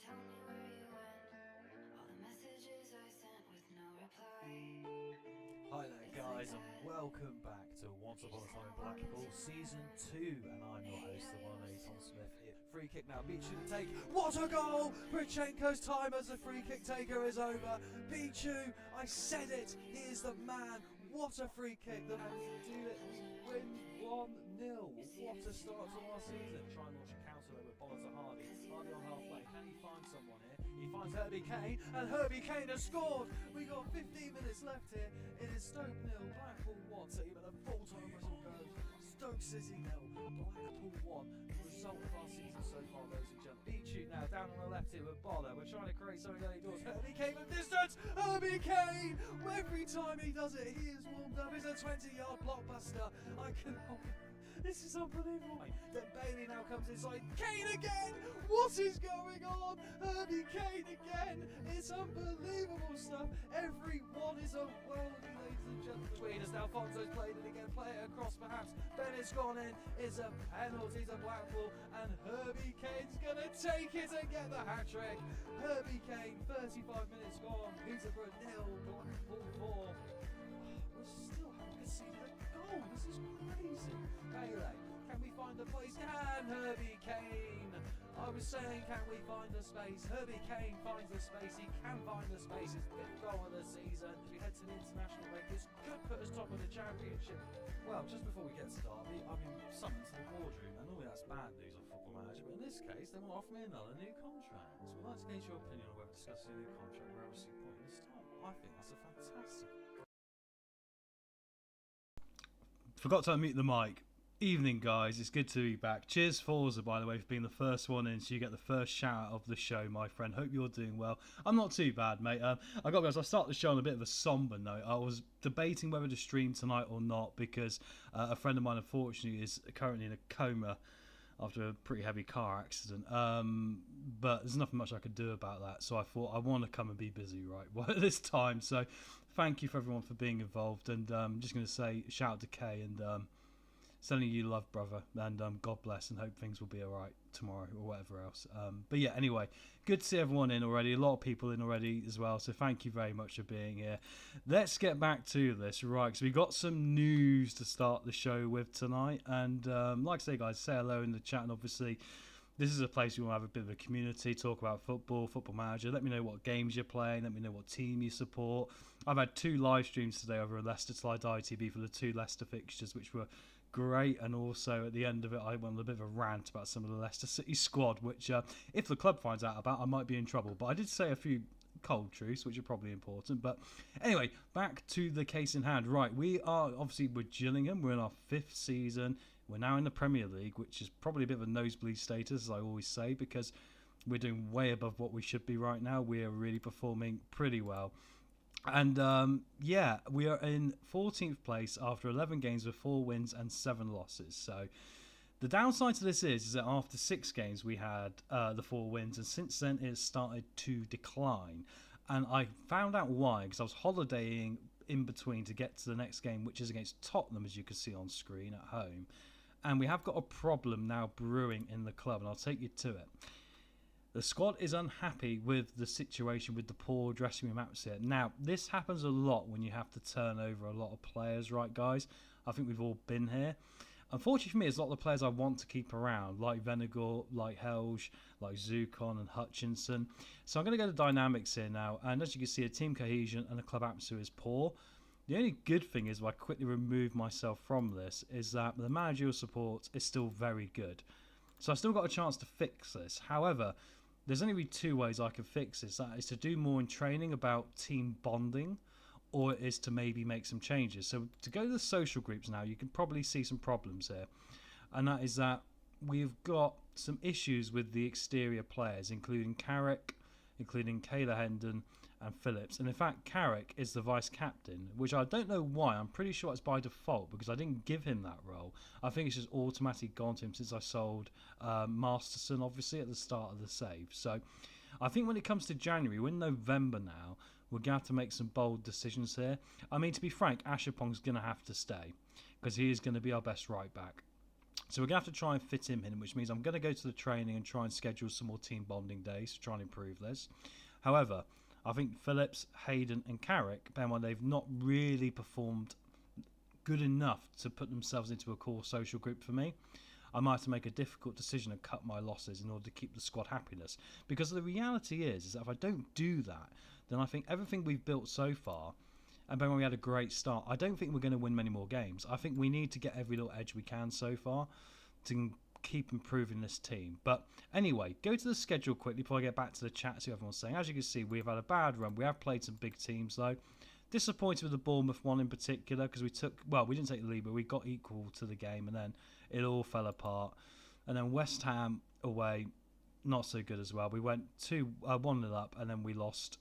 tell me where you went. All the messages I sent with no reply. Hi there guys and welcome back to Once Upon a Time in Blackpool Season 2, and I'm your host, the one and only Tom Smith here. Free kick now, Pichu take, what a goal! Brichenko's time as the free kick taker is over. Pichu, I said it, he is the man. What a free kick, the man will do it, we win 1-0. What a start to our season. Try and launch a counter with Boller to Hardy. Hardy on halfway, can he find someone here? He finds Herbie Kane, and Herbie Kane has scored. We got 15 minutes left here. It is Stoke 0, Blackpool 1. So even a full-time whistle goes. Stoke City 0, Blackpool 1. The result of our season so far, ladies and gentlemen. Beat now down on the left here with Boller. We're trying to create something early doors. Herbie Kane from distance. Herbie Kane. Every time he does it, he is warmed up. It's a 20-yard blockbuster. I can. This is unbelievable. Then Bailey now comes inside. Kane again! What is going on? Herbie Kane again! It's unbelievable stuff. Everyone is a worldie, ladies and gentlemen. Between us now, Alfonso's played it again. Play it across perhaps. Bennett's gone in. It's a penalty to Blackpool. And Herbie Kane's going to take it and get the hat-trick. Herbie Kane, 35 minutes gone. Peterborough 0, Blackpool 4. We still haven't conceded a goal. This is crazy. Bailey, can we find a place? Can Herbie Kane? I was saying, can we find a space? Herbie Kane finds the space. He can find the space. His fifth goal of the season. We head to the international break. This could put us top of the championship. Well, just before we get started, I've been summoned to the boardroom, and normally that's bad news on Football Manager, but in this case, they want to offer me another new contract. So we'd like to gauge your opinion on whether discussing a new contract we're obviously putting this time. I think that's a fantastic. Forgot to unmute the mic. Evening, guys. It's good to be back. Cheers, Forza, by the way, for being the first one in, so you get the first shout out of the show, my friend. Hope you're doing well. I'm not too bad, mate. I start the show on a bit of a somber note. I was debating whether to stream tonight or not because a friend of mine, unfortunately, is currently in a coma after a pretty heavy car accident. But there's nothing much I could do about that, so I thought I want to come and be busy right at this time. So thank you for everyone for being involved, and I'm just going to say shout out to Kay and sending you love, brother, and God bless, and hope things will be alright tomorrow or whatever else. But yeah, anyway, good to see everyone in already. A lot of people in already as well, so thank you very much for being here. Let's get back to this, right, because we got some news to start the show with tonight, and like I say, guys, say hello in the chat, and obviously this is a place you want to have a bit of a community, talk about football, Football Manager. Let me know what games you're playing. Let me know what team you support. I've had 2 live streams today over at Leicester Slide ITV for the 2 Leicester fixtures, which were great. And also at the end of it, I went on a bit of a rant about some of the Leicester City squad, which if the club finds out about, I might be in trouble. But I did say a few cold truths, which are probably important. But anyway, back to the case in hand. Right, we are obviously with Gillingham. We're in our 5th season. We're now in the Premier League, which is probably a bit of a nosebleed status, as I always say, because we're doing way above what we should be right now. We are really performing pretty well. And yeah, we are in 14th place after 11 games with 4 wins and 7 losses. So the downside to this is that after 6 games we had the 4 wins, and since then it's started to decline. And I found out why, because I was holidaying in between to get to the next game, which is against Tottenham, as you can see on screen at home. And we have got a problem now brewing in the club, and I'll take you to it. The squad is unhappy with the situation with the poor dressing room atmosphere. Now, this happens a lot when you have to turn over a lot of players, right, guys? I think we've all been here. Unfortunately for me, it's a lot of the players I want to keep around, like Venegor, like Helge, like Zukon and Hutchinson. So I'm going to go to dynamics here now, and as you can see, a team cohesion and a club atmosphere is poor. The only good thing is, if I quickly remove myself from this, is that the managerial support is still very good. So I've still got a chance to fix this. However, there's only really 2 ways I can fix this. That is to do more in training about team bonding, or it is to maybe make some changes. So to go to the social groups now, you can probably see some problems here. And that is that we've got some issues with the exterior players, including Carrick, including Kayla Hendon and Phillips. And in fact, Carrick is the vice captain, which I don't know why. I'm pretty sure it's by default because I didn't give him that role. I think it's just automatically gone to him since I sold Masterson, obviously, at the start of the save. So I think when it comes to January, we're in November now, we're going to have to make some bold decisions here. I mean, to be frank, Ashapong's going to have to stay because he is going to be our best right back. So we're going to have to try and fit him in, which means I'm going to go to the training and try and schedule some more team bonding days to try and improve this. However, I think Phillips, Hayden and Carrick, bear in mind they've not really performed good enough to put themselves into a core social group for me. I might have to make a difficult decision and cut my losses in order to keep the squad happiness. Because the reality is that if I don't do that, then I think everything we've built so far, and when we had a great start, I don't think we're going to win many more games. I think we need to get every little edge we can so far to keep improving this team. But anyway, go to the schedule quickly before I get back to the chat, see what everyone's saying. As you can see, we've had a bad run. We have played some big teams though. Disappointed with the Bournemouth one in particular because we didn't take the lead, but we got equal to the game and then it all fell apart. And then West Ham away, not so good as well. We went 1-0 up and then we lost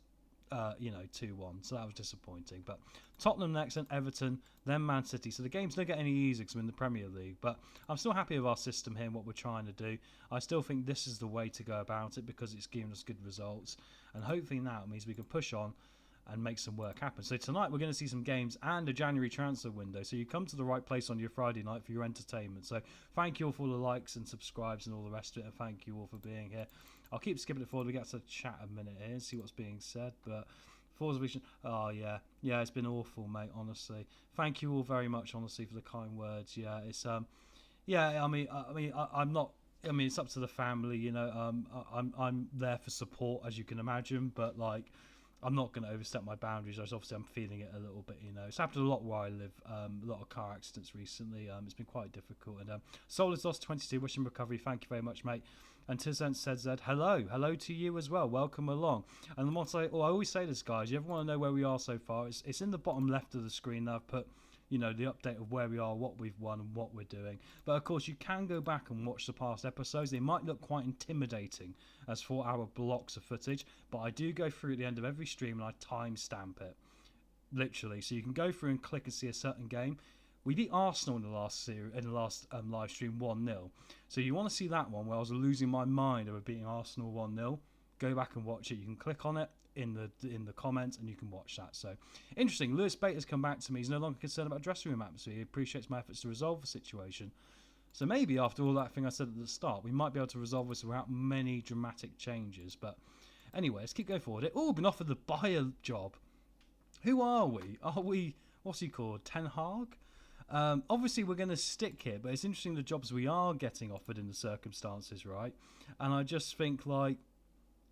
2-1, so that was disappointing. But Tottenham next, and Everton, then Man City. So the games don't get any easier because I'm in the Premier League, but I'm still happy with our system here and what we're trying to do. I still think this is the way to go about it because it's giving us good results, and hopefully now it means we can push on and make some work happen. So tonight we're going to see some games and a January transfer window, so you come to the right place on your Friday night for your entertainment. So thank you all for all the likes and subscribes and all the rest of it, and thank you all for being here. I'll keep skipping it forward. We get to chat a minute here and see what's being said. But Forza Vision, oh yeah, it's been awful, mate. Honestly, thank you all very much, honestly, for the kind words. Yeah, it's I'm not. I mean, it's up to the family, you know. I'm there for support, as you can imagine, but like, I'm not going to overstep my boundaries. Obviously, I'm feeling it a little bit, you know. It's happened a lot where I live. A lot of car accidents recently. It's been quite difficult. And Soul is lost 22. Wishing recovery. Thank you very much, mate. And Tizent said, hello to you as well. Welcome along. And what I always say this, guys, you ever want to know where we are so far? It's in the bottom left of the screen. I've put, you know, the update of where we are, what we've won, and what we're doing. But of course, you can go back and watch the past episodes. They might look quite intimidating as 4-hour blocks of footage, but I do go through at the end of every stream and I timestamp it, literally. So you can go through and click and see a certain game. We beat Arsenal in the last live stream 1-0. So you want to see that one where I was losing my mind over beating Arsenal 1-0? Go back and watch it. You can click on it in the comments and you can watch that. So interesting. Lewis Bate has come back to me. He's no longer concerned about dressing room atmosphere. He appreciates my efforts to resolve the situation. So maybe after all that thing I said at the start, we might be able to resolve this without many dramatic changes. But anyway, let's keep going forward. Been offered the buyer job. Who are we? Are we, what's he called, Ten Hag? Obviously we're going to stick here, but it's interesting the jobs we are getting offered in the circumstances, right? And I just think, like,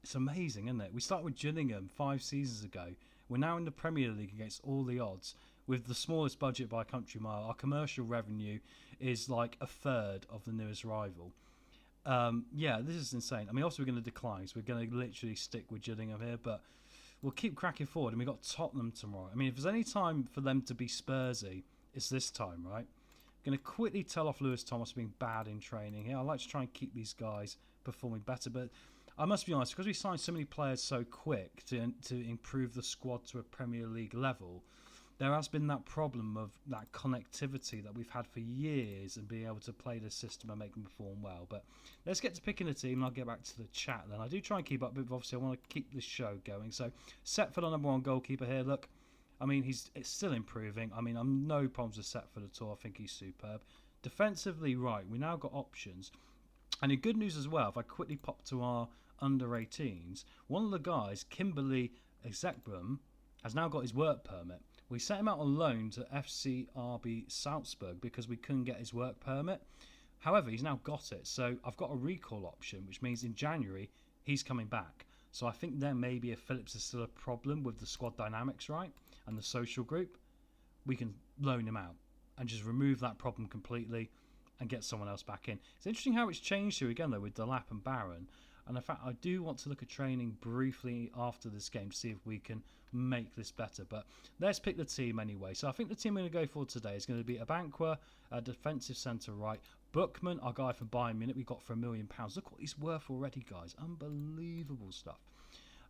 it's amazing, isn't it? We started with Gillingham 5 seasons ago. We're now in the Premier League against all the odds with the smallest budget by a country mile. Our commercial revenue is like a third of the nearest rival. This is insane. I mean, also we're going to decline, so we're going to literally stick with Gillingham here, but we'll keep cracking forward. And we've got Tottenham tomorrow. I mean, if there's any time for them to be Spursy, it's this time, right? I'm going to quickly tell off Lewis Thomas being bad in training here. I like to try and keep these guys performing better, but I must be honest, because we signed so many players so quick to improve the squad to a Premier League level, there has been that problem of that connectivity that we've had for years and being able to play the system and make them perform well. But let's get to picking a team and I'll get back to the chat then. I do try and keep up, but obviously I want to keep the show going. So Setford, our number one goalkeeper here. Look, I mean, it's still improving. I mean, I'm no problems with Setford at all. I think he's superb. Defensively, right, we now got options. And the good news as well, if I quickly pop to our under-18s, one of the guys, Kimberly Ezekbrum, has now got his work permit. We sent him out on loan to FCRB Salzburg because we couldn't get his work permit. However, he's now got it. So I've got a recall option, which means in January, he's coming back. So I think there maybe if Phillips is still a problem with the squad dynamics, right, and the social group, we can loan him out and just remove that problem completely and get someone else back in. It's interesting how it's changed here again, though, with Delap and Barron. And in fact, I do want to look at training briefly after this game to see if we can make this better. But let's pick the team anyway. So I think the team we're going to go for today is going to be Abankwah, a defensive centre right. Bookman, our guy from Bayern Munich, we got for £1 million. Look what he's worth already, guys. Unbelievable stuff.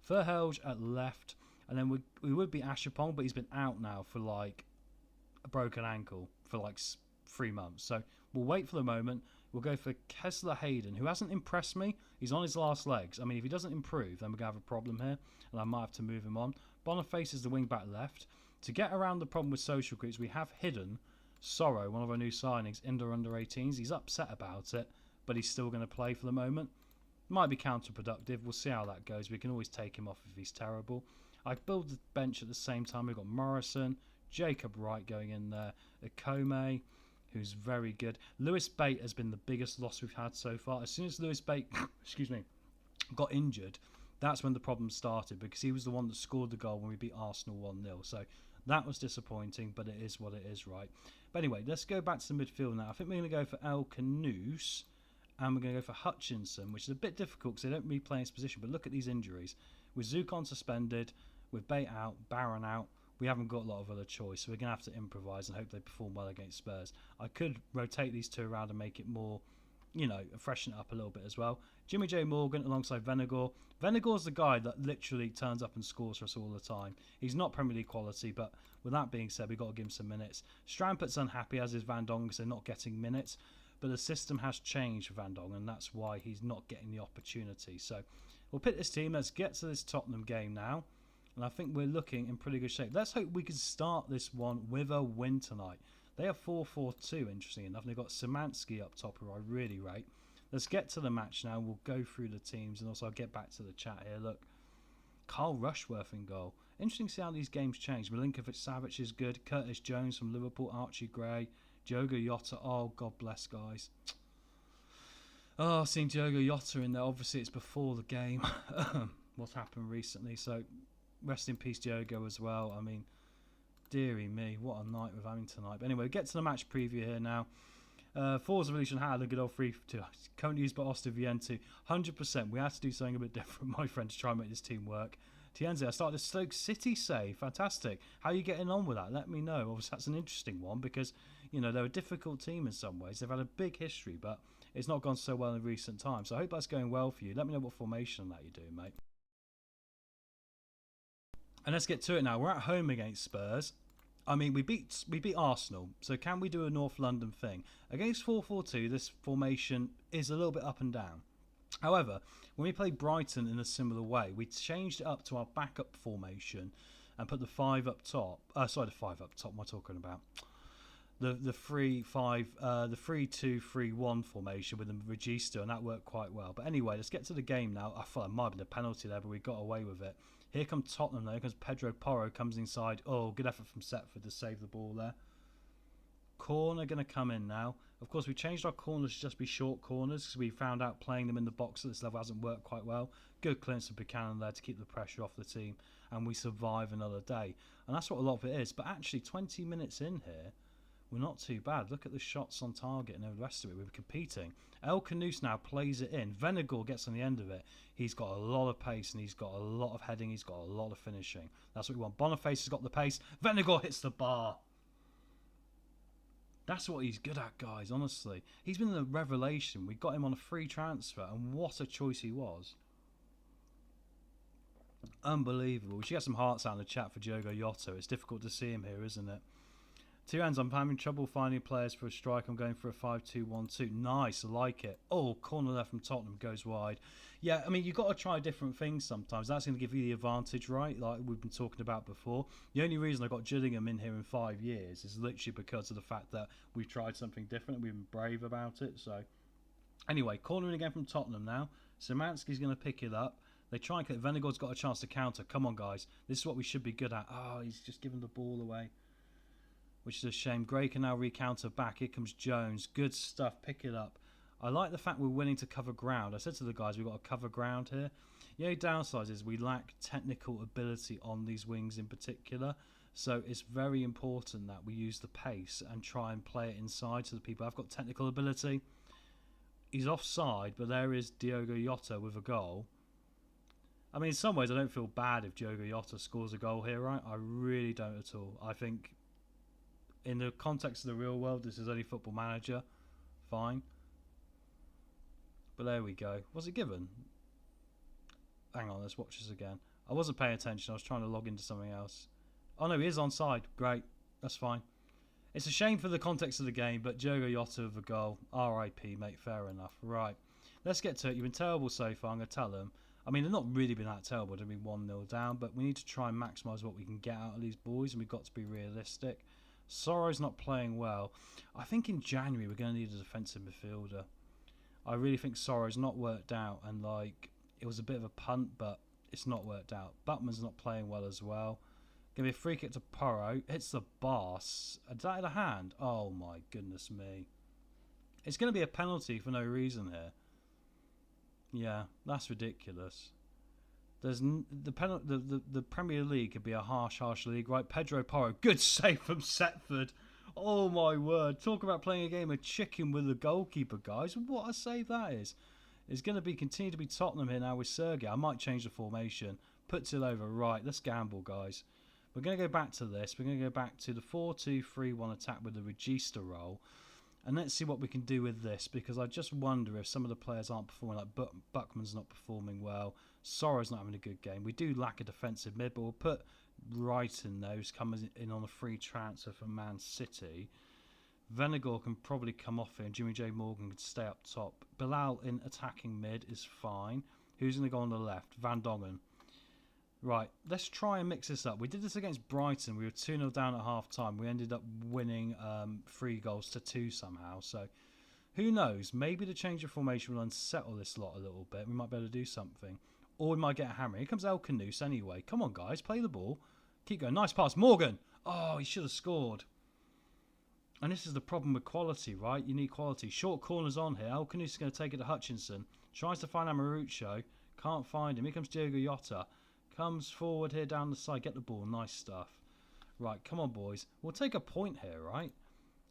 Verhelge at left. And then we would be Ashapong, but he's been out now for like a broken ankle for like 3 months. So we'll wait for the moment. We'll go for Kessler Hayden, who hasn't impressed me. He's on his last legs. I mean, if he doesn't improve, then we're going to have a problem here, and I might have to move him on. Boniface is the wing-back left. To get around the problem with social groups, we have hidden Sorrow, one of our new signings, under 18s. He's upset about it, but he's still going to play for the moment. Might be counterproductive. We'll see how that goes. We can always take him off if he's terrible. I build the bench at the same time. We've got Morrison, Jacob Wright going in there, Ikome, who's very good. Lewis Bate has been the biggest loss we've had so far. As soon as Lewis Bate excuse me, got injured, that's when the problem started, because he was the one that scored the goal when we beat Arsenal 1-0. So that was disappointing, but it is what it is, right? But anyway, let's go back to the midfield now. I think we're going to go for El Canouse, and we're going to go for Hutchinson, which is a bit difficult because they don't really play in his position. But look at these injuries. With Zukon suspended, with Bate out, Barron out, we haven't got a lot of other choice. So we're going to have to improvise and hope they perform well against Spurs. I could rotate these two around and make it more, you know, freshen it up a little bit as well. Jimmy J. Morgan alongside Venegor. Venegor's the guy that literally turns up and scores for us all the time. He's not Premier League quality, but with that being said, we've got to give him some minutes. Strampet's unhappy, as is Van Dong, because they're not getting minutes. But the system has changed for Van Dong, and that's why he's not getting the opportunity. So we'll pick this team. Let's get to this Tottenham game now. And I think we're looking in pretty good shape. Let's hope we can start this one with a win tonight. They have 4-4-2, interesting enough. And they've got Szymanski up top, who I really rate. Let's get to the match now. We'll go through the teams, and also I'll get back to the chat here. Look, Carl Rushworth in goal. Interesting to see how these games change. Milinkovic-Savic is good. Curtis Jones from Liverpool. Archie Gray. Diogo Jota. Oh, God bless, guys. Oh, seeing Diogo Jota in there. Obviously, it's before the game. What's happened recently. So, rest in peace, Diogo, as well. I mean, dearie me, what a night we're having tonight. But anyway, get to the match preview here now. Forza Revolution had a good old 3-2. Currently used by Austin Vienna 100%. We had to do something a bit different, my friend, to try and make this team work. Tienze, I started a Stoke City save. Fantastic. How are you getting on with that? Let me know. Obviously, that's an interesting one because, you know, they're a difficult team in some ways. They've had a big history, but it's not gone so well in recent times. So I hope that's going well for you. Let me know what formation that you're doing, mate. And let's get to it now. We're at home against Spurs. I mean, we beat Arsenal, so can we do a North London thing? Against 4-4-2, this formation is a little bit up and down. However, when we played Brighton in a similar way, we changed it up to our backup formation and put the 5 up top. Sorry, the 5 up top. What am I talking about? The 3-2-3-1 formation with the Regista, and that worked quite well. But anyway, let's get to the game now. I thought it might have been a penalty there, but we got away with it. Here comes Tottenham though, because Pedro Porro comes inside. Oh, good effort from Setford to save the ball there. Corner going to come in now. Of course, we changed our corners to just be short corners because we found out playing them in the box at this level hasn't worked quite well. Good clearance of Buchanan there to keep the pressure off the team, and we survive another day. And that's what a lot of it is. But actually, 20 minutes in here, we're not too bad. Look at the shots on target and the rest of it. We were competing. El Canouse now plays it in. Venegor gets on the end of it. He's got a lot of pace and he's got a lot of heading. He's got a lot of finishing. That's what we want. Boniface has got the pace. Venegor hits the bar. That's what he's good at, guys, honestly. He's been a revelation. We got him on a free transfer, and what a choice he was. Unbelievable. We should get some hearts out in the chat for Diogo Jota. It's difficult to see him here, isn't it? Two hands, I'm having trouble finding players for a strike. I'm going for a 5-2-1-2. Nice, I like it. Oh, corner there from Tottenham goes wide. Yeah, I mean, you've got to try different things sometimes. That's going to give you the advantage, right? Like we've been talking about before. The only reason I got Gillingham in here in 5 years is literally because of the fact that we've tried something different. We've been brave about it. So, anyway, cornering again from Tottenham now. Szymanski's going to pick it up. They try and get Venegor's got a chance to counter. Come on, guys. This is what we should be good at. Oh, he's just given the ball away, which is a shame. Gray can now recounter back. Here comes Jones. Good stuff. Pick it up. I like the fact we're willing to cover ground. I said to the guys, we've got to cover ground here. The only downside is we lack technical ability on these wings in particular. So it's very important that we use the pace and try and play it inside to the people have got technical ability. He's offside, but there is Diogo Jota with a goal. I mean, in some ways, I don't feel bad if Diogo Jota scores a goal here, right? I really don't at all. I think in the context of the real world, this is only Football Manager. Fine. But there we go. Was it given? Hang on, let's watch this again. I wasn't paying attention. I was trying to log into something else. Oh no, he is onside. Great. That's fine. It's a shame for the context of the game, but Diogo Jota with a goal. R.I.P. mate, fair enough. Right. Let's get to it. You've been terrible so far. I'm going to tell them. I mean, they've not really been that terrible. They've been 1-0 down, but we need to try and maximise what we can get out of these boys, and we've got to be realistic. Sorrow's not playing well. I think in January we're going to need a defensive midfielder. I really think Sorrow's not worked out, and like it was a bit of a punt, but it's not worked out. Buckman's not playing well as well. Gonna be a free kick to Porro. Hits the bar. Is that in a hand? Oh my goodness me. It's going to be a penalty for no reason here. Yeah, that's ridiculous. There's the Premier League could be a harsh league, right? Pedro Porro, good save from Setford. Oh my word! Talk about playing a game of chicken with the goalkeeper, guys. What a save that is! It's going to be continue to be Tottenham here now with Sergei. I might change the formation. Puts it over. Right, let's gamble, guys. We're going to go back to this. We're going to go back to the 4-2-3-1 attack with the Regista role. And let's see what we can do with this, because I just wonder if some of the players aren't performing, like Buckman's not performing well, Sorrow's not having a good game. We do lack a defensive mid, but we'll put Wright in there, who's coming in on a free transfer from Man City. Venegor can probably come off here, and Jimmy J. Morgan can stay up top. Bilal in attacking mid is fine. Who's going to go on the left? Van Dongen. Right, let's try and mix this up. We did this against Brighton. We were 2-0 down at half-time. We ended up winning 3-2 somehow. So, who knows? Maybe the change of formation will unsettle this lot a little bit. We might be able to do something. Or we might get a hammer. Here comes El Canoose anyway. Come on, guys. Play the ball. Keep going. Nice pass. Morgan. Oh, he should have scored. And this is the problem with quality, right? You need quality. Short corners on here. El Canoose is going to take it to Hutchinson. Tries to find Amarucho. Can't find him. Here comes Diogo Jota. Comes forward here down the side. Get the ball. Nice stuff. Right, come on, boys. We'll take a point here, right?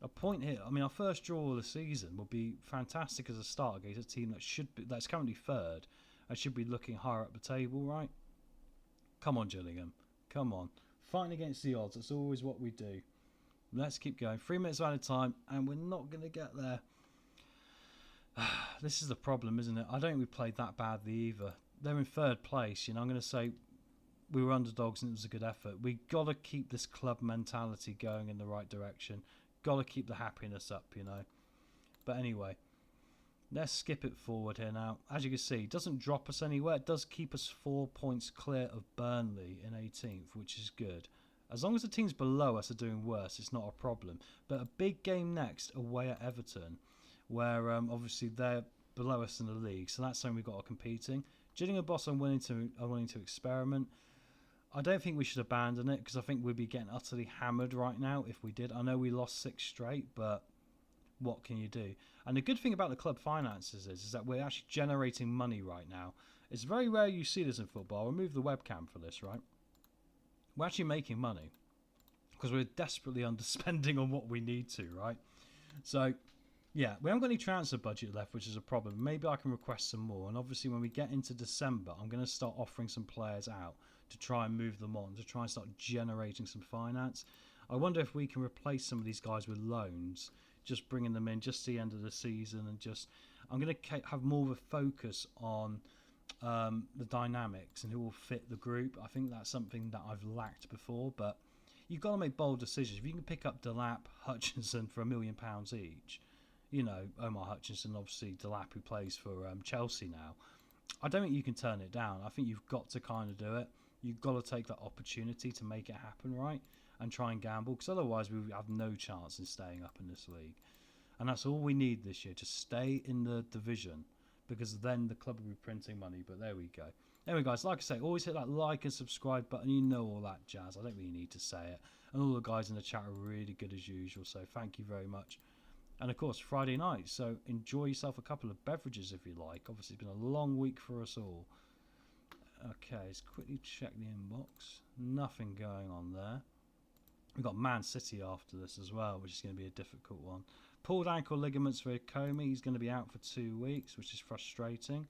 A point here. I mean, our first draw of the season will be fantastic as a start against a team that's currently third and should be looking higher up the table, right? Come on, Gillingham. Come on. Fighting against the odds. That's always what we do. Let's keep going. 3 minutes out of time, and we're not going to get there. This is the problem, isn't it? I don't think we played that badly either. They're in third place. You know, I'm going to say we were underdogs and it was a good effort. We got to keep this club mentality going in the right direction. Got to keep the happiness up, you know. But anyway, let's skip it forward here now. As you can see, it doesn't drop us anywhere. It does keep us 4 points clear of Burnley in 18th, which is good. As long as the teams below us are doing worse, it's not a problem. But a big game next away at Everton, where obviously they're below us in the league, so that's something we've got to competing. Gillingham Boss are willing to experiment. I don't think we should abandon it, because I think we'd be getting utterly hammered right now if we did. I know we lost 6 straight, but what can you do? And the good thing about the club finances is that we're actually generating money right now. It's very rare you see this in football. I'll remove the webcam for this, right? We're actually making money because we're desperately underspending on what we need to, right? So, yeah, we haven't got any transfer budget left, which is a problem. Maybe I can request some more. And obviously, when we get into December, I'm going to start offering some players out to try and move them on, to try and start generating some finance. I wonder if we can replace some of these guys with loans, just bringing them in just the end of the season, and just I'm going to have more of a focus on the dynamics and who will fit the group. I think that's something that I've lacked before, but you've got to make bold decisions. If you can pick up Delap, Hutchinson for £1 million each, you know, Omar Hutchinson, obviously Delap, who plays for Chelsea now, I don't think you can turn it down. I think you've got to kind of do it. You've got to take that opportunity to make it happen, right? And try and gamble, because otherwise we have no chance in staying up in this league. And that's all we need this year, to stay in the division, because then the club will be printing money. But there we go. Anyway, guys, like I say, always hit that like and subscribe button. You know all that jazz. I don't really need to say it. And all the guys in the chat are really good as usual, so thank you very much. And of course, Friday night, so enjoy yourself a couple of beverages if you like. Obviously, it's been a long week for us all. Okay, let's quickly check the inbox. Nothing going on there. We've got Man City after this as well, which is going to be a difficult one. Pulled ankle ligaments for Comey. He's going to be out for 2 weeks, which is frustrating.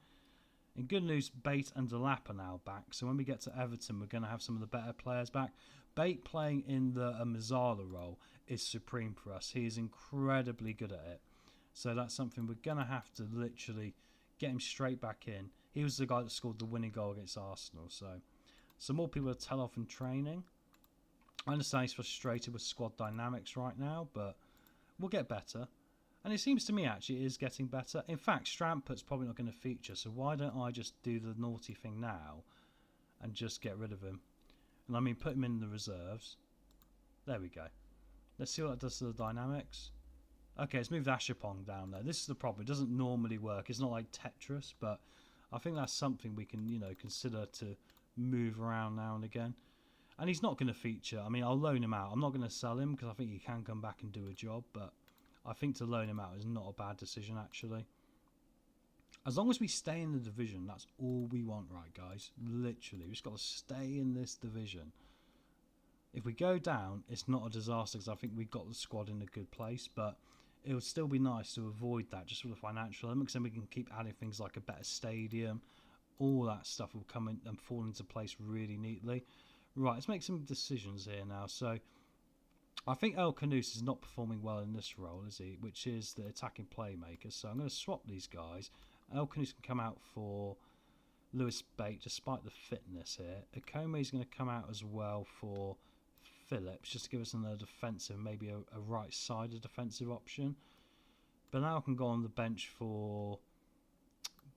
In good news, Bate and Delap are now back. So when we get to Everton, we're going to have some of the better players back. Bate playing in the Mazzala role is supreme for us. He is incredibly good at it. So that's something we're going to have to literally get him straight back in. He was the guy that scored the winning goal against Arsenal. So some more people to tell off in training. I understand he's frustrated with squad dynamics right now, but we'll get better. And it seems to me actually it is getting better. In fact, Strampert's probably not going to feature, so why don't I just do the naughty thing now and just get rid of him? And I mean, put him in the reserves. There we go. Let's see what that does to the dynamics. Okay, it's moved Ashapong down there. This is the problem. It doesn't normally work. It's not like Tetris, but I think that's something we can, consider to move around now and again. And he's not going to feature. I mean, I'll loan him out. I'm not going to sell him because I think he can come back and do a job, but I think to loan him out is not a bad decision, actually. As long as we stay in the division, that's all we want, right, guys? Literally, we've just got to stay in this division. If we go down, it's not a disaster because I think we've got the squad in a good place, but it would still be nice to avoid that just for the financial element, because then we can keep adding things like a better stadium. All that stuff will come in and fall into place really neatly. Right, let's make some decisions here now. So I think El Canus is not performing well in this role, is he? Which is the attacking playmaker. So I'm going to swap these guys. El Canus can come out for Lewis Bate, despite the fitness here. Akome is going to come out as well for Phillips, just to give us another defensive, maybe a right-sided defensive option. But now I can go on the bench for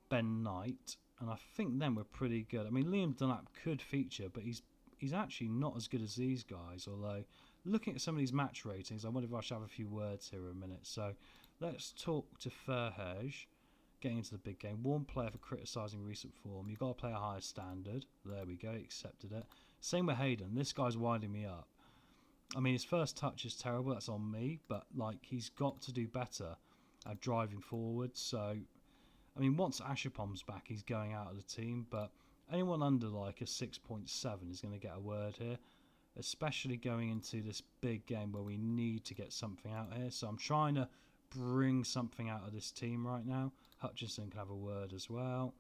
Ben Knight, and I think then we're pretty good. I mean, Liam Dunlap could feature, but he's actually not as good as these guys, although looking at some of these match ratings, I wonder if I should have a few words here in a minute. So let's talk to Ferhej, getting into the big game. Warm player for criticising recent form. You've got to play a higher standard. There we go, accepted it. Same with Hayden. This guy's winding me up. I mean, his first touch is terrible, that's on me, but like he's got to do better at driving forward. So, I mean, once Ashapom's back, he's going out of the team, but anyone under like a 6.7 is going to get a word here, especially going into this big game where we need to get something out here. So I'm trying to bring something out of this team right now. Hutchinson can have a word as well.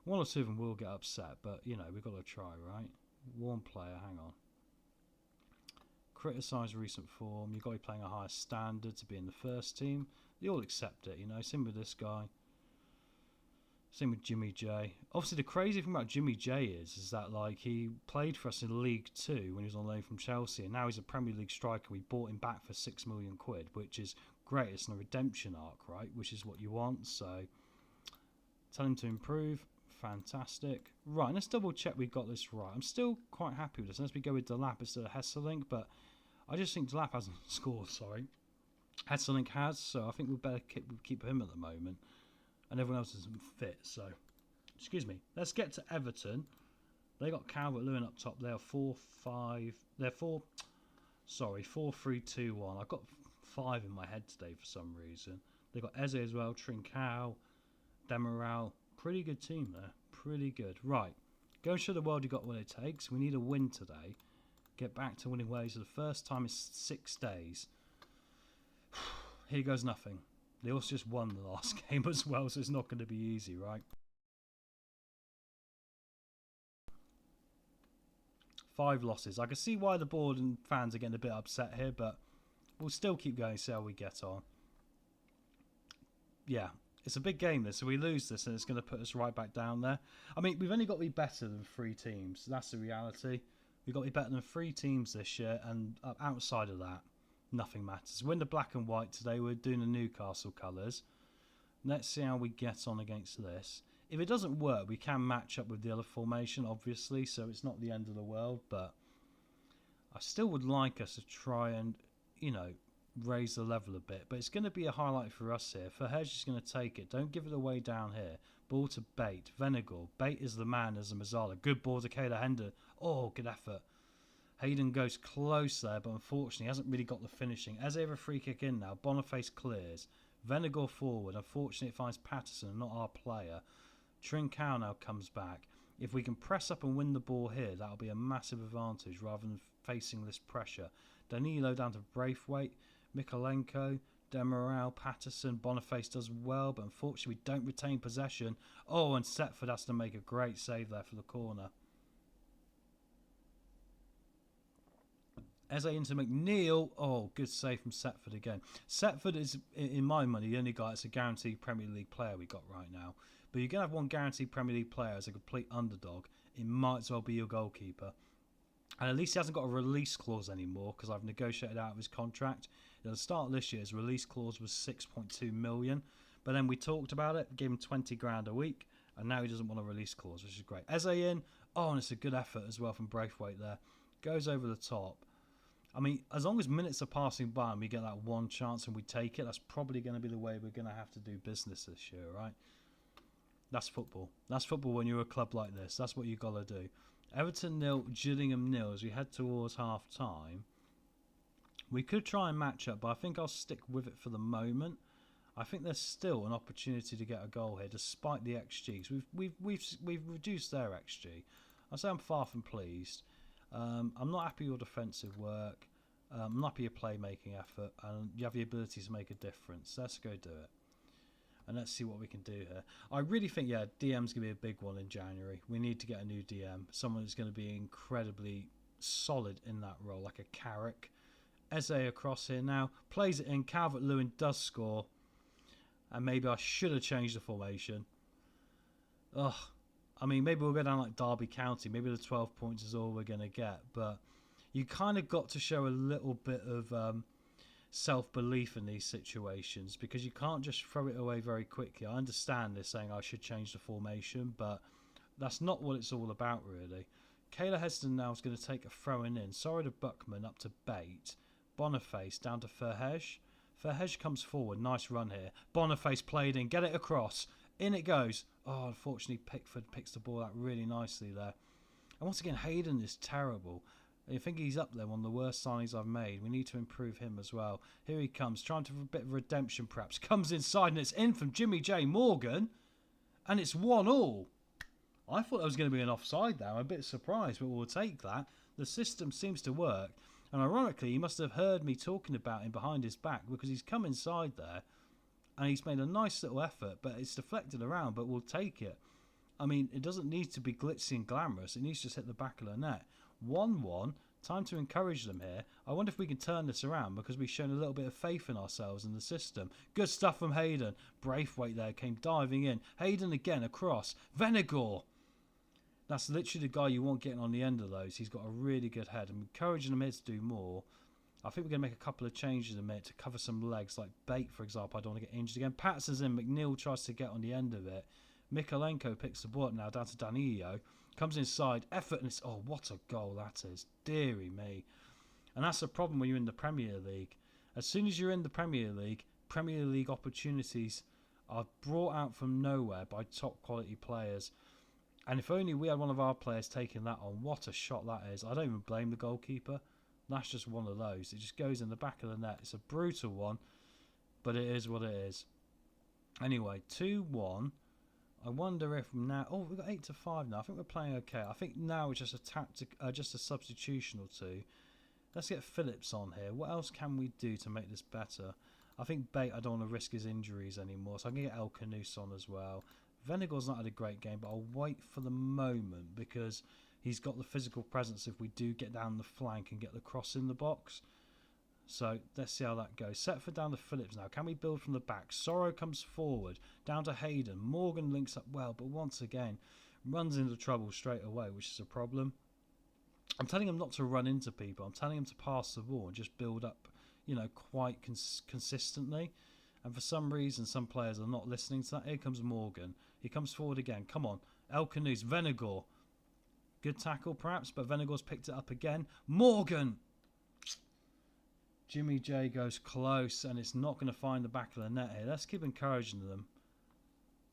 One or two of them will get upset, but, we've got to try, right? Warm player, hang on. Criticise recent form. You've got to be playing a higher standard to be in the first team. They all accept it, Same with this guy. Same with Jimmy J. Obviously, the crazy thing about Jimmy J is that like he played for us in League 2 when he was on loan from Chelsea, and now he's a Premier League striker. We bought him back for £6 million, which is great. It's a redemption arc, right? Which is what you want. So tell him to improve. Fantastic. Right, let's double check we've got this right. I'm still quite happy with this. Unless we go with Delap instead of Hesselink, but I just think Delap hasn't scored, sorry. Hesselink has, so I think we'd better keep him at the moment. And everyone else isn't fit, so... Excuse me. Let's get to Everton. They got Calvert-Lewin up top. They're 4-5... They're 4... Sorry, 4-3-2-1. I've got 5 in my head today for some reason. They've got Eze as well, Trincao, Demiral. Pretty good team there. Pretty good. Right. Go and show the world you got what it takes. We need a win today. Get back to winning ways for the first time in 6 days. Here goes nothing. They also just won the last game as well, so it's not going to be easy, right? 5 losses. I can see why the board and fans are getting a bit upset here, but we'll still keep going, see how we get on. Yeah, it's a big game this, so we lose this and it's going to put us right back down there. I mean, we've only got to be better than 3 teams. That's the reality. We've got to be better than 3 teams this year, and outside of that, nothing matters. We're in the black and white today. We're doing the Newcastle colours. Let's see how we get on against this. If it doesn't work, we can match up with the other formation, obviously, so it's not the end of the world, but I still would like us to try and, raise the level a bit. But it's going to be a highlight for us here. Ferhej is going to take it. Don't give it away down here. Ball to Bate. Venegal. Bate is the man as a Mazzala. Good ball to Kayla Hender. Oh, good effort. Hayden goes close there, but unfortunately hasn't really got the finishing. As they have a free kick in now, Boniface clears. Venegal forward. Unfortunately, it finds Patterson and not our player. Trincao now comes back. If we can press up and win the ball here, that'll be a massive advantage rather than facing this pressure. Danilo down to Braithwaite. Mikolenko, Demiral, Patterson, Boniface does well, but unfortunately we don't retain possession. Oh, and Setford has to make a great save there for the corner. Eze into McNeil. Oh, good save from Setford again. Setford is, in my money, the only guy that's a guaranteed Premier League player we got right now. But you're going to have one guaranteed Premier League player as a complete underdog. It might as well be your goalkeeper. And at least he hasn't got a release clause anymore because I've negotiated out of his contract. At the start of this year, his release clause was 6.2 million. But then we talked about it, gave him 20 grand a week, and now he doesn't want a release clause, which is great. Eze in. Oh, and it's a good effort as well from Braithwaite there. Goes over the top. I mean, as long as minutes are passing by and we get that one chance and we take it, that's probably going to be the way we're going to have to do business this year, right? That's football. That's football when you're a club like this. That's what you got to do. Everton 0, Gillingham 0 as we head towards half-time. We could try and match up, but I think I'll stick with it for the moment. I think there's still an opportunity to get a goal here, despite the XGs. We've reduced their XG. I say I'm far from pleased. I'm not happy with your defensive work. I'm not happy with your playmaking effort, and you have the ability to make a difference. Let's go do it. And let's see what we can do here. I really think, yeah, DM's going to be a big one in January. We need to get a new DM. Someone who's going to be incredibly solid in that role, like a Carrick. Eze across here now. Plays it in. Calvert-Lewin does score. And maybe I should have changed the formation. Ugh. I mean, maybe we'll go down like Derby County. Maybe the 12 points is all we're going to get. But you kind of got to show a little bit of self-belief in these situations, because you can't just throw it away very quickly. I understand they're saying I should change the formation, but that's not what it's all about, really. Kayla Heston now is going to take a throw-in. Sorry to Buckman, up to Bate. Boniface down to Ferhej. Ferhej comes forward. Nice run here. Boniface played in. Get it across. In it goes. Oh, unfortunately, Pickford picks the ball out really nicely there. And once again, Hayden is terrible. I think he's up there, one of the worst signings I've made. We need to improve him as well. Here he comes, trying to have a bit of redemption perhaps. Comes inside and it's in from Jimmy J. Morgan. And it's 1-1. I thought there was going to be an offside there. I'm a bit surprised, but we'll take that. The system seems to work. And ironically, he must have heard me talking about him behind his back, because he's come inside there and he's made a nice little effort, but it's deflected around, but we'll take it. I mean, it doesn't need to be glitzy and glamorous. It needs to just hit the back of the net. 1-1. Time to encourage them here. I wonder if we can turn this around, because we've shown a little bit of faith in ourselves and the system. Good stuff from Hayden. Braithwaite there came diving in. Hayden again across. Venegor. That's literally the guy you want getting on the end of those. He's got a really good head. I'm encouraging him here to do more. I think we're going to make a couple of changes in a minute to cover some legs, like Bate, for example. I don't want to get injured again. Patterson's in. McNeil tries to get on the end of it. Mikolenko picks the ball up now down to Danilo. Comes inside. Effort, and it's... Oh, what a goal that is. Deary me. And that's the problem when you're in the Premier League. As soon as you're in the Premier League opportunities are brought out from nowhere by top quality players. And if only we had one of our players taking that on. What a shot that is. I don't even blame the goalkeeper. That's just one of those. It just goes in the back of the net. It's a brutal one, but it is what it is. Anyway, 2-1. I wonder if now... Oh, we've got 8-5 now. I think we're playing okay. I think now it's just a just a substitution or two. Let's get Phillips on here. What else can we do to make this better? I think Bate, I don't want to risk his injuries anymore, so I can get El Canouse on as well. Venegor's not had a great game, but I'll wait for the moment, because he's got the physical presence if we do get down the flank and get the cross in the box. So let's see how that goes. Setford down to Phillips now. Can we build from the back? Sorrow comes forward. Down to Hayden. Morgan links up well, but once again, runs into trouble straight away, which is a problem. I'm telling him not to run into people. I'm telling him to pass the ball and just build up, you know, quite consistently. And for some reason, some players are not listening to that. Here comes Morgan. He comes forward again. Come on. El Canouse. Venegor. Good tackle, perhaps, but Venegor's picked it up again. Morgan! Jimmy J goes close, and it's not going to find the back of the net here. Let's keep encouraging them.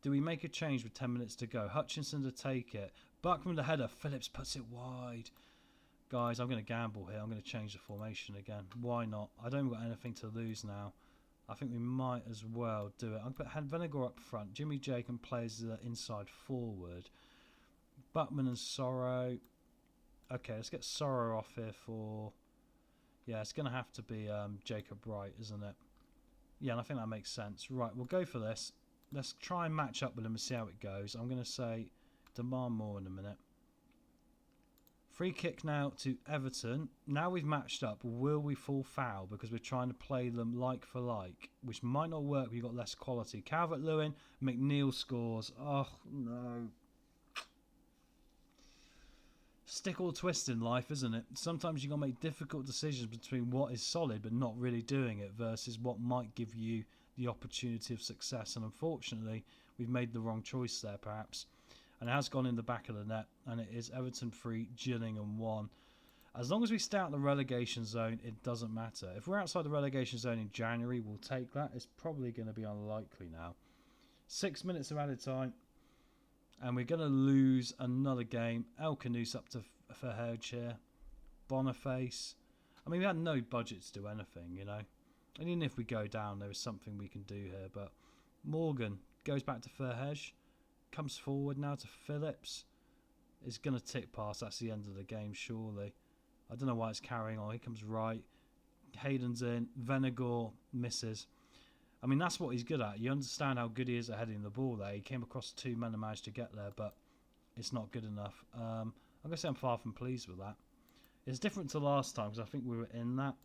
Do we make a change with 10 minutes to go? Hutchinson to take it. Buckman the header. Phillips puts it wide. Guys, I'm going to gamble here. I'm going to change the formation again. Why not? I don't got anything to lose now. I think we might as well do it. I'm going to put Venegor up front. Jimmy J can play as the inside forward. Buckman and Sorrow. Okay, let's get Sorrow off here for... Yeah, it's going to have to be Jacob Wright, isn't it? Yeah, and I think that makes sense. Right, we'll go for this. Let's try and match up with him and see how it goes. I'm going to say demand more in a minute. Free kick now to Everton. Now we've matched up, will we fall foul? Because we're trying to play them like for like, which might not work if you've got less quality. Calvert-Lewin, McNeil scores. Oh, no. Stick or twist in life, isn't it? Sometimes you've got to make difficult decisions between what is solid but not really doing it versus what might give you the opportunity of success. And unfortunately, we've made the wrong choice there, perhaps. And it has gone in the back of the net. And it is Everton 3, Gillingham 1. As long as we stay out the relegation zone, it doesn't matter. If we're outside the relegation zone in January, we'll take that. It's probably going to be unlikely now. 6 minutes of added time. And we're going to lose another game. El Canoes up to Ferhage here. Boniface. I mean, we had no budget to do anything, you know. And even if we go down, there is something we can do here. But Morgan goes back to Ferhage. Comes forward now to Phillips. It's going to tick past. That's the end of the game, surely. I don't know why it's carrying on. He comes right. Hayden's in. Venegor misses. I mean, that's what he's good at. You understand how good he is at heading the ball there. He came across 2 men and managed to get there, but it's not good enough. I'm going to say I'm far from pleased with that. It's different to last time because I think we were in that.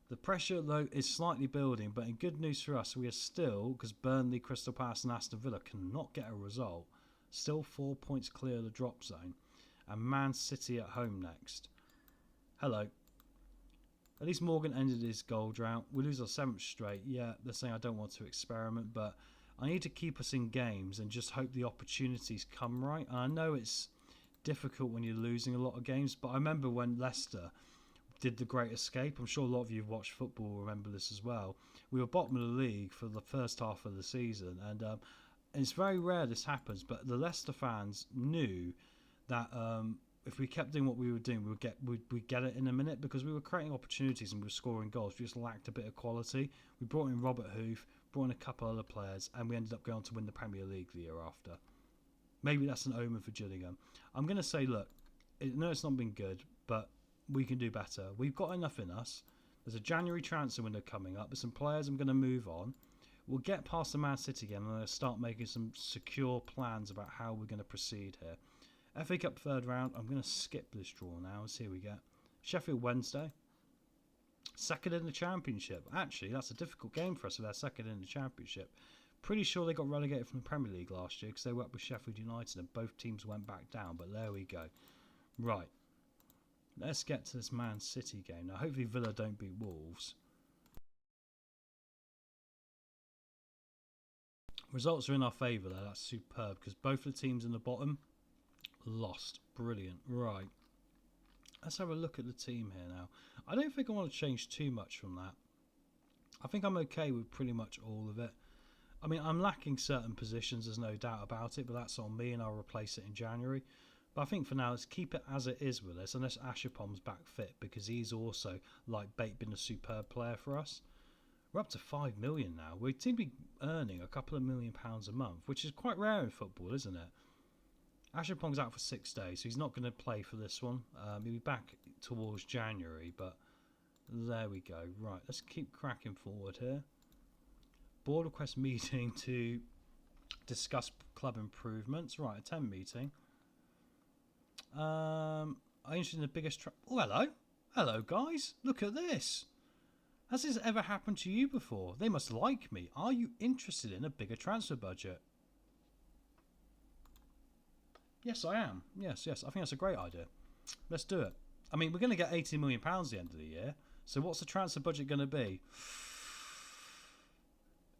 The pressure, though, is slightly building, but in good news for us, we are still, because Burnley, Crystal Palace and Aston Villa cannot get a result, still 4 points clear of the drop zone, and Man City at home next. Hello. At least Morgan ended his goal drought. We lose our 7th straight. Yeah, they're saying I don't want to experiment, but I need to keep us in games and just hope the opportunities come right. And I know it's difficult when you're losing a lot of games, but I remember when Leicester did the Great Escape. I'm sure a lot of you who've watched football will remember this as well. We were bottom of the league for the first half of the season, and it's very rare this happens, but the Leicester fans knew that if we kept doing what we were doing, we'd get it in a minute, because we were creating opportunities and we were scoring goals. We just lacked a bit of quality. We brought in Robert Hoof, brought in a couple other players, and we ended up going to win the Premier League the year after. Maybe that's an omen for Gillingham. I'm going to say, look, no, it's not been good, but we can do better. We've got enough in us. There's a January transfer window coming up. There's some players I'm going to move on. We'll get past the Man City game and I'm going to start making some secure plans about how we're going to proceed here. FA Cup 3rd round, I'm going to skip this draw now and see what we get. Sheffield Wednesday. 2nd in the Championship. Actually, that's a difficult game for us if they're 2nd in the Championship. Pretty sure they got relegated from the Premier League last year because they were up with Sheffield United and both teams went back down. But there we go. Right. Let's get to this Man City game. Now, hopefully Villa don't beat Wolves. Results are in our favour there. That's superb because both the teams in the bottom lost. Brilliant. Right. Let's have a look at the team here now. I don't think I want to change too much from that. I think I'm okay with pretty much all of it. I mean, I'm lacking certain positions, there's no doubt about it, but that's on me and I'll replace it in January. But I think for now, let's keep it as it is with us, unless Ashapom's back fit, because he's also, like Bate, been a superb player for us. We're up to 5 million now. We seem to be earning a couple of £1 million a month, which is quite rare in football, isn't it? Ashapong's out for 6 days, so he's not going to play for this one. He'll be back towards January, but there we go. Right, let's keep cracking forward here. Board request meeting to discuss club improvements. Right, attend meeting. I'm interested in the biggest... Oh, hello. Hello, guys. Look at this. Has this ever happened to you before? They must like me. Are you interested in a bigger transfer budget? Yes, I am. Yes. I think that's a great idea. Let's do it. I mean, we're going to get £18 million at the end of the year. So what's the transfer budget going to be?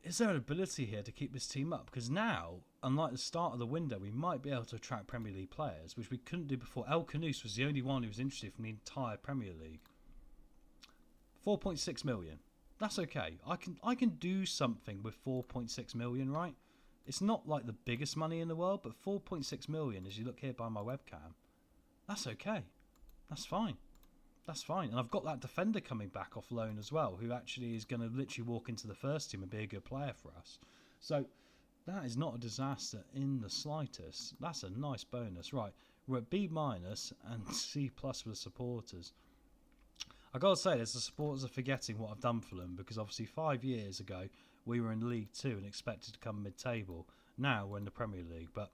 Is there an ability here to keep this team up? Because now, unlike the start of the window, we might be able to attract Premier League players, which we couldn't do before. El Canoes was the only one who was interested from the entire Premier League. 4.6 million. That's okay. I can do something with 4.6 million, right? It's not like the biggest money in the world, but 4.6 million, as you look here by my webcam, that's okay. That's fine. That's fine. And I've got that defender coming back off loan as well, who actually is going to literally walk into the first team and be a good player for us. So that is not a disaster in the slightest. That's a nice bonus. Right, we're at B- and C+ for the supporters. I got to say this, the supporters are forgetting what I've done for them, because obviously 5 years ago we were in League 2 and expected to come mid-table. Now we're in the Premier League, but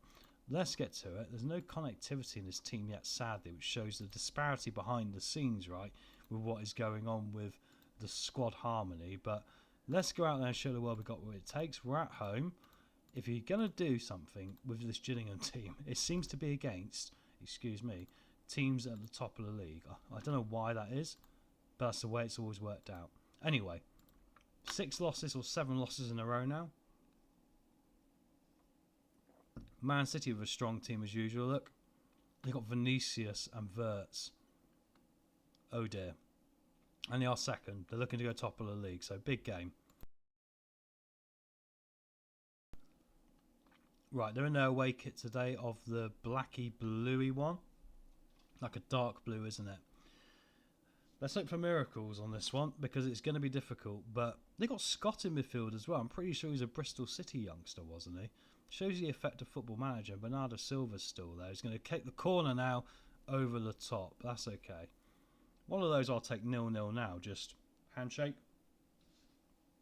let's get to it. There's no connectivity in this team yet, sadly, which shows the disparity behind the scenes, right, with what is going on with the squad harmony. But let's go out there and show the world we've got what it takes. We're at home. If you're going to do something with this Gillingham team, it seems to be against, excuse me, teams at the top of the league. I don't know why that is, but that's the way it's always worked out. Anyway, 6 losses or 7 losses in a row now. Man City with a strong team as usual. Look, they've got Vinicius and Wirtz. Oh dear. And they are second. They're looking to go top of the league, so big game. Right, they're in their away kit today of the blacky bluey one. Like a dark blue, isn't it? Let's hope for miracles on this one, because it's going to be difficult. But they got Scott in midfield as well. I'm pretty sure he's a Bristol City youngster, wasn't he? Shows the effect of Football Manager. Bernardo Silva's still there. He's going to kick the corner now over the top. That's okay. One of those I'll take 0-0 now. Just handshake.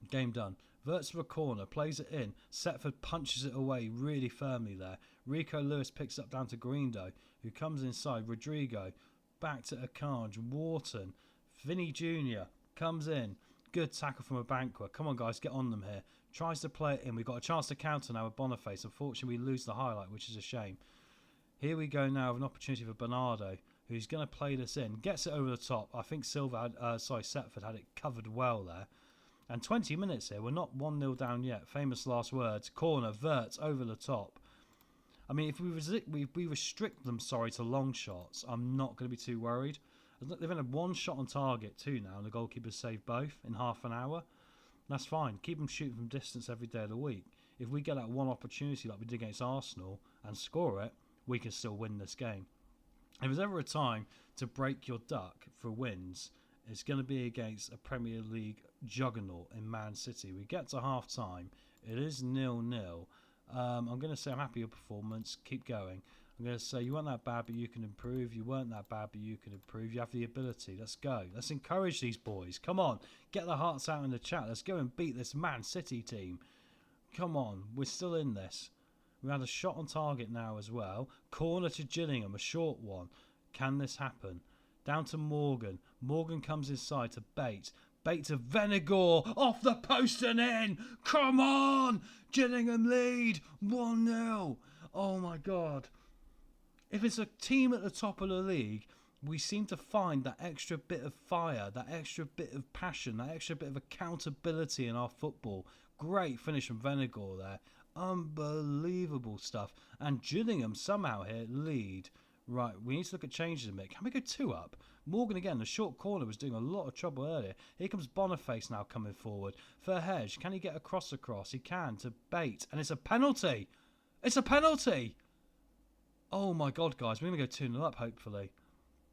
Game done. Verts for a corner. Plays it in. Setford punches it away really firmly there. Rico Lewis picks up down to Greendo, who comes inside. Rodrigo. Back to Akanj. Wharton. Vinny Jr. comes in. Good tackle from a Banquer. Come on, guys. Get on them here. Tries to play it in. We've got a chance to counter now with Boniface. Unfortunately, we lose the highlight, which is a shame. Here we go now with an opportunity for Bernardo, who's going to play this in. Gets it over the top. I think Setford had it covered well there. And 20 minutes here. We're not 1-0 down yet. Famous last words. Corner. Verts over the top. I mean, if we restrict them, to long shots, I'm not going to be too worried. They've only had one shot on target too now, and the goalkeeper saved both in half an hour. That's fine. Keep them shooting from distance every day of the week. If we get that one opportunity like we did against Arsenal and score it, we can still win this game. If there's ever a time to break your duck for wins, it's going to be against a Premier League juggernaut in Man City. We get to half time. It is 0-0. I'm going to say I'm happy with your performance. Keep going. I'm going to say you weren't that bad, but you can improve. You weren't that bad, but you can improve. You have the ability. Let's go. Let's encourage these boys. Come on. Get the hearts out in the chat. Let's go and beat this Man City team. Come on. We're still in this. We had a shot on target now as well. Corner to Gillingham. A short one. Can this happen? Down to Morgan. Morgan comes inside to Bates. Bates to Venegor. Off the post and in. Come on. Gillingham lead. 1-0. Oh my God. If it's a team at the top of the league, we seem to find that extra bit of fire, that extra bit of passion, that extra bit of accountability in our football. Great finish from Venegor there. Unbelievable stuff. And Gillingham somehow here lead. Right, we need to look at changes a bit. Can we go 2 up? Morgan again, the short corner was doing a lot of trouble earlier. Here comes Boniface now coming forward. Verhege, can he get a cross across? He can to Bates. And it's a penalty. It's a penalty. Oh my God, guys, we're going to go 2-0 up, hopefully.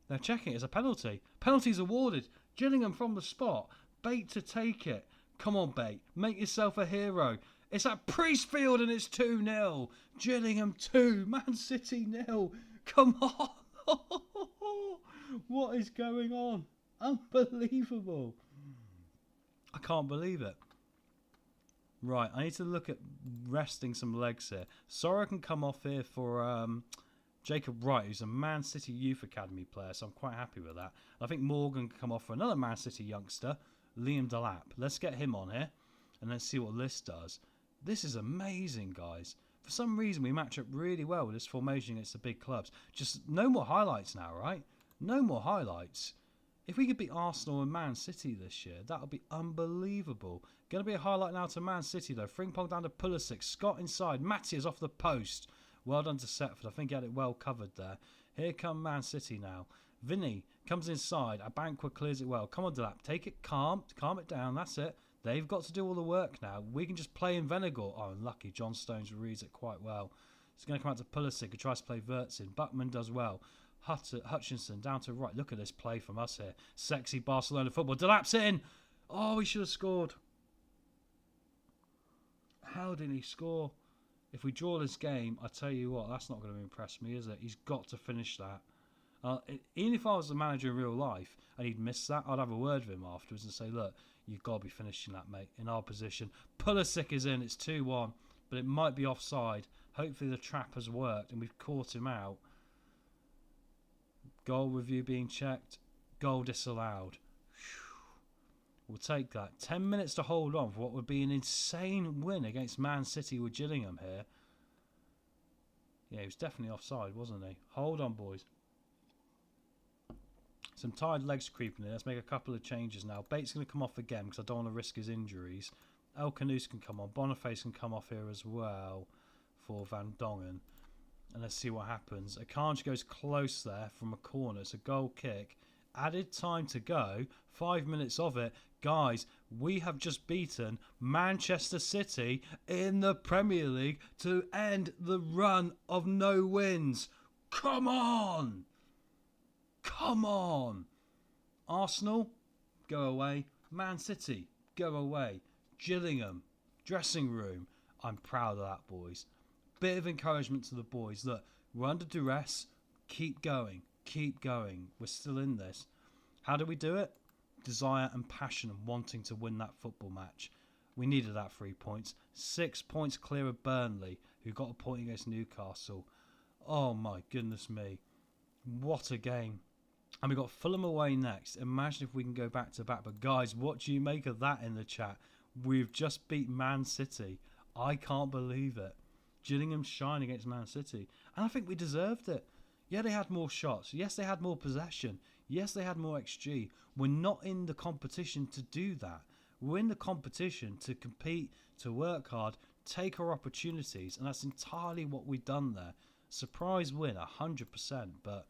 They're checking it. It's a penalty. Penalty's awarded. Gillingham from the spot. Bate to take it. Come on, Bate. Make yourself a hero. It's at Priestfield and it's 2-0. Gillingham 2. Man City 0. Come on. What is going on? Unbelievable. I can't believe it. Right, I need to look at resting some legs here. Sora can come off here for Jacob Wright, who's a Man City Youth Academy player, so I'm quite happy with that. I think Morgan can come off for another Man City youngster, Liam Delap. Let's get him on here, and let's see what this does. This is amazing, guys. For some reason, we match up really well with this formation against the big clubs. Just no more highlights now, right? No more highlights. If we could beat Arsenal and Man City this year, that would be unbelievable. Going to be a highlight now to Man City, though. Frimpong down to Pulisic. Scott inside. Matthias off the post. Well done to Setford. I think he had it well covered there. Here come Man City now. Vinny comes inside. Abanqua clears it well. Come on, Delap. Take it calm. Calm it down. That's it. They've got to do all the work now. We can just play in Venegor. Oh, unlucky. John Stones reads it quite well. It's going to come out to Pulisic, who tries to play Verts in. Buckman does well. Hutchinson down to right. Look at this play from us here. Sexy Barcelona football. Delap's in. Oh, he should have scored. How did he score? If we draw this game, I tell you what, that's not going to impress me, is it? He's got to finish that. Even if I was the manager in real life and he'd missed that, I'd have a word with him afterwards and say, look, you've got to be finishing that, mate, in our position. Pulisic is in. It's 2-1, but it might be offside. Hopefully the trap has worked and we've caught him out. Goal review being checked. Goal disallowed. We'll take that. 10 minutes to hold on for what would be an insane win against Man City with Gillingham here. Yeah, he was definitely offside, wasn't he? Hold on, boys. Some tired legs creeping in. Let's make a couple of changes now. Bates going to come off again because I don't want to risk his injuries. El Canous can come on. Boniface can come off here as well for Van Dongen. And let's see what happens. Akanji goes close there from a corner. It's a goal kick. added time to go, 5 minutes of it. Guys, we have just beaten Manchester City in the Premier League to end the run of no wins. Come on! Come on! Arsenal, go away. Man City, go away. Gillingham, dressing room. I'm proud of that, boys. Bit of encouragement to the boys. Look, we're under duress. Keep going. Keep going. We're still in this. How do we do it? Desire and passion and wanting to win that football match. We needed that 3 points. 6 points clear of Burnley, who got a point against Newcastle. Oh my goodness me. What a game. And we got Fulham away next. Imagine if we can go back to back. But guys, what do you make of that in the chat? We've just beat Man City. I can't believe it. Gillingham shine against Man City. And I think we deserved it. Yeah, they had more shots. Yes, they had more possession. Yes, they had more XG. We're not in the competition to do that. We're in the competition to compete, to work hard, take our opportunities. And that's entirely what we've done there. Surprise win, 100%. But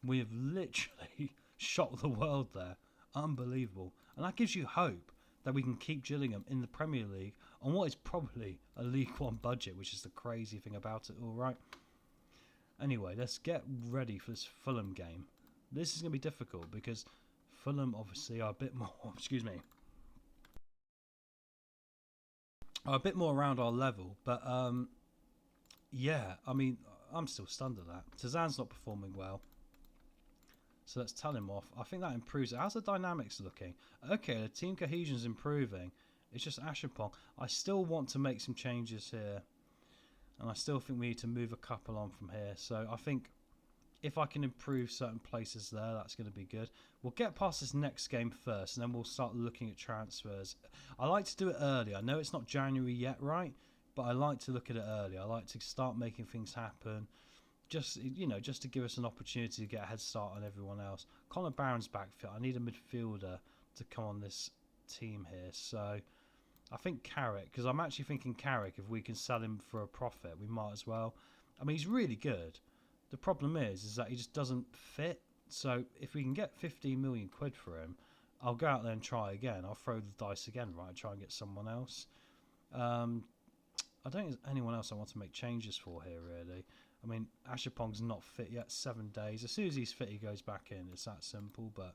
we have literally shocked the world there. Unbelievable. And that gives you hope that we can keep Gillingham in the Premier League on what is probably a League One budget, which is the crazy thing about it all, right? Anyway, let's get ready for this Fulham game. This is going to be difficult because Fulham obviously are a bit more, are a bit more around our level. But yeah, I mean, I'm still stunned at that. Tazan's not performing well. So let's tell him off. I think that improves it. How's the dynamics looking? Okay, the team cohesion's improving. It's just Ashapong. I still want to make some changes here. And I still think we need to move a couple on from here. So I think if I can improve certain places there, that's going to be good. We'll get past this next game first, and then we'll start looking at transfers. I like to do it early. I know it's not January yet, right? But I like to look at it early. I like to start making things happen. Just, you know, just to give us an opportunity to get a head start on everyone else. Connor Barron's back fit. I need a midfielder to come on this team here. So I think Carrick, because I'm actually thinking Carrick, if we can sell him for a profit, we might as well. I mean, he's really good. The problem is that he just doesn't fit. So if we can get 15 million quid for him, I'll go out there and try again. I'll throw the dice again, right? Try and get someone else. I don't think there's anyone else I want to make changes for here, really. I mean, Ashapong's not fit yet, 7 days. As soon as he's fit, he goes back in. It's that simple, but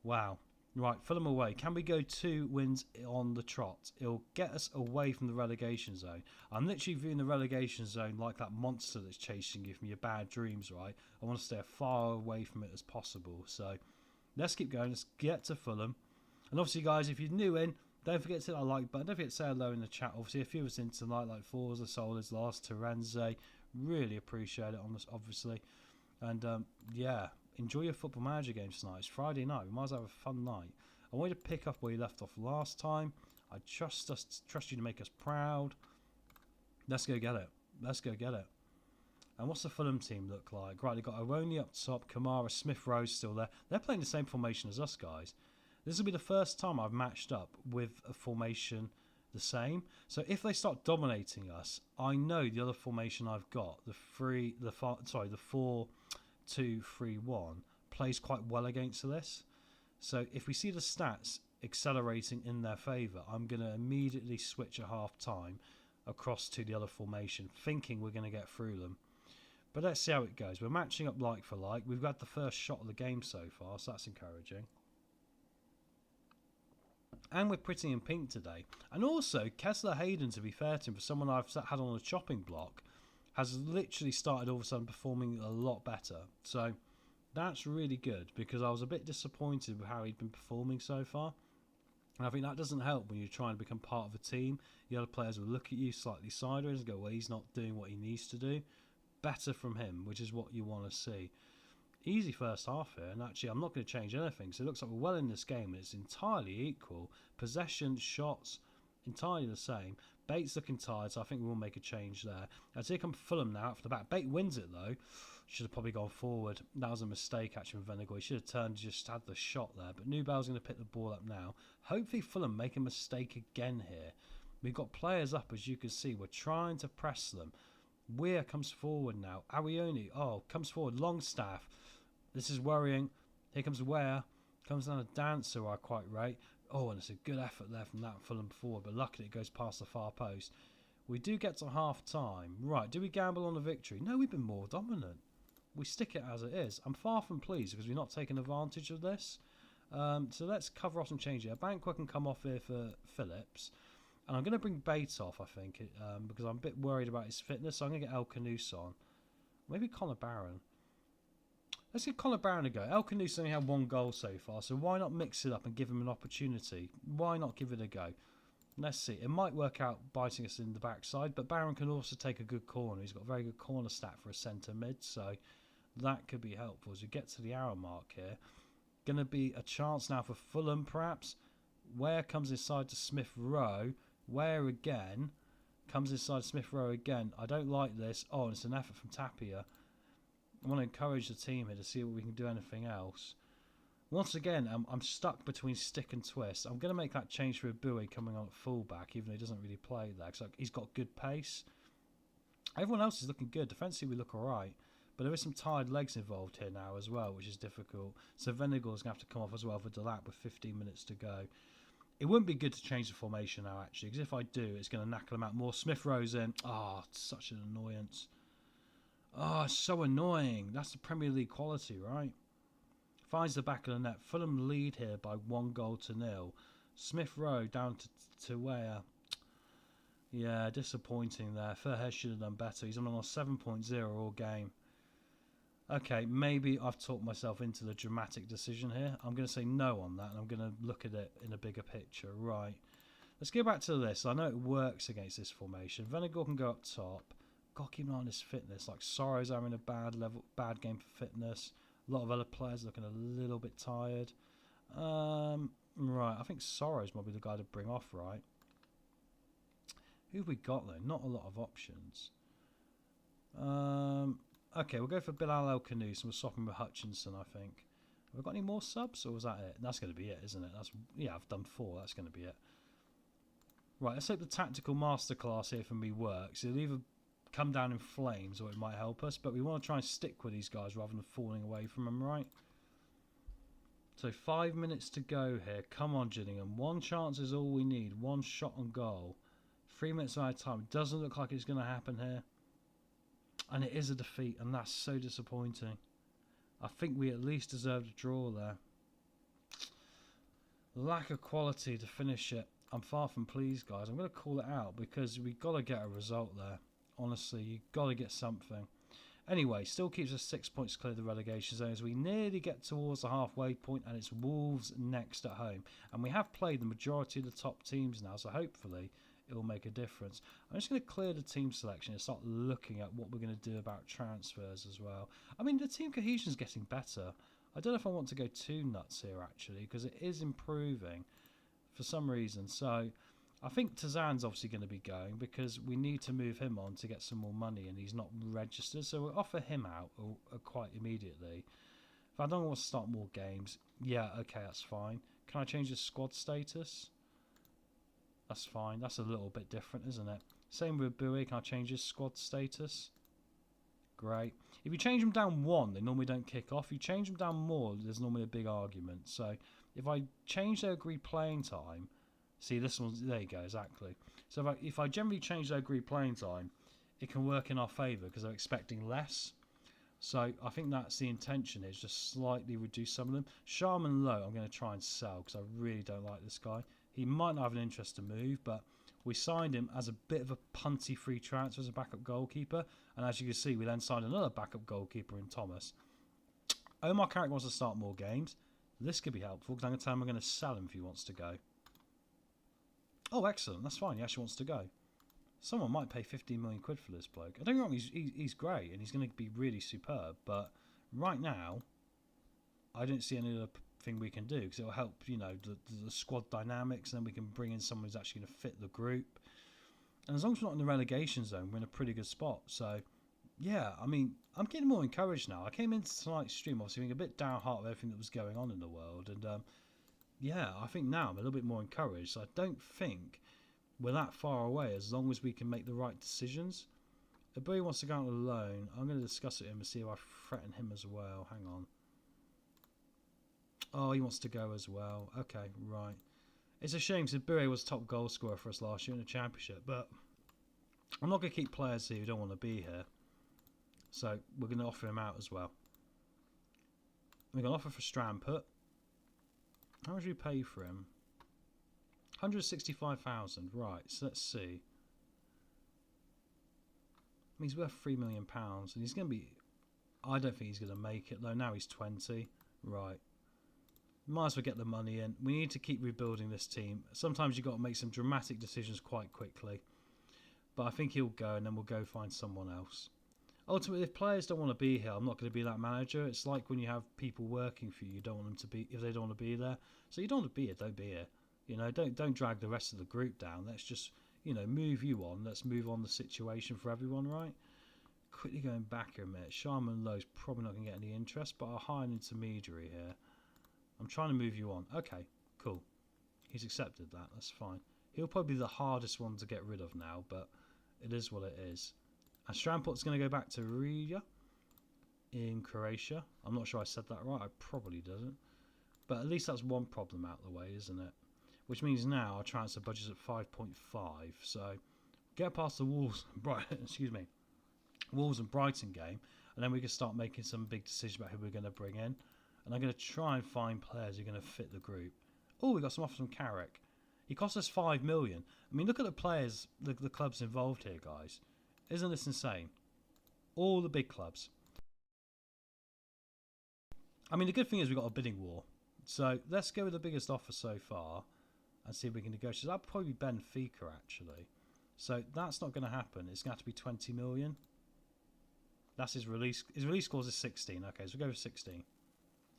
wow. Right, Fulham away. Can we go 2 wins on the trot? It'll get us away from the relegation zone. I'm literally viewing the relegation zone like that monster that's chasing you from your bad dreams, right? I want to stay as far away from it as possible. So let's keep going. Let's get to Fulham. And obviously, guys, if you're new in, don't forget to hit that like button. Don't forget to say hello in the chat. Obviously, a few of us in tonight, like Forza, Solis, Last, Terenze. Really appreciate it on this, obviously. And yeah, enjoy your Football Manager games tonight. It's Friday night. We might as well have a fun night. I want you to pick up where you left off last time. I trust you to make us proud. Let's go get it. Let's go get it. And what's the Fulham team look like? Right, they've got Aroni up top, Kamara, Smith Rowe still there. They're playing the same formation as us, guys. This will be the first time I've matched up with a formation the same. So if they start dominating us, I know the other formation I've got, the 4-2-3-1, plays quite well against this. So if we see the stats accelerating in their favour, I'm going to immediately switch at half time across to the other formation, thinking we're going to get through them. But let's see how it goes. We're matching up like for like. We've got the first shot of the game so far, so that's encouraging. And we're pretty in pink today. And also, Kessler Hayden, to be fair to him, for someone I've had on a chopping block, has literally started all of a sudden performing a lot better. So that's really good, because I was a bit disappointed with how he'd been performing so far. And I think that doesn't help when you're trying to become part of a team. The other players will look at you slightly sideways and go, well, he's not doing what he needs to do. Better from him, which is what you want to see. Easy first half here, and actually I'm not going to change anything, so it looks like we're well in this game, and it's entirely equal. Possession, shots, entirely the same. Bates looking tired, so I think we will make a change there. As here come Fulham now after the back. Bate wins it though. Should have probably gone forward. That was a mistake actually with Venegoy. He should have turned, just had the shot there, but Newbell's going to pick the ball up now. Hopefully Fulham make a mistake again here. We've got players up, as you can see. We're trying to press them. Weir comes forward now. Arioni, comes forward. Longstaff. This is worrying. Here comes Ware. Comes down a dancer, I quite rate. Oh, and it's a good effort there from that Fulham forward, but luckily it goes past the far post. We do get to half time. Right, do we gamble on a victory? No, we've been more dominant. We stick it as it is. I'm far from pleased because we've not taken advantage of this. So let's cover off some change here. Banquet can come off here for Phillips. And I'm going to bring Bates off, I think, because I'm a bit worried about his fitness. So I'm going to get El Canouse on. Maybe Connor Barron. Let's give Connor Barron a go. El Canouse only had 1 goal so far, so why not mix it up and give him an opportunity? Why not give it a go? Let's see. It might work out biting us in the backside, but Barron can also take a good corner. He's got a very good corner stat for a centre mid, so that could be helpful as we get to the hour mark here. Going to be a chance now for Fulham, perhaps. Ware comes inside to Smith Rowe. Ware again. Comes inside Smith Rowe again. I don't like this. Oh, and it's an effort from Tapia. I want to encourage the team here to see what we can do anything else. Once again, I'm stuck between stick and twist. I'm going to make that change for Abui coming on at fullback, even though he doesn't really play there. Cause he's got good pace. Everyone else is looking good. Defensively, we look alright. But there is some tired legs involved here now as well, which is difficult. So Venagal's going to have to come off as well for Delap with 15 minutes to go. It wouldn't be good to change the formation now, actually, because if I do, it's going to knacker them out more. Smith Rowe's in. Oh, such an annoyance. Oh, so annoying. That's the Premier League quality, right? Finds the back of the net. Fulham lead here by 1-0. Smith Rowe down to where? Yeah, disappointing there. Fairhead should have done better. He's on a 7.0 all game. Okay, maybe I've talked myself into the dramatic decision here. I'm going to say no on that, and I'm going to look at it in a bigger picture. Right. Let's go back to this. I know it works against this formation. Venagal can go up top. Got to keep an eye on his fitness. Like Sorrow's having a bad game for fitness. A lot of other players looking a little bit tired. Right, I think Sorrow's might be the guy to bring off, right? Who have we got then? Not a lot of options. Okay, we'll go for Bilal El Canouse and we'll swap him with Hutchinson, I think. Have we got any more subs or was that it? That's going to be it, isn't it? Yeah, I've done 4. That's going to be it. Right, let's hope the tactical masterclass here for me works. It'll either come down in flames or it might help us, but we want to try and stick with these guys rather than falling away from them, right? So 5 minutes to go here. Come on, Gillingham. 1 chance is all we need. 1 shot on goal. 3 minutes out of time. It doesn't look like it's going to happen here. And it is a defeat, and that's so disappointing. I think we at least deserved a draw there. Lack of quality to finish it. I'm far from pleased, guys. I'm going to call it out because we've got to get a result there. Honestly, you've got to get something. Anyway, still keeps us 6 points clear of the relegation zone as we nearly get towards the halfway point, and it's Wolves next at home. And we have played the majority of the top teams now, so hopefully it will make a difference. I'm just going to clear the team selection and start looking at what we're going to do about transfers as well. I mean, the team cohesion is getting better. I don't know if I want to go too nuts here, actually, because it is improving for some reason. So I think Tazan's obviously going to be going because we need to move him on to get some more money and he's not registered. So we'll offer him out quite immediately. If I don't want to start more games, yeah, okay, that's fine. Can I change the squad status? That's fine. That's a little bit different, isn't it? Same with Bowie. Can I change his squad status? Great. If you change them down 1, they normally don't kick off. If you change them down more, there's normally a big argument. So if I change their agreed playing time, see this one's, there you go, exactly. So if I generally change their agreed playing time, it can work in our favour because they're expecting less. So I think that's the intention is just slightly reduce some of them. Sharman Lowe, I'm going to try and sell because I really don't like this guy. He might not have an interest to move, but we signed him as a bit of a punty free transfer as a backup goalkeeper. And as you can see, we then signed another backup goalkeeper in Thomas. Omar Carrick wants to start more games. This could be helpful because I'm going to tell him we're going to sell him if he wants to go. Oh, excellent. That's fine. He actually wants to go. Someone might pay 15 million quid for this bloke. I don't get me wrong, he's great and he's going to be really superb. But right now, I don't see any other thing we can do because it will help, you know, the squad dynamics, and then we can bring in someone who's actually going to fit the group. And as long as we're not in the relegation zone, we're in a pretty good spot. So, yeah, I mean, I'm getting more encouraged now. I came into tonight's stream obviously being a bit downhearted with everything that was going on in the world, and yeah, I think now I'm a little bit more encouraged. So I don't think we're that far away as long as we can make the right decisions. Abui wants to go out alone. I'm going to discuss it with him and see if I threaten him as well. Hang on. Oh, he wants to go as well. Okay, right. It's a shame because Bure was top goal scorer for us last year in the Championship, but I'm not going to keep players here who don't want to be here. So we're going to offer him out as well. We're going to offer for Stramput. How much do we pay for him? 165,000. Right, so let's see. I mean, he's worth £3 million, and he's going to be... I don't think he's going to make it, though. Now he's 20. Right. Might as well get the money in. We need to keep rebuilding this team. Sometimes you've got to make some dramatic decisions quite quickly. But I think he'll go, and then we'll go find someone else. Ultimately, if players don't want to be here, I'm not going to be that manager. It's like when you have people working for you, you don't want them to be, if they don't want to be there. So you don't want to be here, don't be here. You know, don't drag the rest of the group down. Let's just, you know, move you on. Let's move on the situation for everyone, right? Quickly going back here a minute. Sharman Lowe's probably not going to get any interest, but I'll hire an intermediary here. I'm trying to move you on. Okay, cool. He's accepted that. That's fine. He'll probably be the hardest one to get rid of now, but it is what it is. And Stramput's going to go back to Riga in Croatia. I'm not sure I said that right. I probably didn't. But at least that's one problem out of the way, isn't it? Which means now our transfer budget's at 5.5. So get past the Wolves and Brighton, excuse me, Wolves and Brighton game, and then we can start making some big decisions about who we're going to bring in. And I'm going to try and find players who are going to fit the group. Oh, we got some offers from Carrick. He cost us 5 million. I mean, look at the players, the clubs involved here, guys. Isn't this insane? All the big clubs. I mean, the good thing is we've got a bidding war. So let's go with the biggest offer so far and see if we can negotiate. That'll probably be Benfica, actually. So that's not going to happen. It's going to have to be 20 million. That's his release. His release clause is 16. Okay, so we'll go with 16.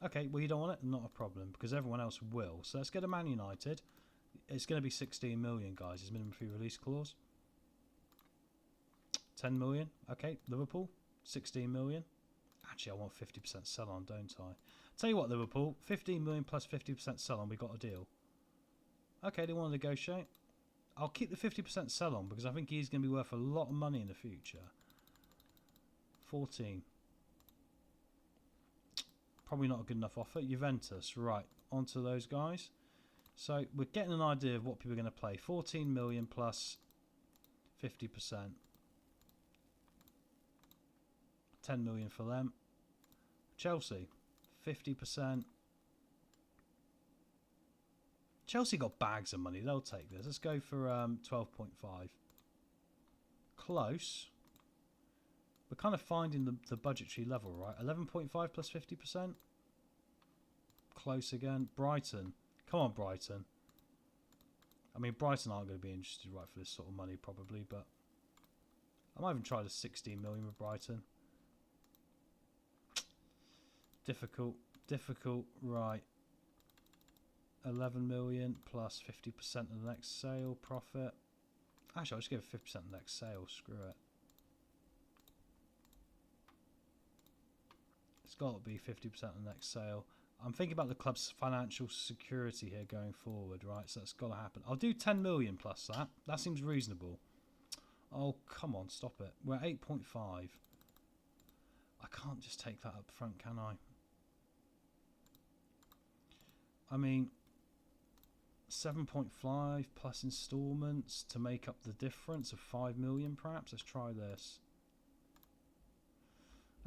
Okay, well, you don't want it? Not a problem, because everyone else will. So let's get a Man United. It's going to be 16 million, guys, his minimum fee release clause. 10 million. Okay, Liverpool, 16 million. Actually, I want 50% sell on, don't I? Tell you what, Liverpool, 15 million plus 50% sell on, we got a deal. Okay, they want to negotiate. I'll keep the 50% sell on because I think he's going to be worth a lot of money in the future. 14. Probably not a good enough offer. Juventus, right, onto those guys. So we're getting an idea of what people are going to play. 14 million plus 50%. 10 million for them. Chelsea, 50%. Chelsea got bags of money. They'll take this. Let's go for 12.5. Close. We're kind of finding the budgetary level, right? 11.5 plus 50%. Close again. Brighton. Come on, Brighton. I mean, Brighton aren't going to be interested right for this sort of money, probably, but I might even try the 16 million with Brighton. Difficult. Right. 11 million plus 50% of the next sale profit. Actually, I'll just give 50% of the next sale. Screw it. It's got to be 50% of the next sale. I'm thinking about the club's financial security here going forward, right? So that's got to happen. I'll do 10 million plus that. That seems reasonable. Oh, come on, stop it. We're at 8.5. I can't just take that up front, can I? I mean, 7.5 plus installments to make up the difference of 5 million, perhaps. Let's try this.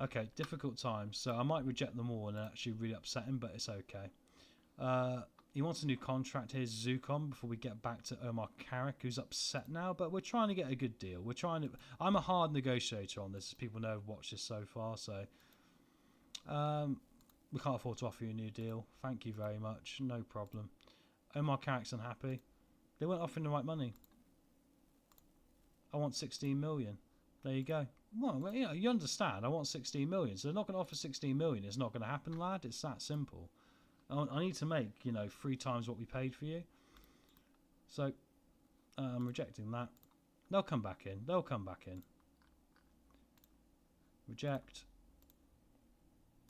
Okay, difficult times. So I might reject them all and actually really upset him, but it's okay. He wants a new contract. Here's Zucom before we get back to Omar Carrick, who's upset now, but we're trying to get a good deal. We're trying to. I'm a hard negotiator on this, as people know who've watched this so far. So we can't afford to offer you a new deal. Thank you very much. No problem. Omar Carrick's unhappy. They weren't offering the right money. I want 16 million. There you go. Well, you know, you understand. I want 16 million. So they're not going to offer 16 million. It's not going to happen, lad. It's that simple. I need to make, you know, 3 times what we paid for you. So I'm rejecting that. They'll come back in. They'll come back in. Reject.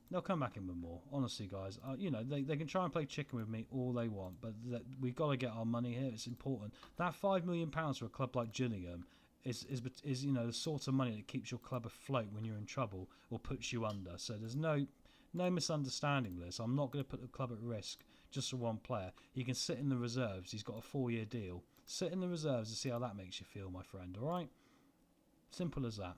They'll come back in with more. Honestly, guys, you know, they can try and play chicken with me all they want, but we've got to get our money here. It's important. That £5 million for a club like Gillingham is you know, the sort of money that keeps your club afloat when you're in trouble or puts you under. So there's no No misunderstanding, Liz. I'm not going to put the club at risk just for one player. He can sit in the reserves. He's got a 4-year deal. Sit in the reserves and see how that makes you feel, my friend, all right? Simple as that.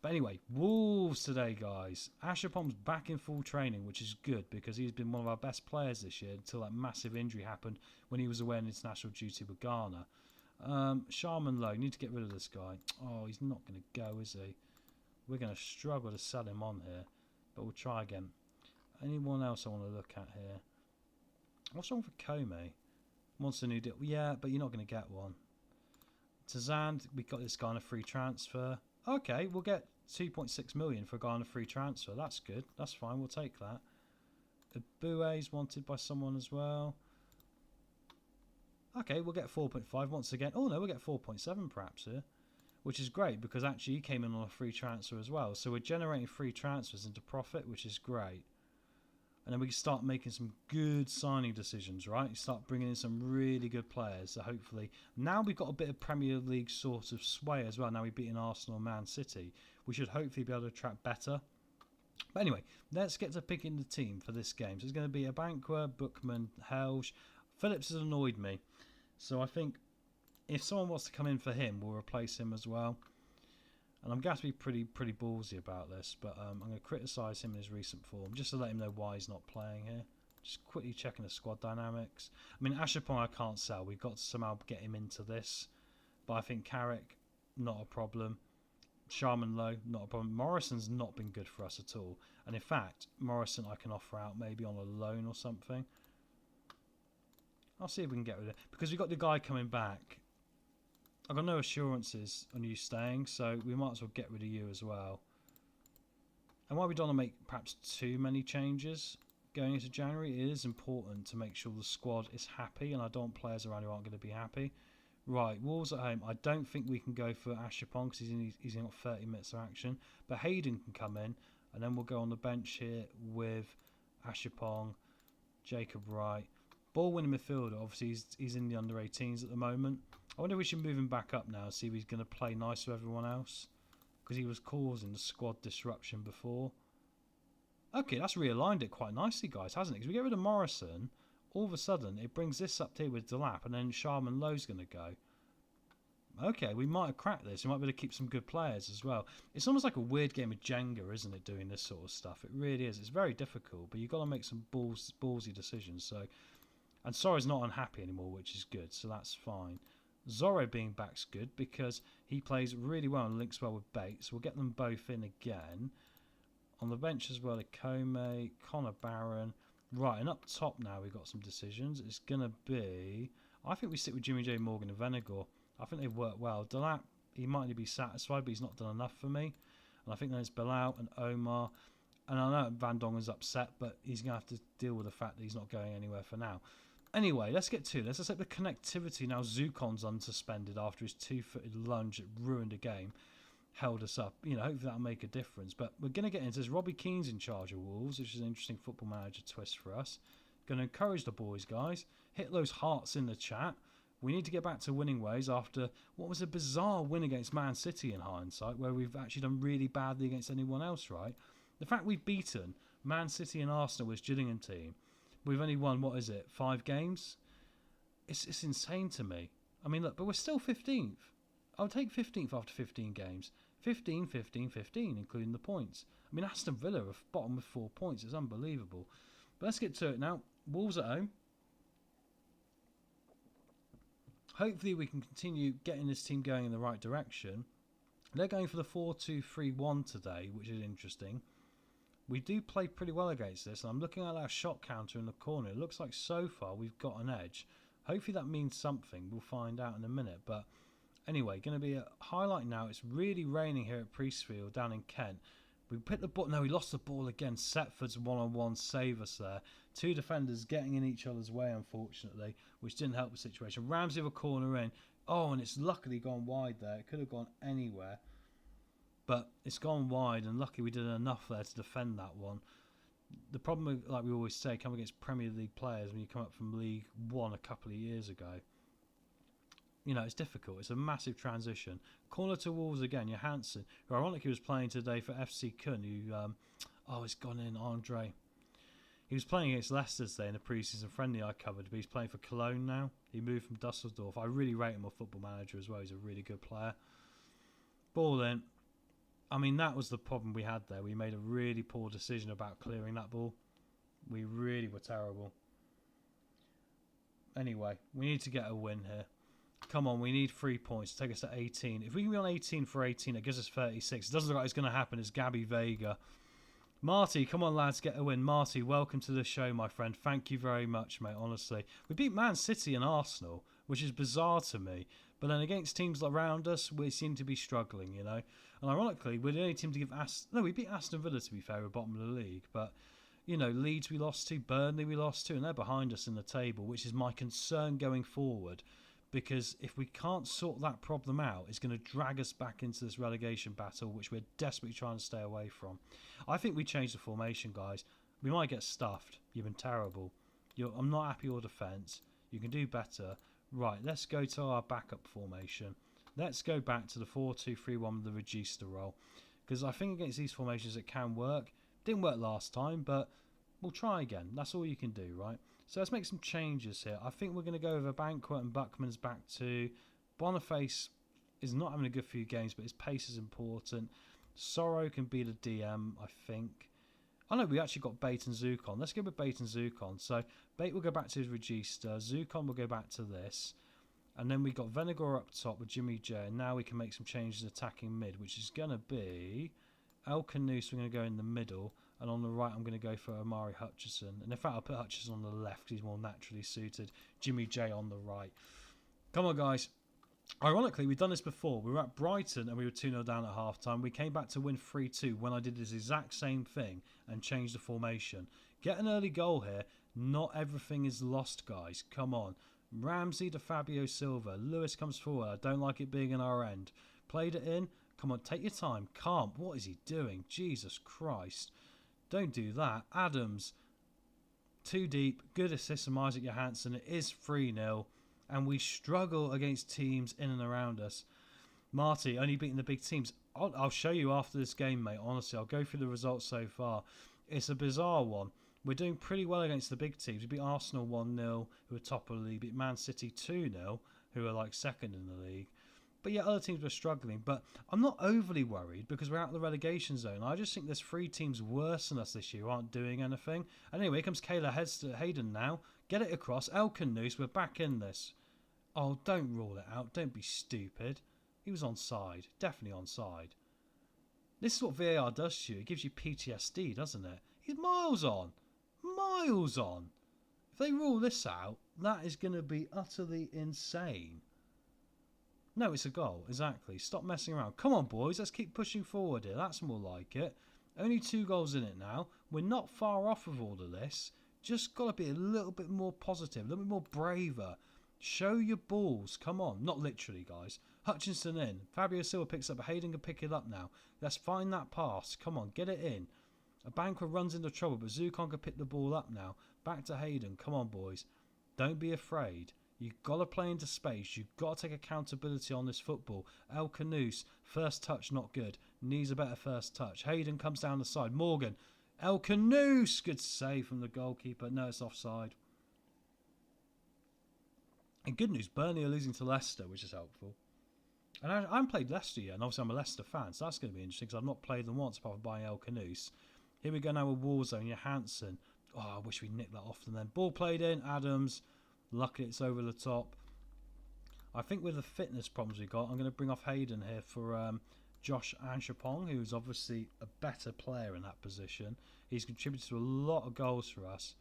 But anyway, Wolves today, guys. Ashapom's back in full training, which is good because he's been one of our best players this year until that massive injury happened when he was away on international duty with Ghana. Sharman Lowe, need to get rid of this guy. Oh, he's not going to go, is he? We're going to struggle to sell him on here, but we'll try again. Anyone else I want to look at here? What's wrong with Comey? Wants a new deal. Yeah, but you're not going to get one. Tazand, we got this guy on a free transfer. Okay, we'll get 2.6 million for a guy on a free transfer. That's good. That's fine. We'll take that. Abue's wanted by someone as well. Okay, we'll get 4.5 once again. Oh no, we'll get 4.7 perhaps here, which is great because actually he came in on a free transfer as well. So we're generating free transfers into profit, which is great. And then we can start making some good signing decisions, right? Start bringing in some really good players. So hopefully, now we've got a bit of Premier League sort of sway as well. Now we've beaten Arsenal and Man City. We should hopefully be able to attract better. But anyway, let's get to picking the team for this game. So it's going to be Abankwah, Bookman, Helge. Phillips has annoyed me. So I think if someone wants to come in for him, we'll replace him as well. And I'm going to be pretty ballsy about this, but I'm going to criticise him in his recent form, just to let him know why he's not playing here. Just quickly checking the squad dynamics. I mean, Ashapong I can't sell. We've got to somehow get him into this. But I think Carrick, not a problem. Sharman Lowe, not a problem. Morrison's not been good for us at all. And in fact, Morrison I can offer out maybe on a loan or something. I'll see if we can get rid of it. Because we've got the guy coming back. I've got no assurances on you staying, so we might as well get rid of you as well. And while we don't want to make perhaps too many changes going into January, it is important to make sure the squad is happy, and I don't want players around who aren't going to be happy. Right, Wolves at home. I don't think we can go for Ashapong because he's got 30 minutes of action. But Hayden can come in, and then we'll go on the bench here with Ashapong, Jacob Wright. Ball-winning midfielder, obviously he's in the under-18s at the moment. I wonder if we should move him back up now and see if he's going to play nice with everyone else. Because he was causing the squad disruption before. Okay, that's realigned it quite nicely, guys, hasn't it? Because we get rid of Morrison, all of a sudden it brings this up here with Delap, and then Sharman Lowe's going to go. Okay, we might have cracked this. We might be able to keep some good players as well. It's almost like a weird game of Jenga, isn't it, doing this sort of stuff? It really is. It's very difficult, but you've got to make some ballsy decisions. So, and Sora's not unhappy anymore, which is good, so that's fine. Zorro being back's good because he plays really well and links well with Bates. We'll get them both in again. On the bench as well, Ikome, Connor Barron. Right, and up top now we've got some decisions. It's going to be... I think we stick with Jimmy J. Morgan and Venegor. I think they've worked well. Delap, he might only be satisfied, but he's not done enough for me. And I think there's Bilal and Omar. And I know Van Dongen's upset, but he's going to have to deal with the fact that he's not going anywhere for now. Anyway, let's get to this. Let's take the connectivity. Now Zukon's unsuspended after his two-footed lunge that ruined a game. Held us up. You know, hopefully that'll make a difference. But we're going to get into this. Robbie Keane's in charge of Wolves, which is an interesting football manager twist for us. Going to encourage the boys, guys. Hit those hearts in the chat. We need to get back to winning ways after what was a bizarre win against Man City in hindsight, where we've actually done really badly against anyone else, right? The fact we've beaten Man City and Arsenal with Gillingham team, we've only won, 5 games? It's insane to me. I mean, look, but we're still 15th. I'll take 15th after 15 games. 15, 15, 15, including the points. I mean, Aston Villa are bottom with 4 points. It's unbelievable. But let's get to it now. Wolves at home. Hopefully we can continue getting this team going in the right direction. They're going for the 4-2-3-1 today, which is interesting. We do play pretty well against this, and I'm looking at our shot counter in the corner. It looks like so far we've got an edge. Hopefully that means something. We'll find out in a minute. But anyway, going to be a highlight now. It's really raining here at Priestfield down in Kent. We put the ball. No, we lost the ball again. Setford's one-on-one save us there. 2 defenders getting in each other's way, unfortunately, which didn't help the situation. Ramsey with a corner in. Oh, and it's luckily gone wide there. It could have gone anywhere. But it's gone wide, and luckily we did enough there to defend that one. The problem, like we always say, coming against Premier League players when you come up from League One a couple of years ago, you know, it's difficult. It's a massive transition. Corner to Wolves again, Johansson, who ironically was playing today for FC Köln, who Oh, it's gone in, Andre. He was playing against Leicester today in the pre-season friendly I covered, but he's playing for Cologne now. He moved from Dusseldorf. I really rate him on Football Manager as well. He's a really good player. Ball in. I mean, that was the problem we had there. We made a really poor decision about clearing that ball. We really were terrible. Anyway, we need to get a win here. Come on, we need 3 points to take us to 18. If we can be on 18 for 18, it gives us 36. It doesn't look like it's going to happen. It's Gabby Vega. Marty, come on, lads, get a win. Marty, welcome to the show, my friend. Thank you very much, mate, honestly. We beat Man City and Arsenal, which is bizarre to me. But then against teams around us, we seem to be struggling, you know. And ironically, we're the only team to give we beat Aston Villa, to be fair, we're bottom of the league. But, you know, Leeds we lost to, Burnley we lost to, and they're behind us in the table, which is my concern going forward. Because if we can't sort that problem out, it's going to drag us back into this relegation battle, which we're desperately trying to stay away from. I think we changed the formation, guys. We might get stuffed. You've been terrible. I'm not happy with your defence. You can do better. Right, let's go to our backup formation. Let's go back to the 4-2-3-1 with the Regista role. Because I think against these formations it can work. Didn't work last time, but we'll try again. That's all you can do, right? So let's make some changes here. I think we're going to go over Banquet and Buckman's back to. Boniface is not having a good few games, but his pace is important. Sorrow can be the DM, I think. Oh no, we actually got Bait and Zukon. Let's go with Bait and Zukon. So Bait will go back to his Regista. Zukon will go back to this. And then we got Venegor up top with Jimmy J. And now we can make some changes attacking mid, which is going to be El Canoose. We're going to go in the middle. And on the right, I'm going to go for Omari Hutchison. And in fact, I'll put Hutchison on the left. He's more naturally suited. Jimmy J on the right. Come on, guys. Ironically, we've done this before. We were at Brighton and we were 2-0 down at half-time. We came back to win 3-2 when I did this exact same thing and changed the formation. Get an early goal here. Not everything is lost, guys. Come on. Ramsey to Fabio Silva. Lewis comes forward. I don't like it being in our end. Played it in. Come on, take your time. Calm. What is he doing? Jesus Christ. Don't do that. Adams, too deep. Good assist from Isaac Johansson. It is 3-0. And we struggle against teams in and around us. Marty, only beating the big teams. I'll show you after this game, mate. Honestly, I'll go through the results so far. It's a bizarre one. We're doing pretty well against the big teams. We beat Arsenal 1-0, who are top of the league. Beat Man City 2-0, who are like second in the league. But yeah, other teams were struggling. But I'm not overly worried because we're out of the relegation zone. I just think there's 3 teams worse than us this year who aren't doing anything. Anyway, here comes Kayla Hayden now. Get it across. El Canoose, we're back in this. Oh, don't rule it out. Don't be stupid. He was onside. Definitely onside. This is what VAR does to you. It gives you PTSD, doesn't it? He's miles on. Miles on. If they rule this out, that is going to be utterly insane. No, it's a goal. Exactly. Stop messing around. Come on, boys. Let's keep pushing forward here. That's more like it. Only 2 goals in it now. We're not far off of all of this. Just got to be a little bit more positive. A little bit more braver. Show your balls. Come on. Not literally, guys. Hutchinson in. Fabio Silva picks up. Hayden can pick it up now. Let's find that pass. Come on. Get it in. A banker runs into trouble, but Zukon can pick the ball up now. Back to Hayden. Come on, boys. Don't be afraid. You've got to play into space. You've got to take accountability on this football. El Canoose, first touch not good. Needs a better first touch. Hayden comes down the side. Morgan. El Canoose. Good save from the goalkeeper. No, it's offside. And good news, Burnley are losing to Leicester, which is helpful. And I haven't played Leicester yet, and obviously I'm a Leicester fan, so that's going to be interesting because I've not played them once apart from buying El Canoose. Here we go now with Warzone, Johansson. Oh, I wish we nicked that off them then. Ball played in, Adams. Luckily it's over the top. I think with the fitness problems we got, I'm going to bring off Hayden here for Josh Anshapong, who's obviously a better player in that position. He's contributed to a lot of goals for us.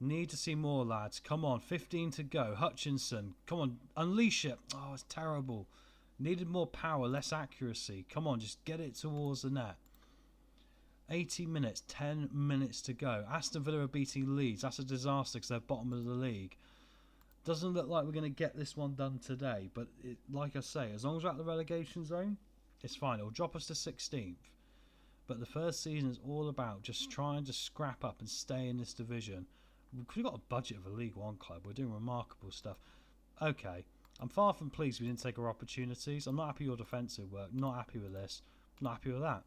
Need to see more, lads. Come on, 15 to go. Hutchinson, come on, unleash it. Oh, it's terrible. Needed more power, less accuracy. Come on, just get it towards the net. 80 minutes, 10 minutes to go. Aston Villa are beating Leeds. That's a disaster because they're bottom of the league. Doesn't look like we're going to get this one done today. But like I say, as long as we're at the relegation zone, it's fine. It'll drop us to 16th. But the first season is all about just trying to scrap up and stay in this division. We've got a budget of a League One club. We're doing remarkable stuff. Okay, I'm far from pleased we didn't take our opportunities. I'm not happy with your defensive work. Not happy with this. Not happy with that.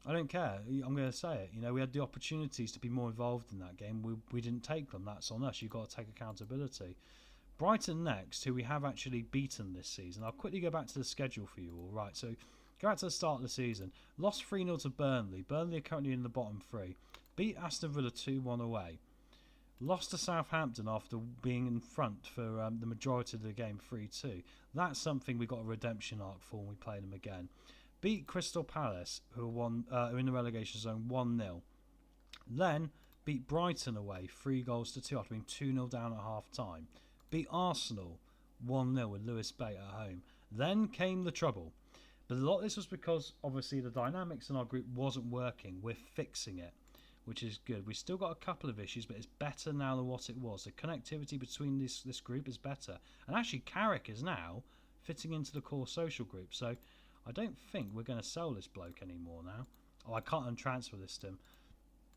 I don't care. I'm going to say it. You know, we had the opportunities to be more involved in that game. We didn't take them. That's on us. You've got to take accountability. Brighton next, who we have actually beaten this season. I'll quickly go back to the schedule for you all. Right, so go back to the start of the season. Lost 3-0 to Burnley. Burnley are currently in the bottom three. Beat Aston Villa 2-1 away. Lost to Southampton after being in front for the majority of the game 3-2. That's something we got a redemption arc for when we play them again. Beat Crystal Palace, who are in the relegation zone, 1-0. Then beat Brighton away 3-2 after being 2-0 down at half time. Beat Arsenal 1-0 with Lewis Bate at home. Then came the trouble. But a lot of this was because obviously the dynamics in our group wasn't working. We're fixing it, which is good. We've still got a couple of issues, but it's better now than what it was. The connectivity between this group is better. And actually Carrick is now fitting into the core social group. So I don't think we're going to sell this bloke anymore now. Oh, I can't untransfer this to him.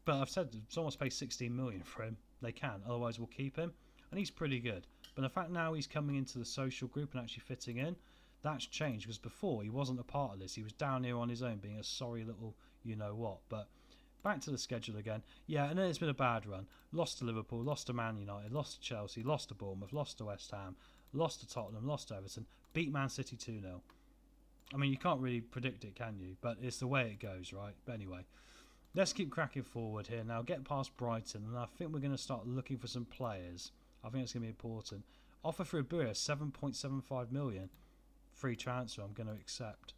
But I've said if someone's paid 16 million for him, they can. Otherwise we'll keep him. And he's pretty good. But the fact now he's coming into the social group and actually fitting in, that's changed. Because before he wasn't a part of this. He was down here on his own being a sorry little you-know-what. But back to the schedule again. Yeah, and then it's been a bad run. Lost to Liverpool, lost to Man United, lost to Chelsea, lost to Bournemouth, lost to West Ham, lost to Tottenham, lost to Everton, beat Man City 2-0. I mean, you can't really predict it, can you? But it's the way it goes, right? But anyway, let's keep cracking forward here. Now, get past Brighton, and I think we're going to start looking for some players. I think it's going to be important. Offer for Ibuya, 7.75 million. Free transfer, I'm going to accept.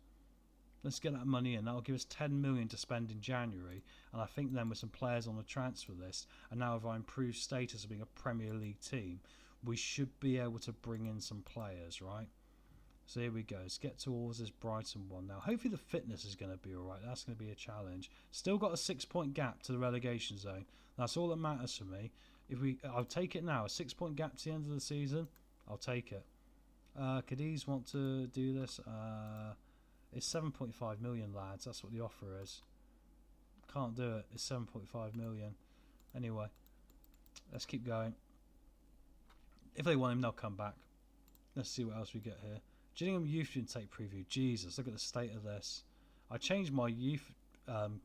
Let's get that money in. That'll give us 10 million to spend in January. And I think then with some players on the transfer list, and now with our improved status of being a Premier League team, we should be able to bring in some players, right? So here we go. Let's get towards this Brighton one now. Hopefully the fitness is going to be alright. That's going to be a challenge. Still got a 6-point gap to the relegation zone. That's all that matters for me. I'll take it now. A 6-point gap to the end of the season. I'll take it. Cadiz want to do this. It's 7.5 million, lads. That's what the offer is. Can't do it. It's 7.5 million. Anyway, let's keep going. If they want him, they'll come back. Let's see what else we get here. Gillingham Youth Intake Preview. Jesus, look at the state of this. I changed my youth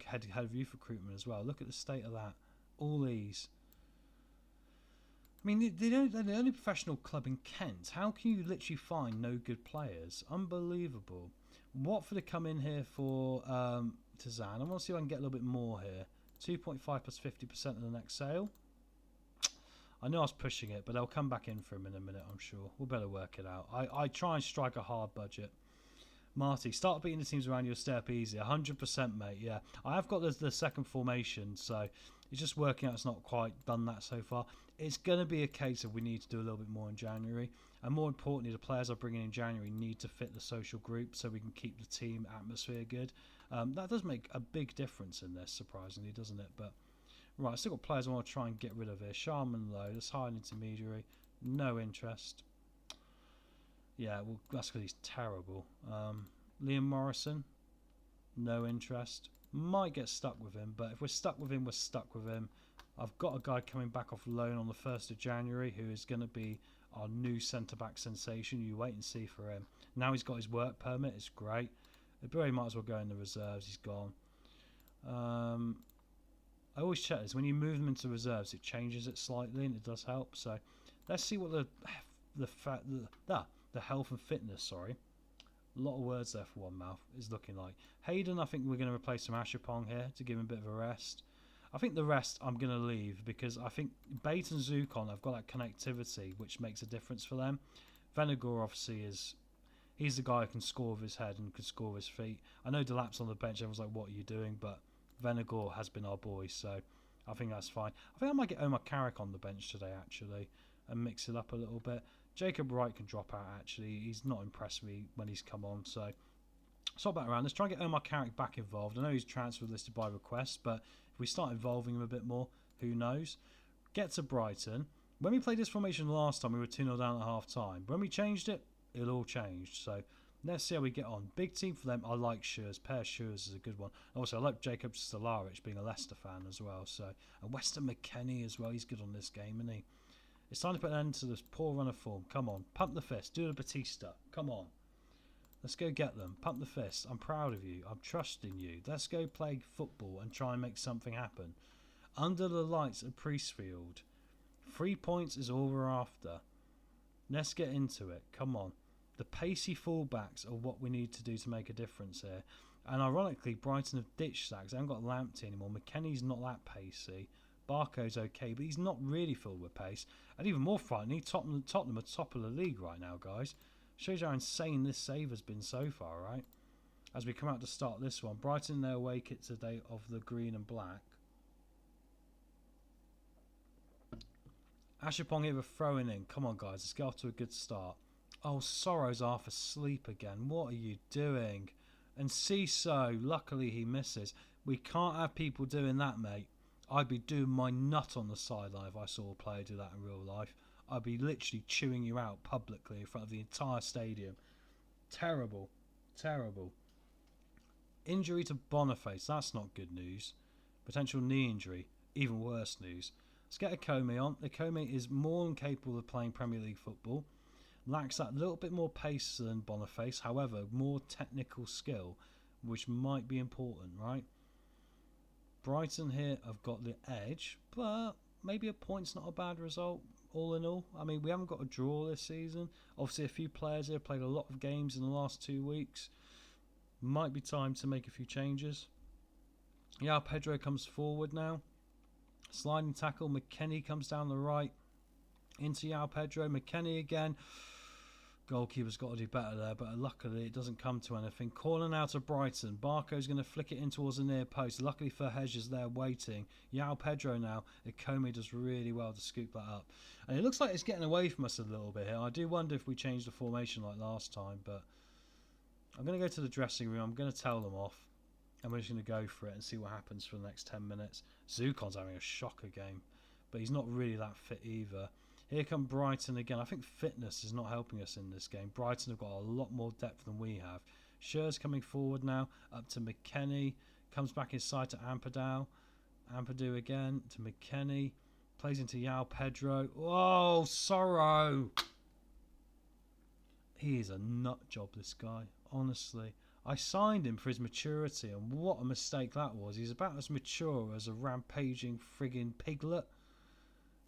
head of youth recruitment as well. Look at the state of that. All these. I mean, they're the only professional club in Kent. How can you literally find no good players? Unbelievable. Watford have come in here for Tazan. I want to see if I can get a little bit more here. 2.5 plus 50% of the next sale. I know I was pushing it, but they'll come back in for him in a minute, I'm sure. We'll better work it out. I try and strike a hard budget. Marty, start beating the teams around your step easy. 100%, mate, yeah. I have got the second formation, so it's just working out. It's not quite done that so far. It's going to be a case of we need to do a little bit more in January. And more importantly, the players I bring in January need to fit the social group so we can keep the team atmosphere good. That does make a big difference in this, surprisingly, doesn't it? But right, I've still got players I want to try and get rid of here. Sharman Low, that's high intermediary. No interest. Yeah, well, that's because he's terrible. Liam Morrison, no interest. Might get stuck with him, but if we're stuck with him, we're stuck with him. I've got a guy coming back off loan on the 1st of January who is going to be our new centre-back sensation. You wait and see for him. Now he's got his work permit. It's great. Ibuya might as well go in the reserves. He's gone. I always check this. When you move them into reserves, it changes it slightly, and it does help. So let's see what the health and fitness, sorry. A lot of words there for one mouth, is looking like. Hayden, I think we're going to replace some Ashapong here to give him a bit of a rest. I think the rest I'm going to leave because I think Bate and Zukon have got that connectivity which makes a difference for them. Venegor obviously he's the guy who can score with his head and can score with his feet. I know Delap's on the bench, everyone's like, what are you doing? But Venegor has been our boy, so I think that's fine. I think I might get Omar Carrick on the bench today actually and mix it up a little bit. Jacob Wright can drop out actually. He's not impressed me when he's come on, so swap that around. Let's try and get Omar Carrick back involved. I know he's transfer listed by request, but if we start involving him a bit more, who knows? Get to Brighton. When we played this formation last time, we were 2-0 down at half time. When we changed it, it all changed. So let's see how we get on. Big team for them. I like Schurz. Per Schurz is a good one. Also, I like Jacob Stolaric being a Leicester fan as well. So, and Weston McKennie as well. He's good on this game, isn't he? It's time to put an end to this poor run of form. Come on. Pump the fist. Do the Batista. Come on. Let's go get them. Pump the fist. I'm proud of you. I'm trusting you. Let's go play football and try and make something happen. Under the lights at Priestfield. 3 points is all we're after. Let's get into it. Come on. The pacey fullbacks are what we need to do to make a difference here. And ironically, Brighton have ditched that because they haven't got Lamptey anymore. McKennie's not that pacey. Barco's okay, but he's not really filled with pace. And even more frightening, Tottenham are top of the league right now, guys. Shows you how insane this save has been so far, right? As we come out to start this one. Brighton in their away kit today of the green and black. Ashapong here throwing in. Come on, guys. Let's get off to a good start. Oh, Sorrow's half asleep again. What are you doing? And Ciso, luckily he misses. We can't have people doing that, mate. I'd be doing my nut on the sideline if I saw a player do that in real life. I'd be literally chewing you out publicly in front of the entire stadium. Terrible. Terrible. Injury to Boniface. That's not good news. Potential knee injury. Even worse news. Let's get Ikome on. Ikome is more than capable of playing Premier League football. Lacks that little bit more pace than Boniface. However, more technical skill, which might be important, right? Brighton here have got the edge, but maybe a point's not a bad result, all in all. I mean, we haven't got a draw this season. Obviously, a few players here played a lot of games in the last 2 weeks. Might be time to make a few changes. Yeah, Pedro comes forward now. Sliding tackle. McKennie comes down the right. Into Yao Pedro. McKennie again. Goalkeeper's got to do better there, but luckily it doesn't come to anything. Corner now to Brighton. Barco's going to flick it in towards the near post. Luckily for Hedges there waiting. Yao Pedro now. Ikome does really well to scoop that up. And it looks like it's getting away from us a little bit here. I do wonder if we change the formation like last time, but I'm going to go to the dressing room. I'm going to tell them off. And we're just going to go for it and see what happens for the next 10 minutes. Zukon's having a shocker game, but he's not really that fit either. Here come Brighton again. I think fitness is not helping us in this game. Brighton have got a lot more depth than we have. Scher's coming forward now, up to McKennie. Comes back inside to Ampadu. Ampadu again to McKennie. Plays into Yao Pedro. Oh, Sorrow! He is a nut job, this guy. Honestly. I signed him for his maturity, and what a mistake that was. He's about as mature as a rampaging friggin' piglet.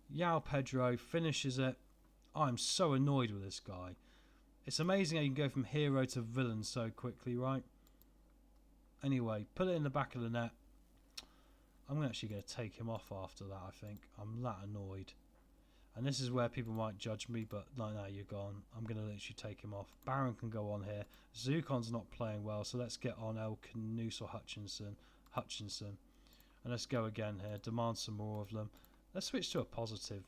Yao Pedro finishes it. I'm so annoyed with this guy. It's amazing how you can go from hero to villain so quickly, right? Anyway, put it in the back of the net. I'm actually going to take him off after that, I think. I'm that annoyed. And this is where people might judge me, but no, you're gone. I'm going to literally take him off. Barron can go on here. Zukon's not playing well, so let's get on El Canoose or Hutchinson. And let's go again here. Demand some more of them. Let's switch to a positive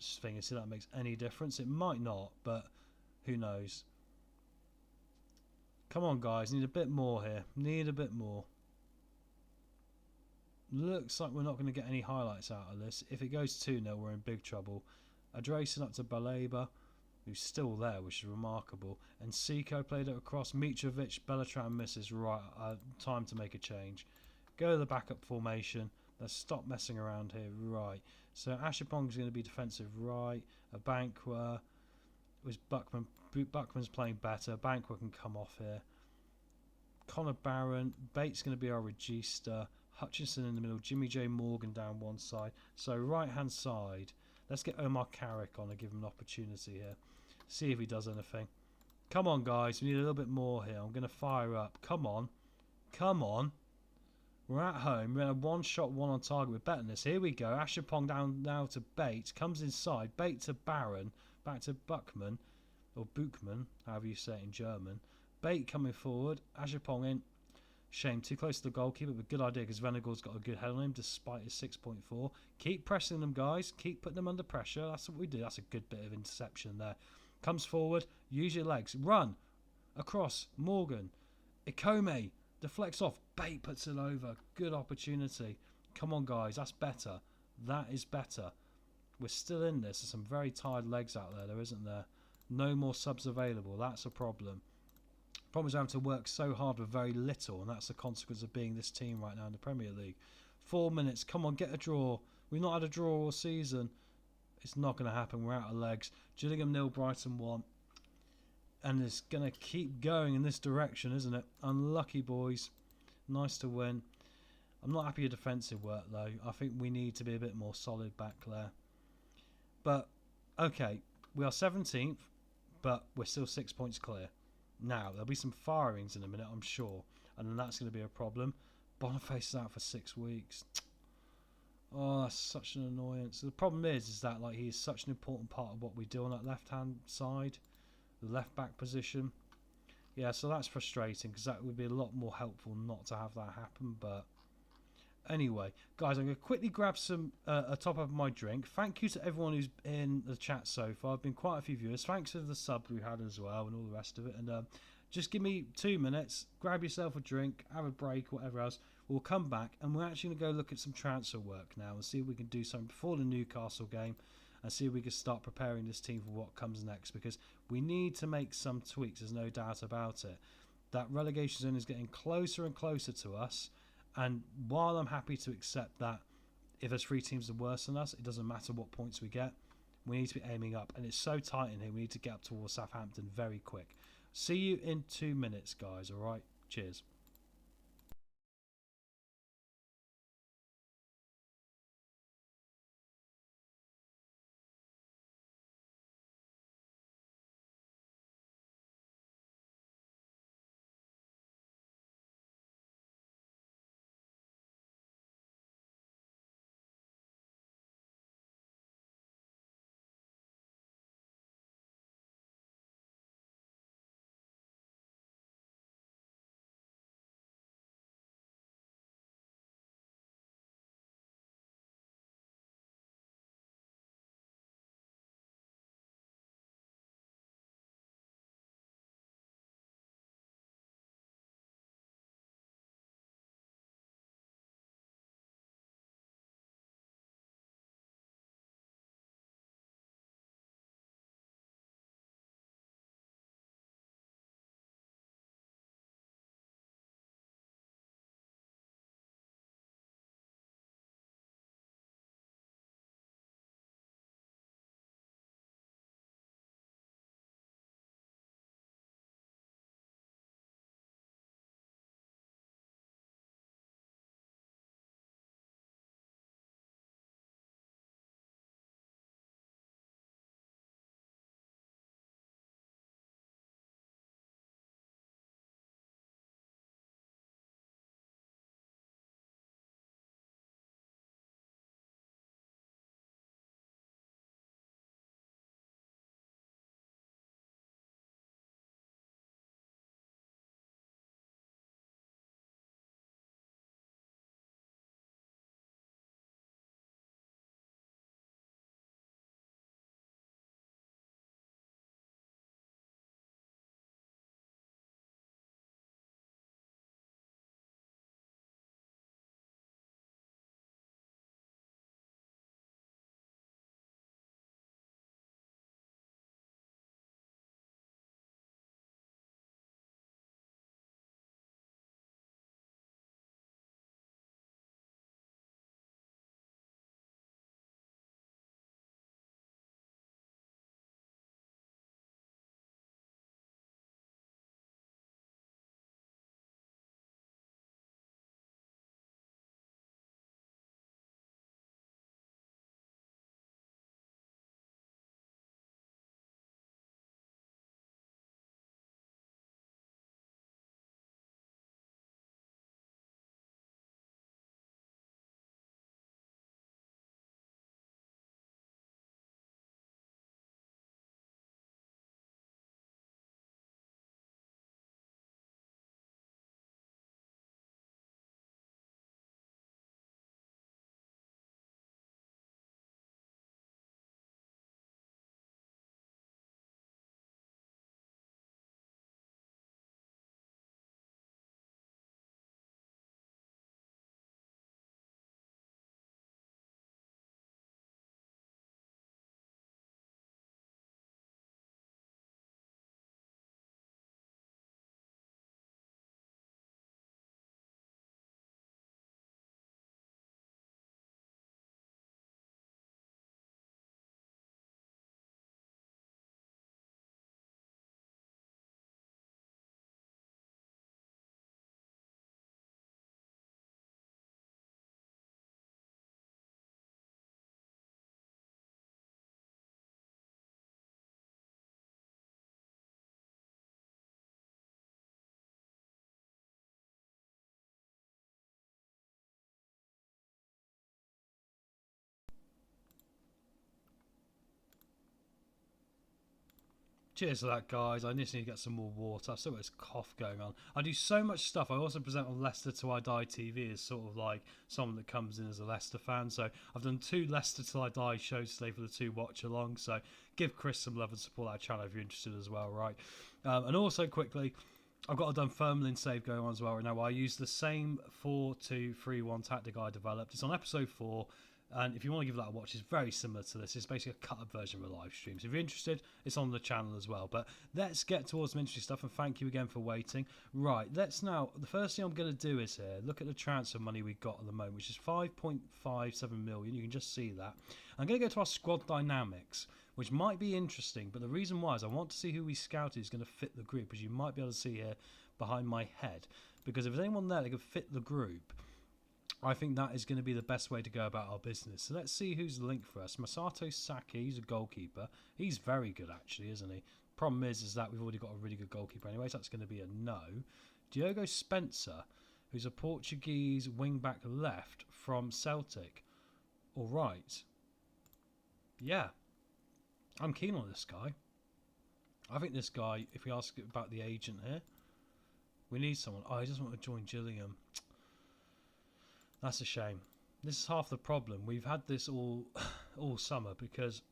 thing and see if that makes any difference. It might not, but who knows. Come on, guys. Need a bit more here. Need a bit more. Looks like we're not going to get any highlights out of this. If it goes 2-0, we're in big trouble. Adrason up to Baleba, who's still there, which is remarkable. And Seiko played it across. Mitrovic, Bellatran misses. Right, time to make a change. Go to the backup formation. Let's stop messing around here. Right. So Ashapong's going to be defensive right. A Banqua was Buckman. Buckman's playing better. Banqua can come off here. Connor Barron. Bates going to be our regista. Hutchinson in the middle. Jimmy J Morgan down one side. So right hand side. Let's get Omar Carrick on and give him an opportunity here. See if he does anything. Come on, guys. We need a little bit more here. I'm going to fire up. Come on. Come on. We're at home. We're going to have one shot, one on target. We're better than this. Here we go. Ashapong down now to Bates. Comes inside. Bates to Barron. Back to Buckman. Or Buchmann, however you say it in German. Bate coming forward. Ashapong in. Shame. Too close to the goalkeeper, but good idea because Venegor's got a good head on him despite his 6.4. Keep pressing them, guys. Keep putting them under pressure. That's what we do. That's a good bit of interception there. Comes forward. Use your legs. Run. Across. Morgan. Ikome. Deflects off. Bate puts it over. Good opportunity. Come on, guys. That's better. That is better. We're still in this. There's some very tired legs out there, isn't there? No more subs available. That's a problem. Problem is having to work so hard with very little, and that's the consequence of being this team right now in the Premier League. 4 minutes. Come on, get a draw. We've not had a draw all season. It's not going to happen. We're out of legs. Gillingham 0, Brighton 1. And it's going to keep going in this direction, isn't it? Unlucky, boys. Nice to win. I'm not happy with defensive work, though. I think we need to be a bit more solid back there. But, okay, we are 17th, but we're still 6 points clear. Now, there'll be some firings in a minute, I'm sure. And then that's going to be a problem. Boniface is out for 6 weeks. Oh, that's such an annoyance. The problem is that like he is such an important part of what we do on that left-hand side. The left-back position. Yeah, so that's frustrating because that would be a lot more helpful not to have that happen. But anyway, guys, I'm going to quickly grab some a top of my drink. Thank you to everyone who's in the chat so far. I've been quite a few viewers. Thanks for the sub we had as well and all the rest of it. And just give me 2 minutes. Grab yourself a drink, have a break, whatever else. We'll come back and we're actually going to go look at some transfer work now and see if we can do something before the Newcastle game and see if we can start preparing this team for what comes next, because we need to make some tweaks, there's no doubt about it. That relegation zone is getting closer and closer to us, and while I'm happy to accept that if there's 3 teams that are worse than us, it doesn't matter what points we get, we need to be aiming up, and it's so tight in here, we need to get up towards Southampton very quick. See you in 2 minutes, guys, alright? Cheers. Cheers for that, guys. I just need to get some more water. I've still got this cough going on. I do so much stuff. I also present on Leicester Till I Die TV as sort of like someone that comes in as a Leicester fan. So I've done 2 Leicester Till I Die shows today for the 2 watch along. So give Chris some love and support that channel if you're interested as well, right? And also quickly, I've got a Dunfermline save going on as well right now. I use the same 4-2-3-1 tactic I developed. It's on episode 4. And if you want to give that a watch, it's very similar to this. It's basically a cut-up version of a live stream. So if you're interested, it's on the channel as well. But let's get towards some interesting stuff, and thank you again for waiting. Right, let's now... The first thing I'm going to do is here, look at the transfer money we've got at the moment, which is 5.57 million. You can just see that. I'm going to go to our squad dynamics, which might be interesting. But the reason why is I want to see who we scouted is going to fit the group, as you might be able to see here behind my head. Because if there's anyone there that can fit the group... I think that is going to be the best way to go about our business. So let's see who's linked for us. Masato Saki, he's a goalkeeper. He's very good, actually, isn't he? Problem is that we've already got a really good goalkeeper anyway, so that's going to be a no. Diogo Spencer, who's a Portuguese wing-back left from Celtic. All right. Yeah. I'm keen on this guy. I think this guy, if we ask about the agent here, we need someone. Oh, he doesn't want to join Gillingham. That's a shame. This is half the problem. We've had this all summer because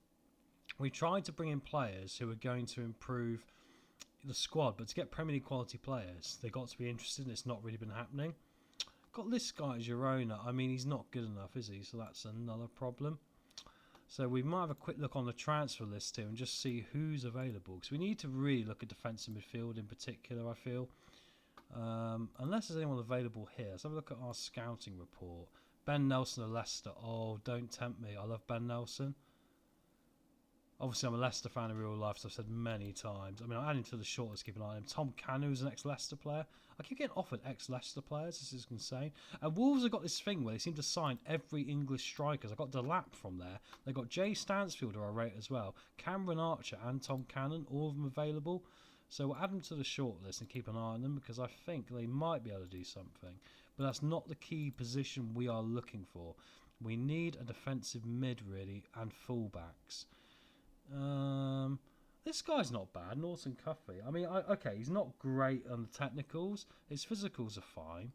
we tried to bring in players who are going to improve the squad, but to get Premier League quality players, they got to be interested, and it's not really been happening. Got this guy as your owner. I mean, he's not good enough, is he? So that's another problem. So we might have a quick look on the transfer list here and just see who's available, because we need to really look at defensive midfield in particular, I feel. Unless there's anyone available here. Let's have a look at our scouting report. Ben Nelson of Leicester. Oh, don't tempt me. I love Ben Nelson. Obviously, I'm a Leicester fan in real life, so I've said many times. I mean, I'm adding to the shortlist, keep an eye on him. Tom Canu is an ex-Leicester player. I keep getting offered ex-Leicester players. This is insane. And Wolves have got this thing where they seem to sign every English strikers. I got Delap from there. They got Jay Stansfield, who I rate as well. Cameron Archer and Tom Cannon, all of them available. So we'll add them to the shortlist and keep an eye on them, because I think they might be able to do something. But that's not the key position we are looking for. We need a defensive mid, really, and fullbacks. This guy's not bad, Norton Cuffey. I mean, okay, he's not great on the technicals. His physicals are fine.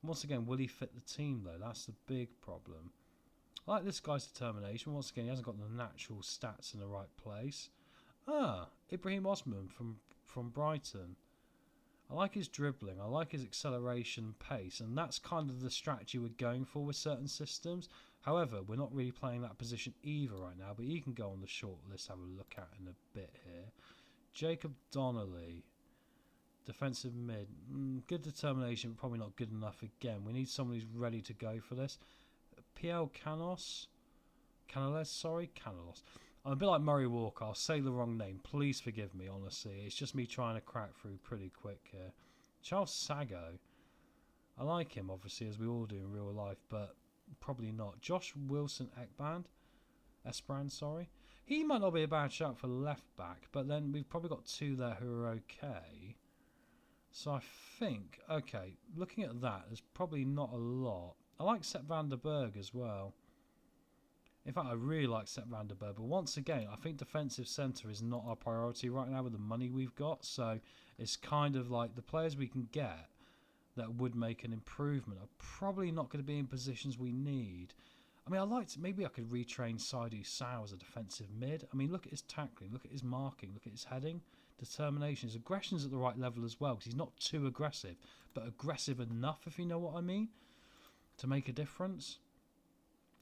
Once again, will he fit the team, though? That's the big problem. I like this guy's determination. Once again, he hasn't got the natural stats in the right place. Ibrahim Osman from Brighton. I like his dribbling, I like his acceleration pace, and that's kind of the strategy we're going for with certain systems. However, we're not really playing that position either right now, but you can go on the short list, have a look at in a bit here. Jacob Donnelly, defensive mid, good determination, but probably not good enough again. We need someone who's ready to go for this. PL Canos, Canolos. I'm a bit like Murray Walker. I'll say the wrong name. Please forgive me, honestly. It's just me trying to crack through pretty quick here. Charles Sago. I like him, obviously, as we all do in real life, but probably not. Josh Wilson Esperan, sorry. He might not be a bad shout for left back, but then we've probably got 2 there who are okay. So I think, okay, looking at that, there's probably not a lot. I like Sepp van der Berg as well. In fact, I really like Sepp van der Berg, but once again, I think defensive centre is not our priority right now with the money we've got, so it's kind of like the players we can get that would make an improvement are probably not going to be in positions we need. I mean, maybe I could retrain Saidu Sow as a defensive mid. I mean, look at his tackling, look at his marking, look at his heading, determination. His aggression's at the right level as well, because he's not too aggressive, but aggressive enough, if you know what I mean, to make a difference.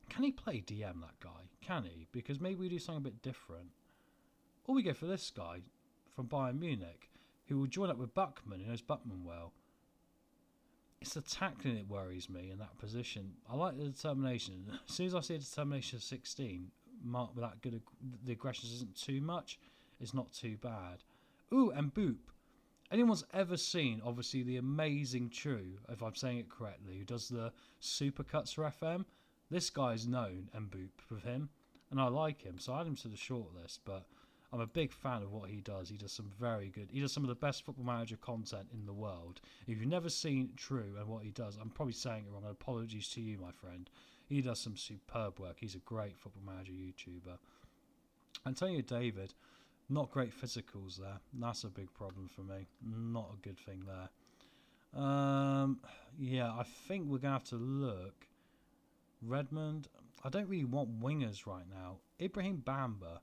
Can he play DM, that guy? Can he? Because maybe we do something a bit different. Or we go for this guy from Bayern Munich, who will join up with Buckman, who knows Buckman well. It's the tackling that worries me in that position. I like the determination. As soon as I see a determination of 16, marked with that good, the aggression isn't too much. It's not too bad. Ooh, and Boop. Anyone's ever seen, obviously, the amazing True, if I'm saying it correctly, who does the supercuts for FM? This guy is known, Mboop, with him, and I like him, so I add him to the shortlist, but I'm a big fan of what he does. He does some very good, he does some of the best Football Manager content in the world. If you've never seen True and what he does, I'm probably saying it wrong, and apologies to you, my friend. He does some superb work. He's a great Football Manager YouTuber. Antonio David, Not great physicals there. That's a big problem for me. Not a good thing there. Yeah, I think we're going to have to look. Redmond. I don't really want wingers right now. Ibrahim Bamba.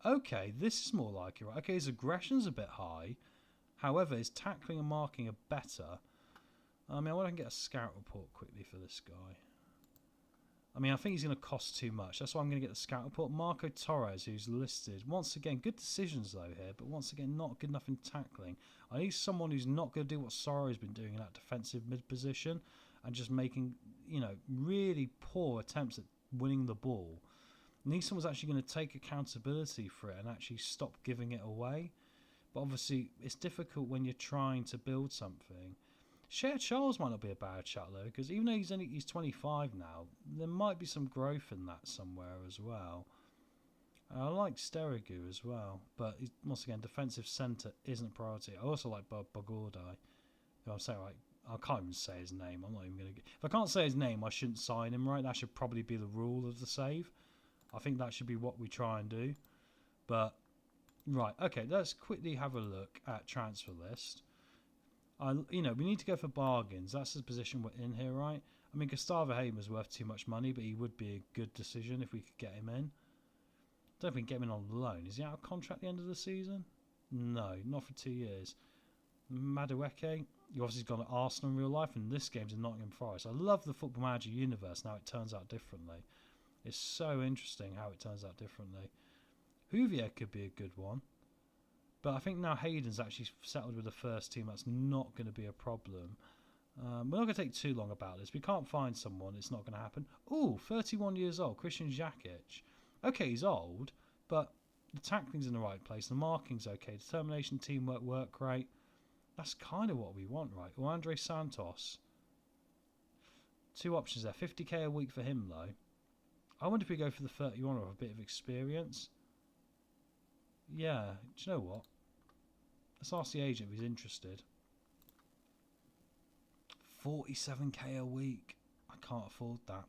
Okay, this is more like it. Right? Okay, his aggression's a bit high. However, his tackling and marking are better. I mean, I want to get a scout report quickly for this guy. I mean, I think he's going to cost too much. That's why I'm going to get the scout report. Marco Torres, who's listed. Once again, good decisions, though, here. But once again, not good enough in tackling. I need someone who's not going to do what Soro's been doing in that defensive mid position. And just making, really poor attempts at winning the ball. I need someone who's actually going to take accountability for it and actually stop giving it away. But obviously, it's difficult when you're trying to build something. Shea Charles might not be a bad shot though, because even though he's 25 now, there might be some growth in that somewhere as well. I like Sterigu as well, but once again, defensive centre isn't a priority. I also like Bogordai, who I'm saying, right, I can't even say his name. I'm not even going to. If I can't say his name, I shouldn't sign him, right? That should probably be the rule of the save. I think that should be what we try and do. But right, okay, let's quickly have a look at transfer list. We need to go for bargains. That's the position we're in here, right? I mean, Gustavo Hamer's worth too much money, but he would be a good decision if we could get him in. Don't think get him in on loan. Is he out of contract at the end of the season? No, not for 2 years. Madueke, he obviously gone to Arsenal in real life, and this game's in Nottingham Forest. I love the Football Manager universe. Now it turns out differently. It's so interesting how it turns out differently. Huvier could be a good one. But I think now Hayden's actually settled with the first team. That's not going to be a problem. We're not going to take too long about this. We can't find someone. It's not going to happen. Ooh, 31 years old. Christian Jakic. Okay, he's old, but the tackling's in the right place. The marking's okay. Determination, teamwork, work rate. That's kind of what we want, right? Or Andre Santos. 2 options there. 50k a week for him, though. I wonder if we go for the 31 or a bit of experience. Yeah, do you know what? Let's ask the agent if he's interested. 47k a week. I can't afford that.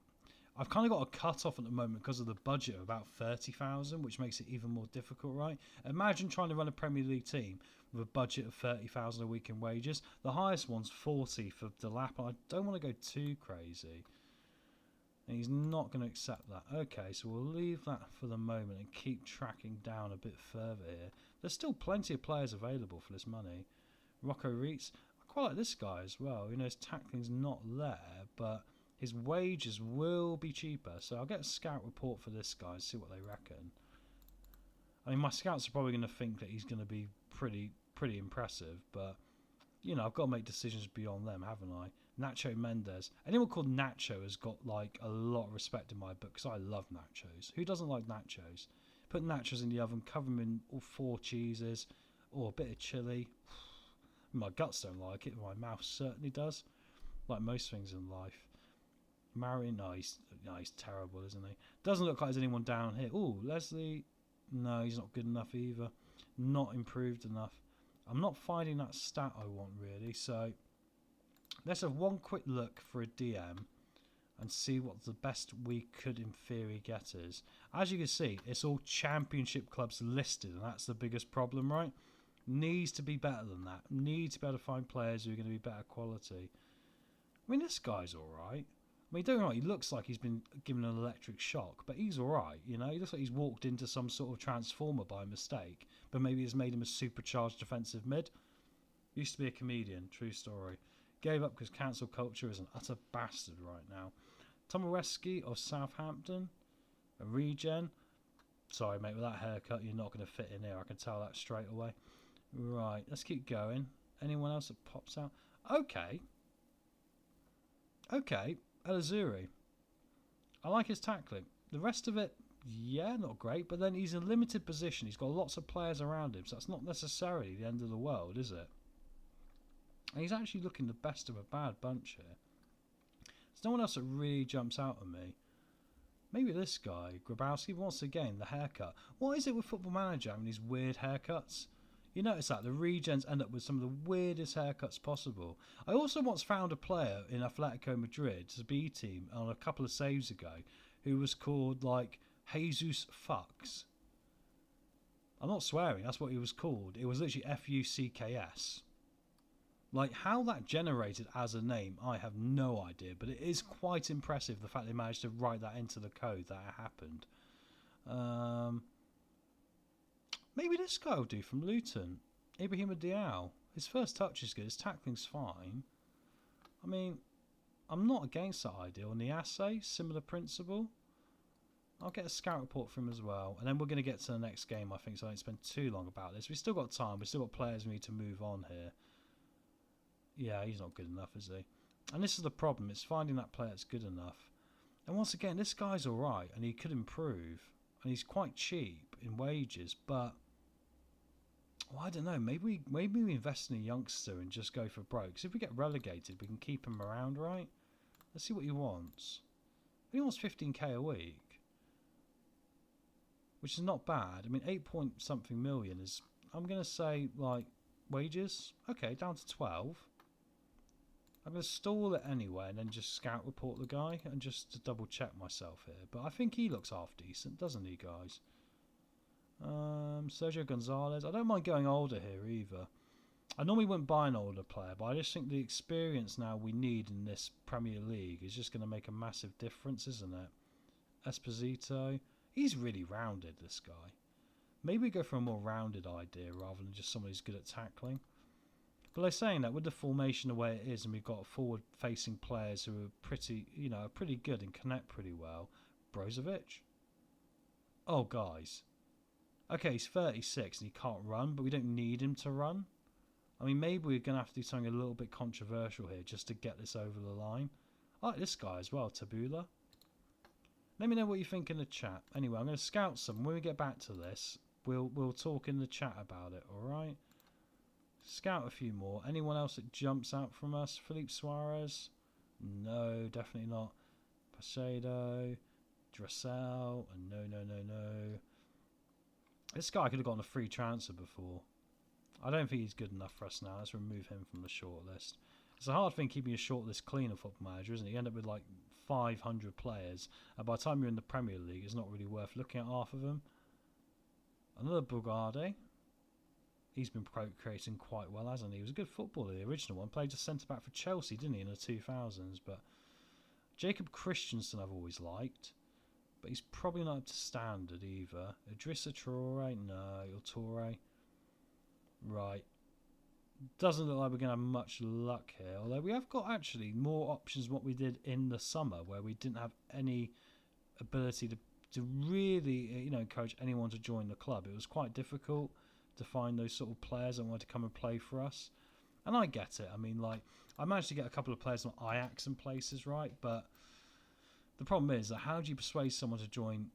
I've kind of got a cut off at the moment because of the budget of about 30,000, which makes it even more difficult, right? Imagine trying to run a Premier League team with a budget of 30,000 a week in wages. The highest one's 40 for Delap, and I don't want to go too crazy. And he's not going to accept that. Okay, so we'll leave that for the moment and keep tracking down a bit further here. There's still plenty of players available for this money. Rocco Reitz, I quite like this guy as well. His tackling's not there, but his wages will be cheaper. So I'll get a scout report for this guy and see what they reckon. I mean, my scouts are probably going to think that he's going to be pretty impressive, but I've got to make decisions beyond them, haven't I? Nacho Mendes. Anyone called Nacho has got like a lot of respect in my book because I love nachos. Who doesn't like nachos? Put nachos in the oven, cover them in all 4 cheeses, or a bit of chili. My guts don't like it, but my mouth certainly does. Like most things in life. Marion, no, he's terrible, isn't he? Doesn't look like there's anyone down here. Oh, Leslie. No, he's not good enough either. Not improved enough. I'm not finding that stat I want really, so let's have one quick look for a DM and see what the best we could in theory get is. As you can see, it's all championship clubs listed, and that's the biggest problem, right? Needs to be better than that. Needs to be able to find players who are going to be better quality. I mean, this guy's alright. I mean, don't get me wrong, he looks like he's been given an electric shock, but he's alright, He looks like he's walked into some sort of transformer by mistake, but maybe it's made him a supercharged defensive mid. Used to be a comedian, true story. Gave up because cancel culture is an utter bastard right now. Tomoreski of Southampton, a regen. Sorry, mate, with that haircut, you're not going to fit in here. I can tell that straight away. Right, let's keep going. Anyone else that pops out? Okay, El Azuri. I like his tackling. The rest of it, yeah, not great. But then he's in a limited position. He's got lots of players around him, so that's not necessarily the end of the world, is it? And he's actually looking the best of a bad bunch here. There's no one else that really jumps out at me. Maybe this guy, Grabowski, once again, the haircut. What is it with Football Manager having these weird haircuts? You notice that the regens end up with some of the weirdest haircuts possible. I also once found a player in Atletico Madrid's B team on a couple of saves ago who was called like Jesus Fucks. I'm not swearing, that's what he was called. It was literally Fucks. Like, how that generated as a name, I have no idea. But it is quite impressive, the fact they managed to write that into the code that it happened. Maybe this guy will do from Luton. Ibrahim Diao. His first touch is good. His tackling's fine. I mean, I'm not against that idea. On the assay, similar principle. I'll get a scout report from him as well. And then we're going to get to the next game, I think, so I don't spend too long about this. We've still got time. We've still got players we need to move on here. Yeah, he's not good enough, is he? And this is the problem. It's finding that player that's good enough. And once again, this guy's all right, and he could improve. And he's quite cheap in wages, but... Well, I don't know. Maybe we invest in a youngster and just go for broke. 'Cause if we get relegated, we can keep him around, right? Let's see what he wants. He wants 15k a week, which is not bad. I mean, 8-point-something million is, I'm going to say, like, wages. Okay, down to 12. I'm going to stall it anyway and then just scout report the guy and just to double check myself here. But I think he looks half decent, doesn't he, guys? Sergio Gonzalez. I don't mind going older here either. I normally wouldn't buy an older player, but I just think the experience now we need in this Premier League is just going to make a massive difference, isn't it? Esposito. He's really rounded, this guy. Maybe we go for a more rounded idea rather than just someone who's good at tackling. But like saying that, with the formation the way it is, and we've got forward-facing players who are pretty, pretty good and connect pretty well. Brozovic. Oh, guys. Okay, he's 36 and he can't run, but we don't need him to run. I mean, maybe we're going to have to do something a little bit controversial here just to get this over the line. I like this guy as well, Tabula. Let me know what you think in the chat. Anyway, I'm going to scout some. When we get back to this, we'll talk in the chat about it, alright? Scout a few more. Anyone else that jumps out from us? Felipe Suarez? No, definitely not. Pacedo, Dressel, and no. This guy could have gotten a free transfer before. I don't think he's good enough for us now. Let's remove him from the shortlist. It's a hard thing keeping your shortlist clean of Football Manager, isn't it? You end up with like 500 players, and by the time you're in the Premier League, it's not really worth looking at half of them. Another Bogarde. He's been procreating quite well, hasn't he? He was a good footballer, the original one. Played as centre-back for Chelsea, didn't he, in the 2000s? But Jacob Christensen I've always liked. But he's probably not up to standard either. Idrissa Traore? No. Il Torre? Right. Doesn't look like we're going to have much luck here. Although we have got actually more options than what we did in the summer, where we didn't have any ability to really encourage anyone to join the club. It was quite difficult to find those sort of players that wanted to come and play for us. And I get it. I mean, like, I managed to get a couple of players on Ajax and places, right? But the problem is that how do you persuade someone to join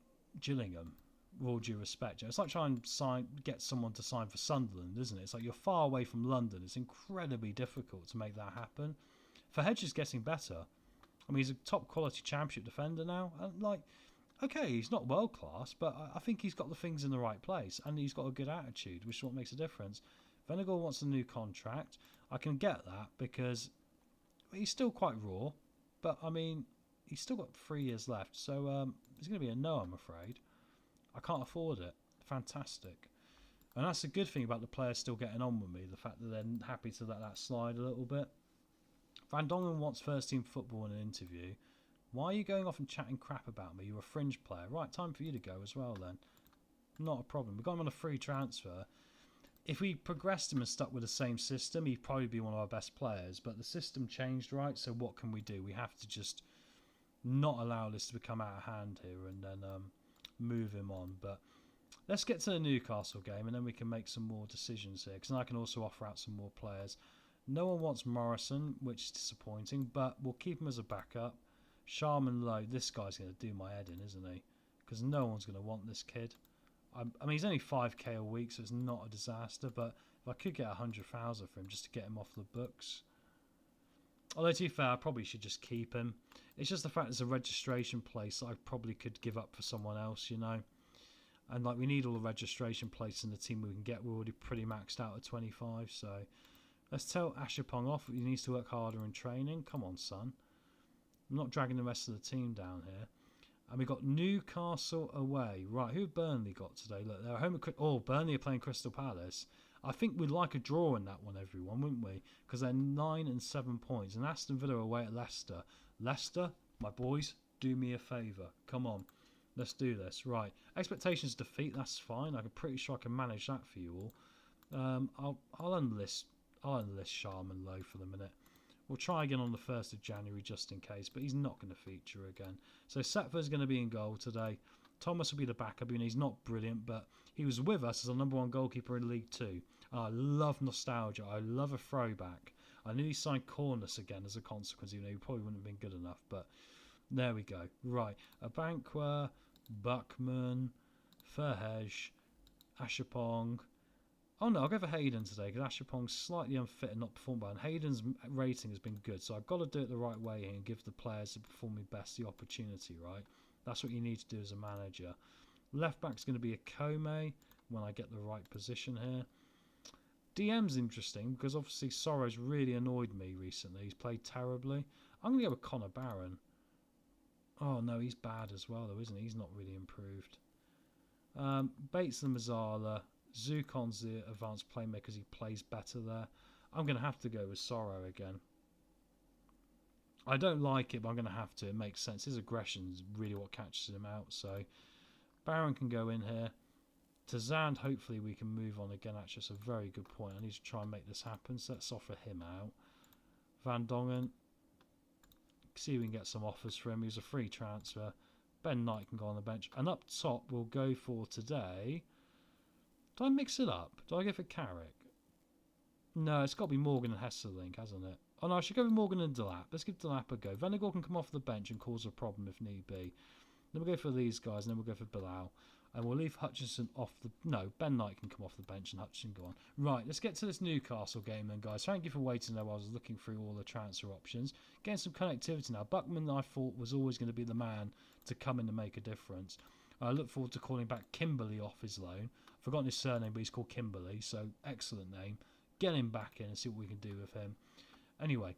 Gillingham, with all due respect? It's like trying to get someone to sign for Sunderland, isn't it? It's like you're far away from London. It's incredibly difficult to make that happen. Verhage is getting better. I mean, he's a top quality championship defender now. And like, okay, he's not world class, but I think he's got the things in the right place, and he's got a good attitude, which is what makes a difference. Venegal wants a new contract. I can get that because he's still quite raw, but I mean, he's still got 3 years left, so it's going to be a no, I'm afraid. I can't afford it. Fantastic. And that's the good thing about the players still getting on with me, the fact that they're happy to let that slide a little bit. Van Dongen wants first team football in an interview. Why are you going off and chatting crap about me? You're a fringe player. Right, time for you to go as well then. Not a problem. We've got him on a free transfer. If we progressed him and stuck with the same system, he'd probably be one of our best players. But the system changed, right? So what can we do? We have to just not allow this to become out of hand here and then move him on. But let's get to the Newcastle game and then we can make some more decisions here. Because then I can also offer out some more players. No one wants Morrison, which is disappointing. But we'll keep him as a backup. Sharman Lowe, this guy's going to do my head in, isn't he? Because no one's going to want this kid. I mean, he's only 5k a week, so it's not a disaster. But if I could get 100,000 for him just to get him off the books. Although, to be fair, I probably should just keep him. It's just the fact there's a registration place that I probably could give up for someone else, And, like, we need all the registration places in the team we can get. We're already pretty maxed out at 25, so... Let's tell Ashapong off. He needs to work harder in training. Come on, son. I'm not dragging the rest of the team down here. And we got Newcastle away. Right, who have Burnley got today? Look, they're home at... Burnley are playing Crystal Palace. I think we'd like a draw in that one, everyone, wouldn't we? Because they're 9 and 7 points. And Aston Villa away at Leicester. Leicester, my boys, do me a favour. Come on, let's do this. Right, expectations defeat, that's fine. I'm pretty sure I can manage that for you all. I'll unlist Sharman Low for the minute. We'll try again on the 1st of January just in case, but he's not going to feature again. So Setford's going to be in goal today. Thomas will be the backup, and he's not brilliant, but he was with us as a number 1 goalkeeper in League 2. I love nostalgia. I love a throwback. I nearly signed Cornice again as a consequence, even though he probably wouldn't have been good enough, but there we go. Right, Abankwah, Buckman, Ferhej, Ashapong. Oh no, I'll go for Hayden today because Ashapong's slightly unfit and not performed well, and Hayden's rating has been good, so I've got to do it the right way here and give the players that perform me best the opportunity, right? That's what you need to do as a manager. Left back's going to be a Kome when I get the right position here. DM's interesting because obviously Sorrow's really annoyed me recently. He's played terribly. I'm going to go with Connor Barron. Oh no, he's bad as well though, isn't he? He's not really improved. Bates and Mazzala. Zukon's the advanced playmaker because he plays better there. I'm going to have to go with Sorrow again. I don't like it, but I'm going to have to. It makes sense. His aggression's really what catches him out. So Barron can go in here. Tazand, hopefully we can move on again. Actually, it's a very good point. I need to try and make this happen. So let's offer him out. Van Dongen. See if we can get some offers for him. He's a free transfer. Ben Knight can go on the bench. And up top, we'll go for today. Do I mix it up? Do I go for Carrick? No, it's got to be Morgan and Hesselink, hasn't it? Oh no, I should go with Morgan and Delap. Let's give Delap a go. Venegal can come off the bench and cause a problem if need be. Then we'll go for these guys, and then we'll go for Bilal. And we'll leave Hutchinson off the... No, Ben Knight can come off the bench and Hutchinson go on. Right, let's get to this Newcastle game then, guys. Thank you for waiting there while I was looking through all the transfer options. Getting some connectivity now. Buckman, I thought, was always going to be the man to come in and make a difference. I look forward to calling back Kimberley off his loan. I've forgotten his surname, but he's called Kimberley, so excellent name. Get him back in and see what we can do with him. Anyway,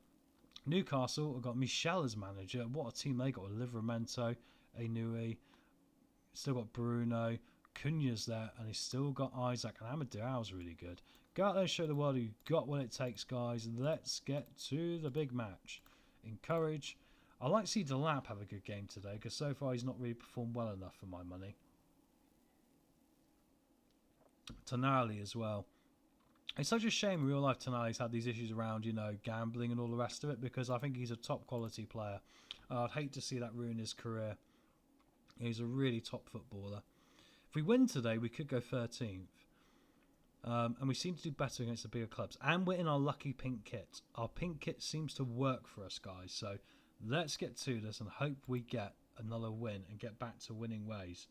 Newcastle have got Michel as manager. What a team they got with Livramento, Enui, still got Bruno, Cunha's there, and he's still got Isaac, and Amadou's really good. Go out there and show the world you've got what it takes, guys. Let's get to the big match. Encourage. I like to see Delap have a good game today, because so far he's not really performed well enough for my money. Tonali as well. It's such a shame in real life Tonali's had these issues around, you know, gambling and all the rest of it, because I think he's a top quality player. I'd hate to see that ruin his career. He's a really top footballer. If we win today, we could go 13th. And we seem to do better against the bigger clubs. And we're in our lucky pink kit. Our pink kit seems to work for us, guys. So let's get to this and hope we get another win and get back to winning ways.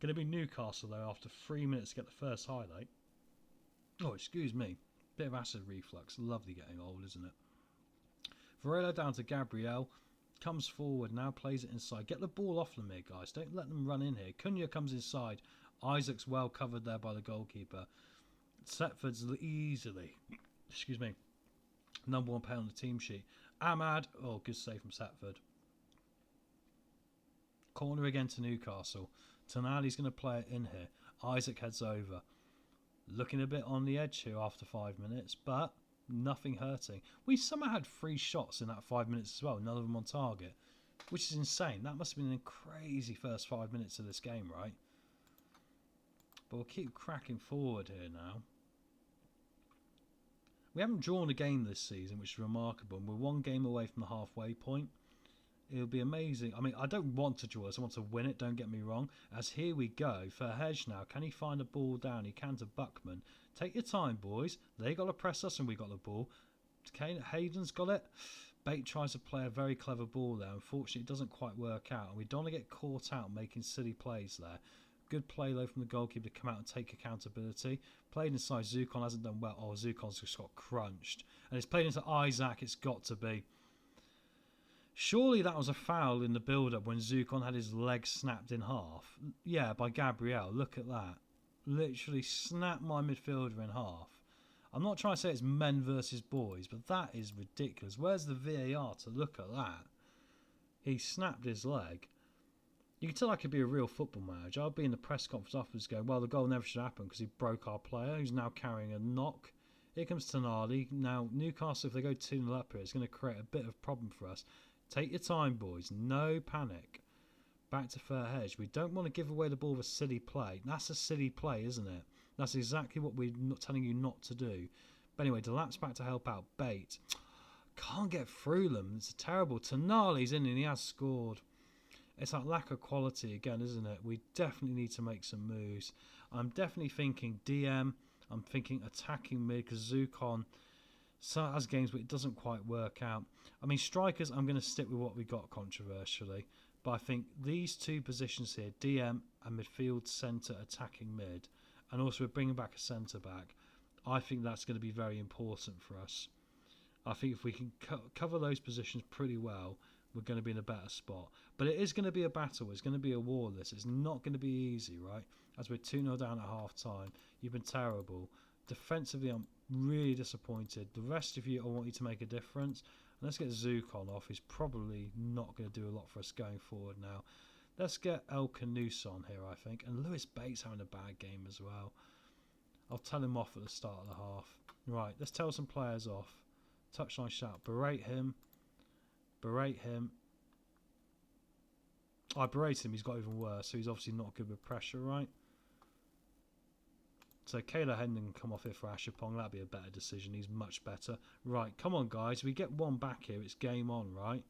Going to be Newcastle, though, after 3 minutes to get the first highlight. Oh, excuse me. Bit of acid reflux. Lovely getting old, isn't it? Varela down to Gabriel. Comes forward, now plays it inside. Get the ball off them here, guys. Don't let them run in here. Cunha comes inside. Isaac's well covered there by the goalkeeper. Setford's easily, excuse me, number 1 player on the team sheet. Ahmad, oh, good save from Setford. Corner again to Newcastle. Tonali's going to play it in here. Isaac heads over. Looking a bit on the edge here after 5 minutes, but nothing hurting. We somehow had 3 shots in that 5 minutes as well, none of them on target, which is insane. That must have been a crazy first 5 minutes of this game, right? But we'll keep cracking forward here now. We haven't drawn a game this season, which is remarkable, and we're 1 game away from the halfway point. It'll be amazing. I mean, I don't want to draw this. I want to win it, don't get me wrong. As here we go. For Hedge now. Can he find a ball down? He can to Buckman. Take your time, boys. They got to press us and we got the ball. Hayden's got it. Bate tries to play a very clever ball there. Unfortunately, it doesn't quite work out. And we don't want to get caught out making silly plays there. Good play, though, from the goalkeeper to come out and take accountability. Played inside. Zukon hasn't done well. Oh, Zukon's just got crunched. And it's played into Isaac. It's got to be. Surely that was a foul in the build-up when Zukon had his leg snapped in half. Yeah, by Gabriel. Look at that. Literally snapped my midfielder in half. I'm not trying to say it's men versus boys, but that is ridiculous. Where's the VAR to look at that? He snapped his leg. You can tell I could be a real football manager. I'll be in the press conference afterwards going, well, the goal never should happen because he broke our player who's now carrying a knock. Here comes Tonali. Now, Newcastle, if they go 2-0 up here, it's going to create a bit of a problem for us. Take your time, boys. No panic. Back to fair hedge. We don't want to give away the ball with a silly play. That's a silly play, isn't it? That's exactly what we're not telling you not to do. But anyway, Delap's back to help out. Bate. Can't get through them. It's terrible. Tonali's in and he has scored. It's that lack of quality again, isn't it? We definitely need to make some moves. I'm definitely thinking DM. I'm thinking attacking mid because Zukon has games but it doesn't quite work out. I mean, strikers, I'm going to stick with what we got controversially. But I think these two positions here, DM and midfield centre attacking mid, and also we're bringing back a centre back, I think that's going to be very important for us. I think if we can cover those positions pretty well, we're going to be in a better spot. But it is going to be a battle. It's going to be a war, this. It's not going to be easy, right? As we're 2-0 down at half-time. You've been terrible. Defensively, I'm really disappointed. The rest of you, I want you to make a difference. And let's get Zukon off. He's probably not going to do a lot for us going forward now. Let's get El Canus on here, I think. And Lewis Bates having a bad game as well. I'll tell him off at the start of the half. Right, let's tell some players off. Touchline shout. Berate him. Berate him. I berate him, he's got even worse, so he's obviously not good with pressure, right? So Kayla Hendon can come off here for Ashapong, that'd be a better decision, he's much better. Right, come on guys, we get one back here, it's game on, right?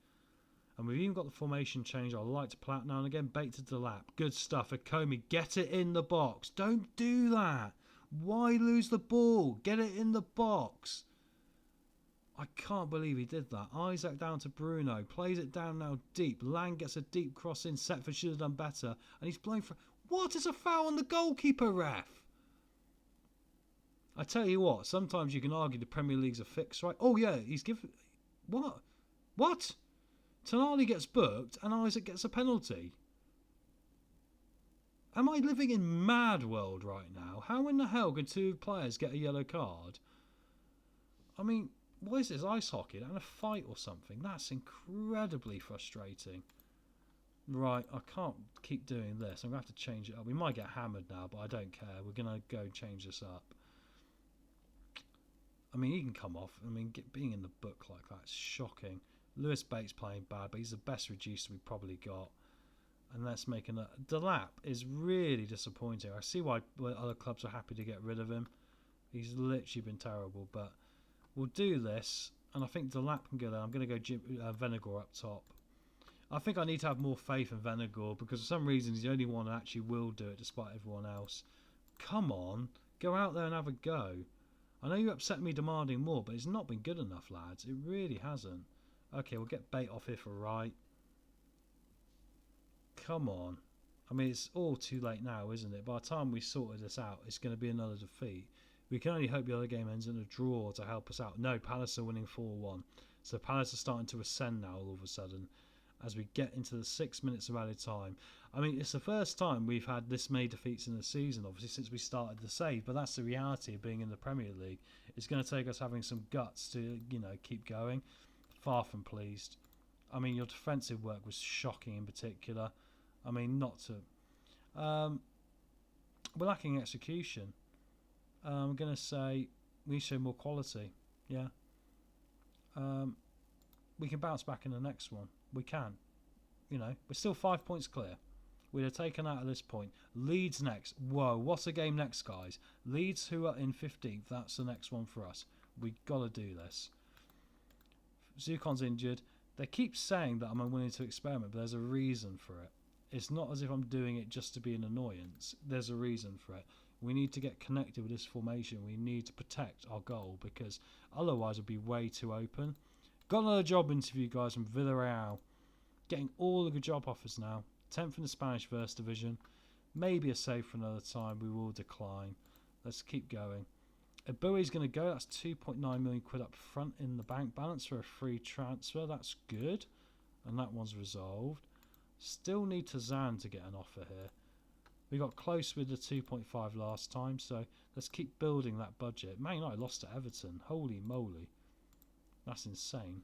And we've even got the formation change, I like to play it now and again, Bait to Delap, good stuff, Akomi, get it in the box, don't do that! Why lose the ball? Get it in the box! I can't believe he did that. Isaac down to Bruno. Plays it down now deep. Lang gets a deep cross in. Setford should have done better. And he's blown for... What? It's a foul on the goalkeeper, ref. I tell you what. Sometimes you can argue the Premier League's a fix, right? Oh, yeah. He's given... What? What? Tonali gets booked and Isaac gets a penalty. Am I living in mad world right now? How in the hell can two players get a yellow card? I mean... What is this, ice hockey? And a fight or something? That's incredibly frustrating. Right, I can't keep doing this. I'm going to have to change it up. We might get hammered now, but I don't care. We're going to go and change this up. I mean, he can come off. I mean, being in the book like that is shocking. Lewis Bates playing bad, but he's the best reducer we've probably got. And let's make another... Delap is really disappointing. I see why other clubs are happy to get rid of him. He's literally been terrible, but... We'll do this, and I think Delap can go there. I'm going to go Venegor up top. I think I need to have more faith in Venegor because for some reason he's the only one that actually will do it despite everyone else. Come on, go out there and have a go. I know you upset me demanding more, but it's not been good enough, lads. It really hasn't. Okay, we'll get Bait off here for right. Come on. I mean, it's all too late now, isn't it? By the time we sorted this out, it's going to be another defeat. We can only hope the other game ends in a draw to help us out. No, Palace are winning 4-1. So Palace are starting to ascend now all of a sudden as we get into the 6 minutes of added time. I mean, it's the first time we've had this many defeats in the season, obviously, since we started the save. But that's the reality of being in the Premier League. It's going to take us having some guts to, keep going. Far from pleased. I mean, your defensive work was shocking in particular. I mean, not to... we're lacking execution. I'm going to say we show more quality. Yeah. We can bounce back in the next one. We can. We're still 5 points clear. We'd have taken out at this point. Leeds next. Whoa, what a game next, guys. Leeds, who are in 15th, that's the next one for us. We've got to do this. Zukon's injured. They keep saying that I'm unwilling to experiment, but there's a reason for it. It's not as if I'm doing it just to be an annoyance. There's a reason for it. We need to get connected with this formation. We need to protect our goal because otherwise it'll be way too open. Got another job interview, guys, from Villarreal. Getting all the good job offers now. 10th in the Spanish First Division. Maybe a save for another time. We will decline. Let's keep going. Ebue's going to go. That's 2.9 million quid up front in the bank balance for a free transfer. That's good. And that one's resolved. Still need Tazan to get an offer here. We got close with the 2.5 last time, so let's keep building that budget. Man United lost to Everton. Holy moly. That's insane.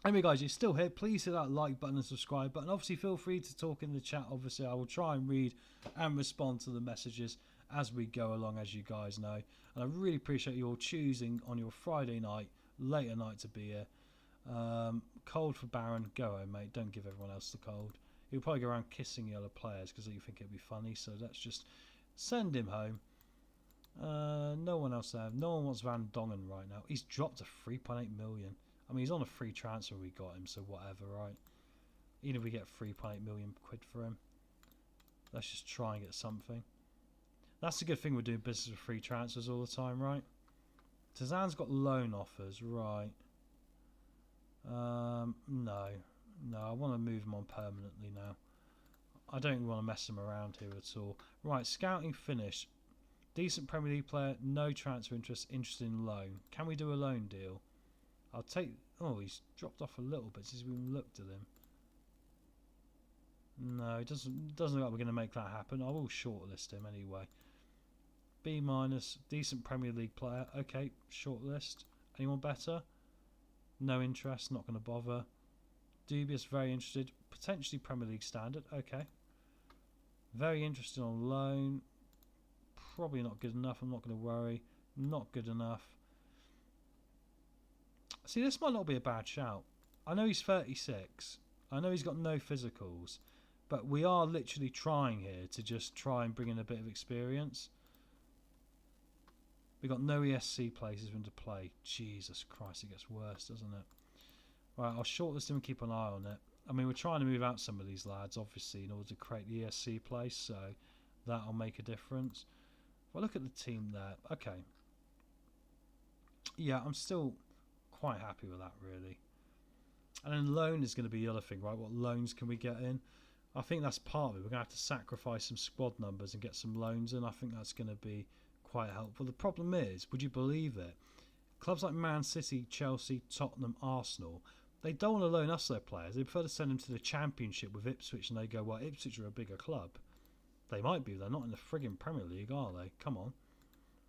Anyway, guys, you're still here. Please hit that like button and subscribe button. Obviously, feel free to talk in the chat. Obviously, I will try and read and respond to the messages as we go along, as you guys know. And I really appreciate you all choosing on your Friday night, later night, to be here. Cold for Baron. Go home, mate. Don't give everyone else the cold. He'll probably go around kissing the other players because you think it'd be funny. So let's just send him home. No one else there. No one wants Van Dongen right now. He's dropped to 3.8 million. I mean, he's on a free transfer. We got him, so whatever, right? Even if we get 3.8 million quid for him, let's just try and get something. That's the good thing. We're doing business with free transfers all the time, right? Tazan's got loan offers, right? No, I want to move him on permanently now. I don't want to mess him around here at all. Right, scouting finished. Decent Premier League player, no transfer interest, interested in loan. Can we do a loan deal? I'll take... Oh, he's dropped off a little bit since we looked at him. No, it doesn't look like we're going to make that happen. I will shortlist him anyway. B-, decent Premier League player. Okay, shortlist. Anyone better? No interest, not going to bother. Dubious, very interested. Potentially Premier League standard. Okay. Very interested on loan. Probably not good enough. I'm not going to worry. Not good enough. See, this might not be a bad shout. I know he's 36. I know he's got no physicals. But we are literally trying here to just try and bring in a bit of experience. We've got no ESC places for him to play. Jesus Christ, it gets worse, doesn't it? Right, I'll shortlist him and keep an eye on it. I mean, we're trying to move out some of these lads, obviously, in order to create the ESC place, so that'll make a difference. If I look at the team there, okay. Yeah, I'm still quite happy with that, really. And then loan is going to be the other thing, right? What loans can we get in? I think that's part of it. We're going to have to sacrifice some squad numbers and get some loans in. I think that's going to be quite helpful. The problem is, would you believe it? Clubs like Man City, Chelsea, Tottenham, Arsenal, they don't want to loan us their players. They prefer to send them to the Championship with Ipswich, and they go, well, Ipswich are a bigger club. They might be. They're not in the frigging Premier League, are they? Come on.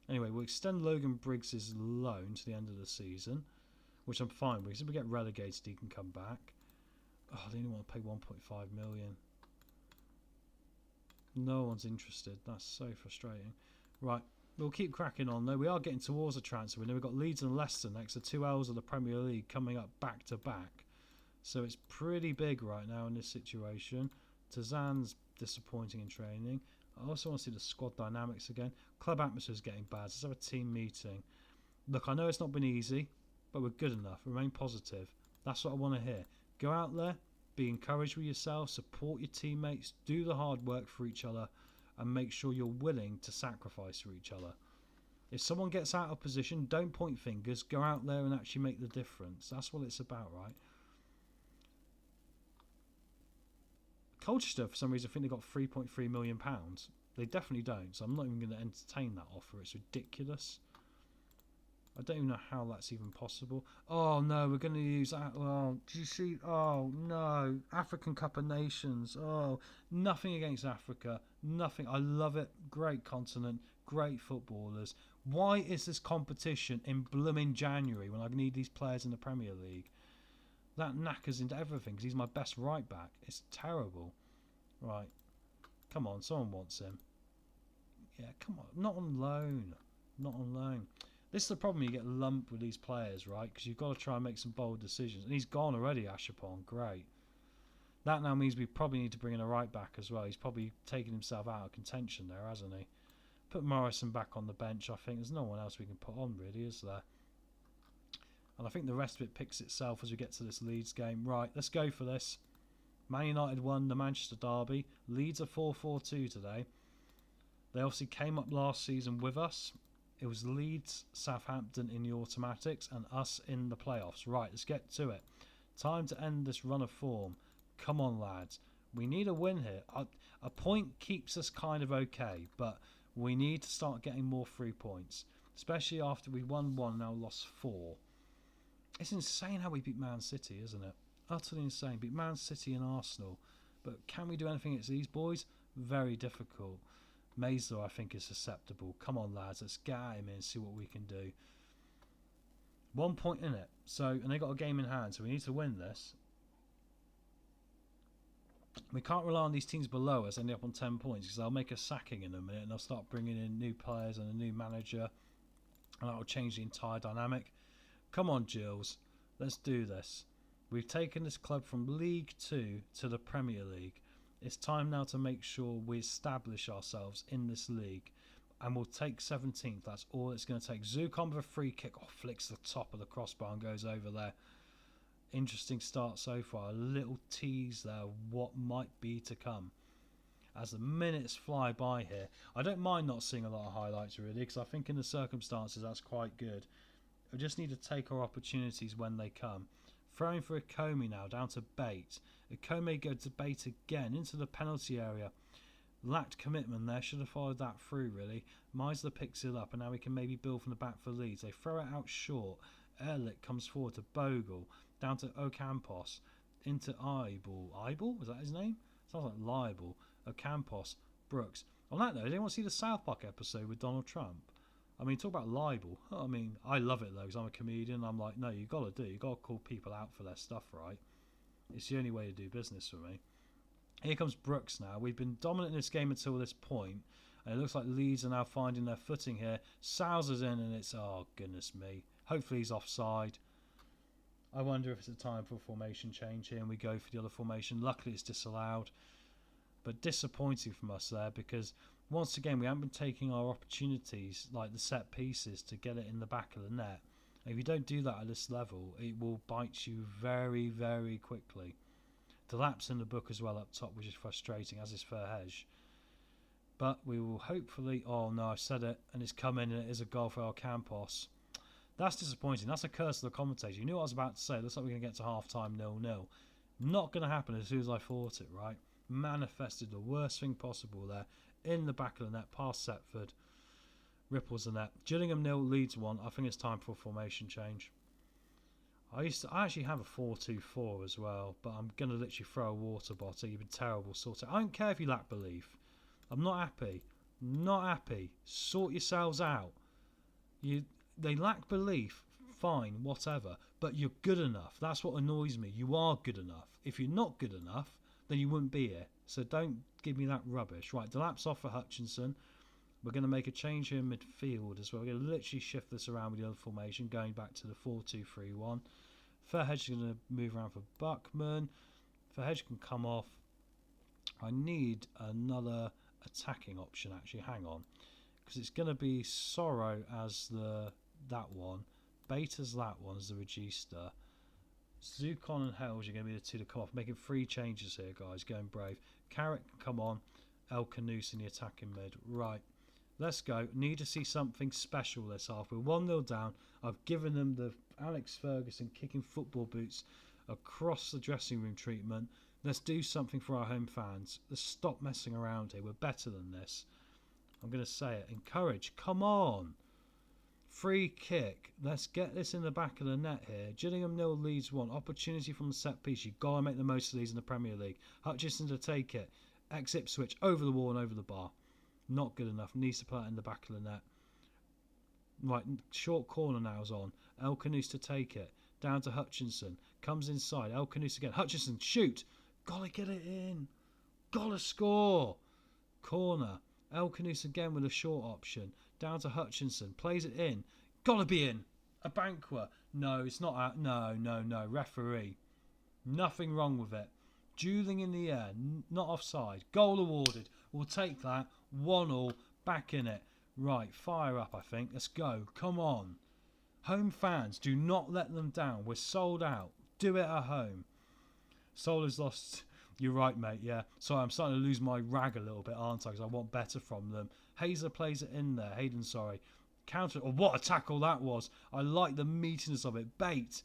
Anyway, we'll extend Logan Briggs' loan to the end of the season, which I'm fine with. Because if we get relegated, he can come back. Oh, they only want to pay 1.5 million. No one's interested. That's so frustrating. Right, we'll keep cracking on though. We are getting towards a transfer window. We've got Leeds and Leicester next, the 2 L's of the Premier League coming up back to back. So it's pretty big right now in this situation. Tazan's disappointing in training. I also want to see the squad dynamics again. Club atmosphere is getting bad. Let's have a team meeting. Look, I know it's not been easy, but we're good enough. Remain positive. That's what I want to hear. Go out there, be encouraged with yourself, support your teammates, do the hard work for each other, and make sure you're willing to sacrifice for each other. If someone gets out of position, don't point fingers. Go out there and actually make the difference. That's what it's about, right? Colchester, for some reason, I think they got £3.3 million. They definitely don't, so I'm not even going to entertain that offer. It's ridiculous. I don't even know how that's even possible. Oh no, we're going to use that. Oh, did you see? Oh no, African Cup of Nations. Oh, nothing against Africa. Nothing. I love it. Great continent. Great footballers. Why is this competition in blooming January when I need these players in the Premier League? That knackers into everything because he's my best right back. It's terrible. Right. Come on, someone wants him. Yeah, come on. Not on loan. Not on loan. This is the problem, you get lumped with these players, right? Because you've got to try and make some bold decisions. And he's gone already, Ashapon. Great. That now means we probably need to bring in a right back as well. He's probably taken himself out of contention there, hasn't he? Put Morrison back on the bench, I think. There's no one else we can put on, really, is there? And I think the rest of it picks itself as we get to this Leeds game. Right, let's go for this. Man United won the Manchester derby. Leeds are 4-4-2 today. They obviously came up last season with us. It was Leeds, Southampton in the automatics and us in the playoffs. Right, let's get to it. Time to end this run of form. Come on, lads. We need a win here. A point keeps us kind of okay, but we need to start getting more 3 points, especially after we won 1 and now lost 4. It's insane how we beat Man City, isn't it? Utterly insane. Beat Man City and Arsenal. But can we do anything against these boys? Very difficult. Mazer, I think, is susceptible. Come on, lads. Let's get at him and see what we can do. 1 point in it. So, and they got a game in hand, so we need to win this. We can't rely on these teams below us ending up on 10 points, because they'll make a sacking in a minute and they'll start bringing in new players and a new manager, and that will change the entire dynamic. Come on, Gills, let's do this. We've taken this club from League 2 to the Premier League. It's time now to make sure we establish ourselves in this league, and we'll take 17th. That's all it's going to take. Zukon with a free kick. Oh, flicks the top of the crossbar and goes over there. Interesting start so far. A little tease there what might be to come as the minutes fly by here. I don't mind not seeing a lot of highlights really, because I think in the circumstances that's quite good. We just need to take our opportunities when they come. Throwing for Ikome now, down to Bate. Ikome go to Bate again into the penalty area. Lacked commitment there, should have followed that through really. Meisler picks it up and now we can maybe build from the back for Leeds. They throw it out short. Ehrlich comes forward to Bogle, down to Ocampos, into Eibel. Eibel? Was that his name? Sounds like Libel. Ocampos, Brooks. On that note, did anyone see the South Park episode with Donald Trump? I mean, talk about libel. I mean, I love it though, because I'm a comedian. I'm like, no, you got to call people out for their stuff, right? It's the only way to do business for me. Here comes Brooks now. We've been dominant in this game until this point, and it looks like Leeds are now finding their footing here. Salzer's in, and it's, oh goodness me. Hopefully he's offside. I wonder if it's a time for a formation change here, and we go for the other formation. Luckily it's disallowed, but disappointing from us there, because once again we haven't been taking our opportunities, like the set pieces, to get it in the back of the net. And if you don't do that at this level, it will bite you very, very quickly. Delap's in the book as well up top, which is frustrating, as is Verhege. But we will hopefully... Oh no, I said it, and it's come in, and it is a goal for El Campos. That's disappointing. That's a curse of the commentator. You knew what I was about to say. It looks like we're going to get to half-time 0-0. Not going to happen as soon as I thought it, right? Manifested the worst thing possible there. In the back of the net, past Setford. Ripples the net. Gillingham 0, Leeds 1. I think it's time for a formation change. I actually have a 4-2-4 as well, but I'm going to literally throw a water bottle. You've been terrible. Sort it. I don't care if you lack belief. I'm not happy. Not happy. Sort yourselves out. They lack belief. Fine, whatever. But you're good enough. That's what annoys me. You are good enough. If you're not good enough, then you wouldn't be here. So don't give me that rubbish. Right, Delap's off for Hutchinson. We're going to make a change here in midfield as well. We're going to literally shift this around with the other formation, going back to the 4-2-3-1. Verhege is going to move around for Buckman. Verhege can come off. I need another attacking option, actually. Hang on. Because it's going to be Sorrow as that one. Beta's that one as the Regista. Zukon and Helge are going to be the two to come off. Making 3 changes here, guys. Going brave. Carrick can come on. El Canoose in the attacking mid. Right. Let's go. Need to see something special this half. We're 1-0 down. I've given them the Alex Ferguson kicking football boots across the dressing room treatment. Let's do something for our home fans. Let's stop messing around here. We're better than this. I'm going to say it. Encourage. Come on. Free kick. Let's get this in the back of the net here. Gillingham 0, Leeds 1. Opportunity from the set piece. You've got to make the most of these in the Premier League. Hutchinson to take it. Ex-Ipswich. Over the wall and over the bar. Not good enough. Needs to play it in the back of the net. Right, short corner now is on. El Canoose to take it. Down to Hutchinson. Comes inside. El Canoose again. Hutchinson, shoot. Gotta get it in. Gotta score. Corner. El Canoose again with a short option. Down to Hutchinson. Plays it in. Gotta be in. A Banquer. No, it's not out. No. Referee. Nothing wrong with it. Dueling in the air. Not offside. Goal awarded. We'll take that. 1-1. Back in it. Right, fire up, I think. Let's go. Come on. Home fans, do not let them down. We're sold out. Do it at home. Solar's lost. You're right, mate, yeah. Sorry, I'm starting to lose my rag a little bit, aren't I? Because I want better from them. Hazer plays it in there. Hayden, sorry. Counter. Oh, what a tackle that was. I like the meatiness of it. Bait.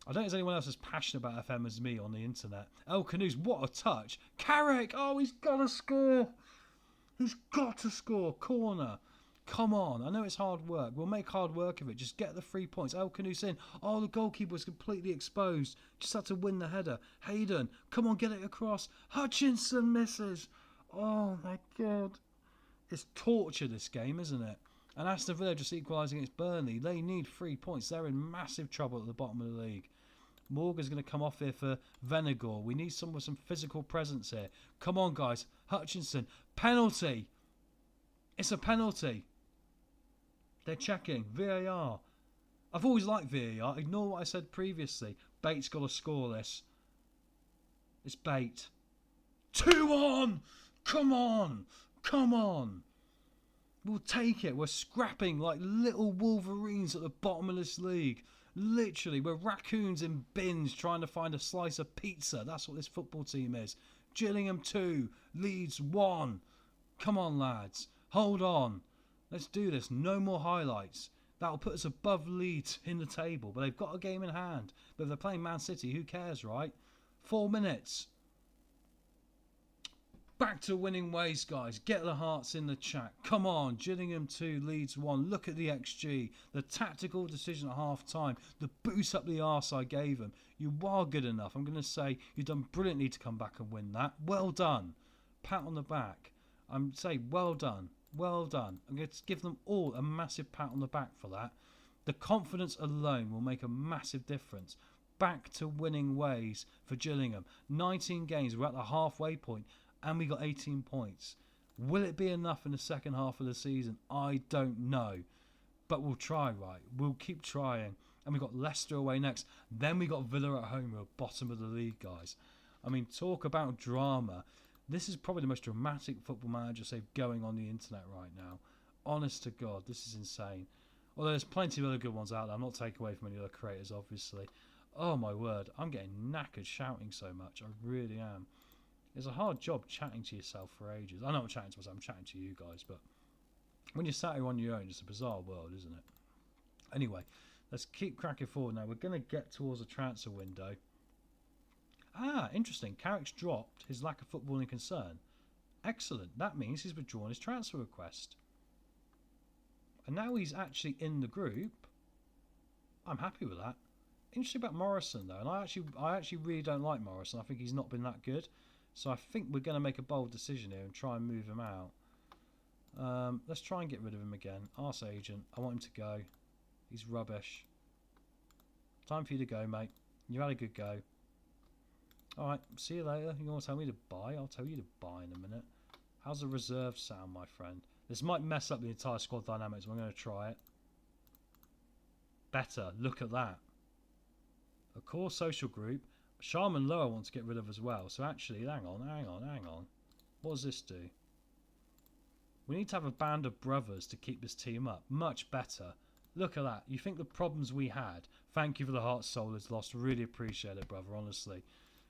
I don't think there's anyone else as passionate about FM as me on the internet. El Canoes, what a touch. Carrick. Oh, he's got to score. He's got to score. Corner. Come on. I know it's hard work. We'll make hard work of it. Just get the 3 points. El Canoes in. Oh, the goalkeeper was completely exposed. Just had to win the header. Hayden. Come on, get it across. Hutchinson misses. Oh, my God. It's torture, this game, isn't it? And Aston Villa just equalised against Burnley. They need 3 points. They're in massive trouble at the bottom of the league. Morgan's going to come off here for Venegor. We need someone with some physical presence here. Come on, guys. Hutchinson. Penalty. It's a penalty. They're checking. VAR. I've always liked VAR. Ignore what I said previously. Bates got to score this. It's Bate. 2-1. Come on. Come on. We'll take it. We're scrapping like little Wolverines at the bottom of this league. Literally, we're raccoons in bins trying to find a slice of pizza. That's what this football team is. Gillingham 2, Leeds 1. Come on, lads. Hold on. Let's do this. No more highlights. That'll put us above Leeds in the table. But they've got a game in hand. But if they're playing Man City, who cares, right? 4 minutes. Back to winning ways, guys. Get the hearts in the chat. Come on. Gillingham 2, Leeds 1. Look at the XG. The tactical decision at half time. The boost up the arse I gave them. You are good enough. I'm going to say you've done brilliantly to come back and win that. Well done. Pat on the back. I'm saying well done. Well done. I'm going to give them all a massive pat on the back for that. The confidence alone will make a massive difference. Back to winning ways for Gillingham. 19 games. We're at the halfway point. And we got 18 points. Will it be enough in the second half of the season? I don't know. But we'll try, right? We'll keep trying. And we got Leicester away next. Then we got Villa at home. We're bottom of the league, guys. I mean, talk about drama. This is probably the most dramatic Football Manager save going on the internet right now. Honest to God, this is insane. Although there's plenty of other good ones out there. I'm not taking away from any other creators, obviously. Oh, my word. I'm getting knackered shouting so much. I really am. It's a hard job chatting to yourself for ages. I know I'm chatting to myself, I'm chatting to you guys, but when you're sat here on your own, it's a bizarre world, isn't it? Anyway, let's keep cracking forward now. We're going to get towards the transfer window. Ah, interesting. Carrick's dropped his lack of footballing concern. Excellent. That means he's withdrawn his transfer request. And now he's actually in the group. I'm happy with that. Interesting about Morrison, though, and I actually really don't like Morrison. I think he's not been that good. So I think we're going to make a bold decision here and try and move him out. Let's try and get rid of him again. Arse agent. I want him to go. He's rubbish. Time for you to go, mate. You had a good go. Alright, see you later. You want to tell me to buy? I'll tell you to buy in a minute. How's the reserve sound, my friend? This might mess up the entire squad dynamics, but I'm going to try it. Better. Look at that. A core social group. Sharman Lower wants to get rid of as well. So actually, hang on. What does this do? We need to have a band of brothers to keep this team up. Much better. Look at that. You think the problems we had. Thank you for the heart soul is lost. Really appreciate it, brother, honestly.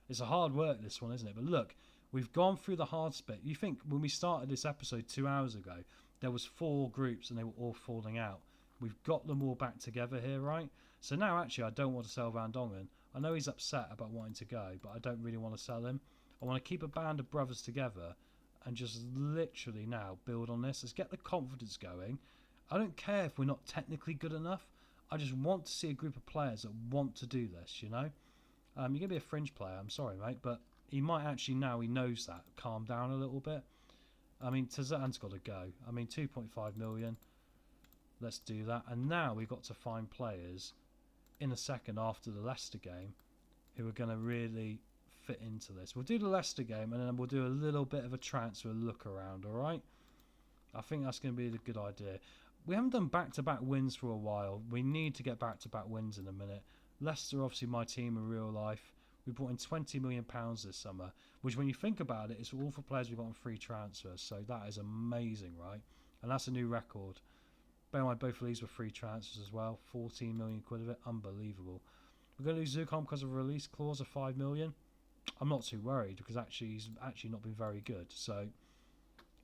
It's a hard work, this one, isn't it? But look, we've gone through the hard bit. You think when we started this episode 2 hours ago, there was 4 groups and they were all falling out. We've got them all back together here, right? So now, actually, I don't want to sell Van Dongen. I know he's upset about wanting to go, but I don't really want to sell him. I want to keep a band of brothers together and just literally now build on this. Let's get the confidence going. I don't care if we're not technically good enough. I just want to see a group of players that want to do this, you know? You're going to be a fringe player, I'm sorry, mate, but he might actually, now he knows that, calm down a little bit. I mean, Tazan's got to go. I mean, 2.5 million. Let's do that. And now we've got to find players in a second after the Leicester game who are going to really fit into this. We'll do the Leicester game and then we'll do a little bit of a transfer look around, alright? I think that's going to be a good idea. We haven't done back-to-back wins for a while. We need to get back-to-back wins in a minute. Leicester, obviously my team in real life. We brought in £20 million this summer, which when you think about it, it's all for players we've got on free transfers. So that is amazing, right? And that's a new record. Bear in mind, both of these were free transfers as well. 14 million quid of it. Unbelievable. We're going to lose Zucom because of a release clause of 5 million. I'm not too worried because actually he's actually not been very good. So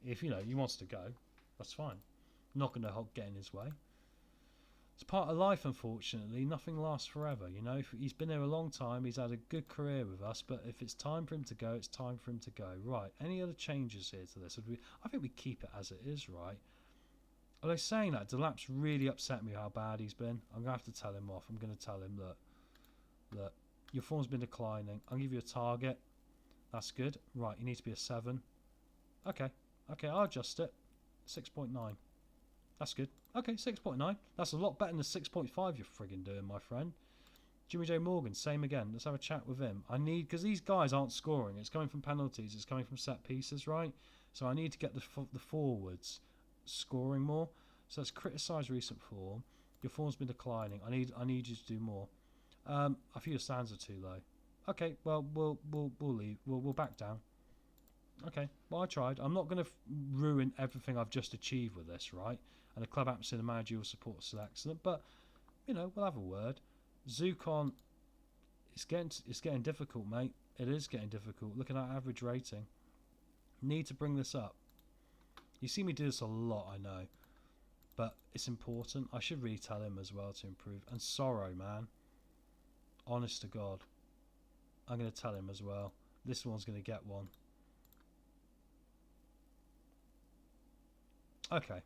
if, you know, he wants to go, that's fine. Not going to get in his way. It's part of life, unfortunately. Nothing lasts forever, you know. He's been there a long time. He's had a good career with us. But if it's time for him to go, it's time for him to go. Right. Any other changes here to this? I think we keep it as it is, right? Although saying that, Delap's really upset me how bad he's been. I'm going to have to tell him off. I'm going to tell him, look, your form's been declining. I'll give you a target. That's good. Right, you need to be a 7. Okay, I'll adjust it. 6.9. That's good. Okay, 6.9. That's a lot better than the 6.5 you're friggin' doing, my friend. Jimmy J. Morgan, same again. Let's have a chat with him. I need, because these guys aren't scoring. It's coming from penalties. It's coming from set pieces, right? So I need to get the forwards scoring more. So let's criticise recent form. Your form's been declining. I need you to do more. I feel your stands are too low. Okay, well we'll leave. We'll back down. Okay, well I tried. I'm not going to ruin everything I've just achieved with this, right? And the club atmosphere and the managerial support is still excellent, but you know we'll have a word. Zukon, it's getting difficult, mate. It is getting difficult. Look at our average rating. Need to bring this up. You see me do this a lot, I know, but it's important. I should really tell him as well to improve. And Sorrow, man, honest to God, I'm going to tell him as well. This one's going to get one. Okay.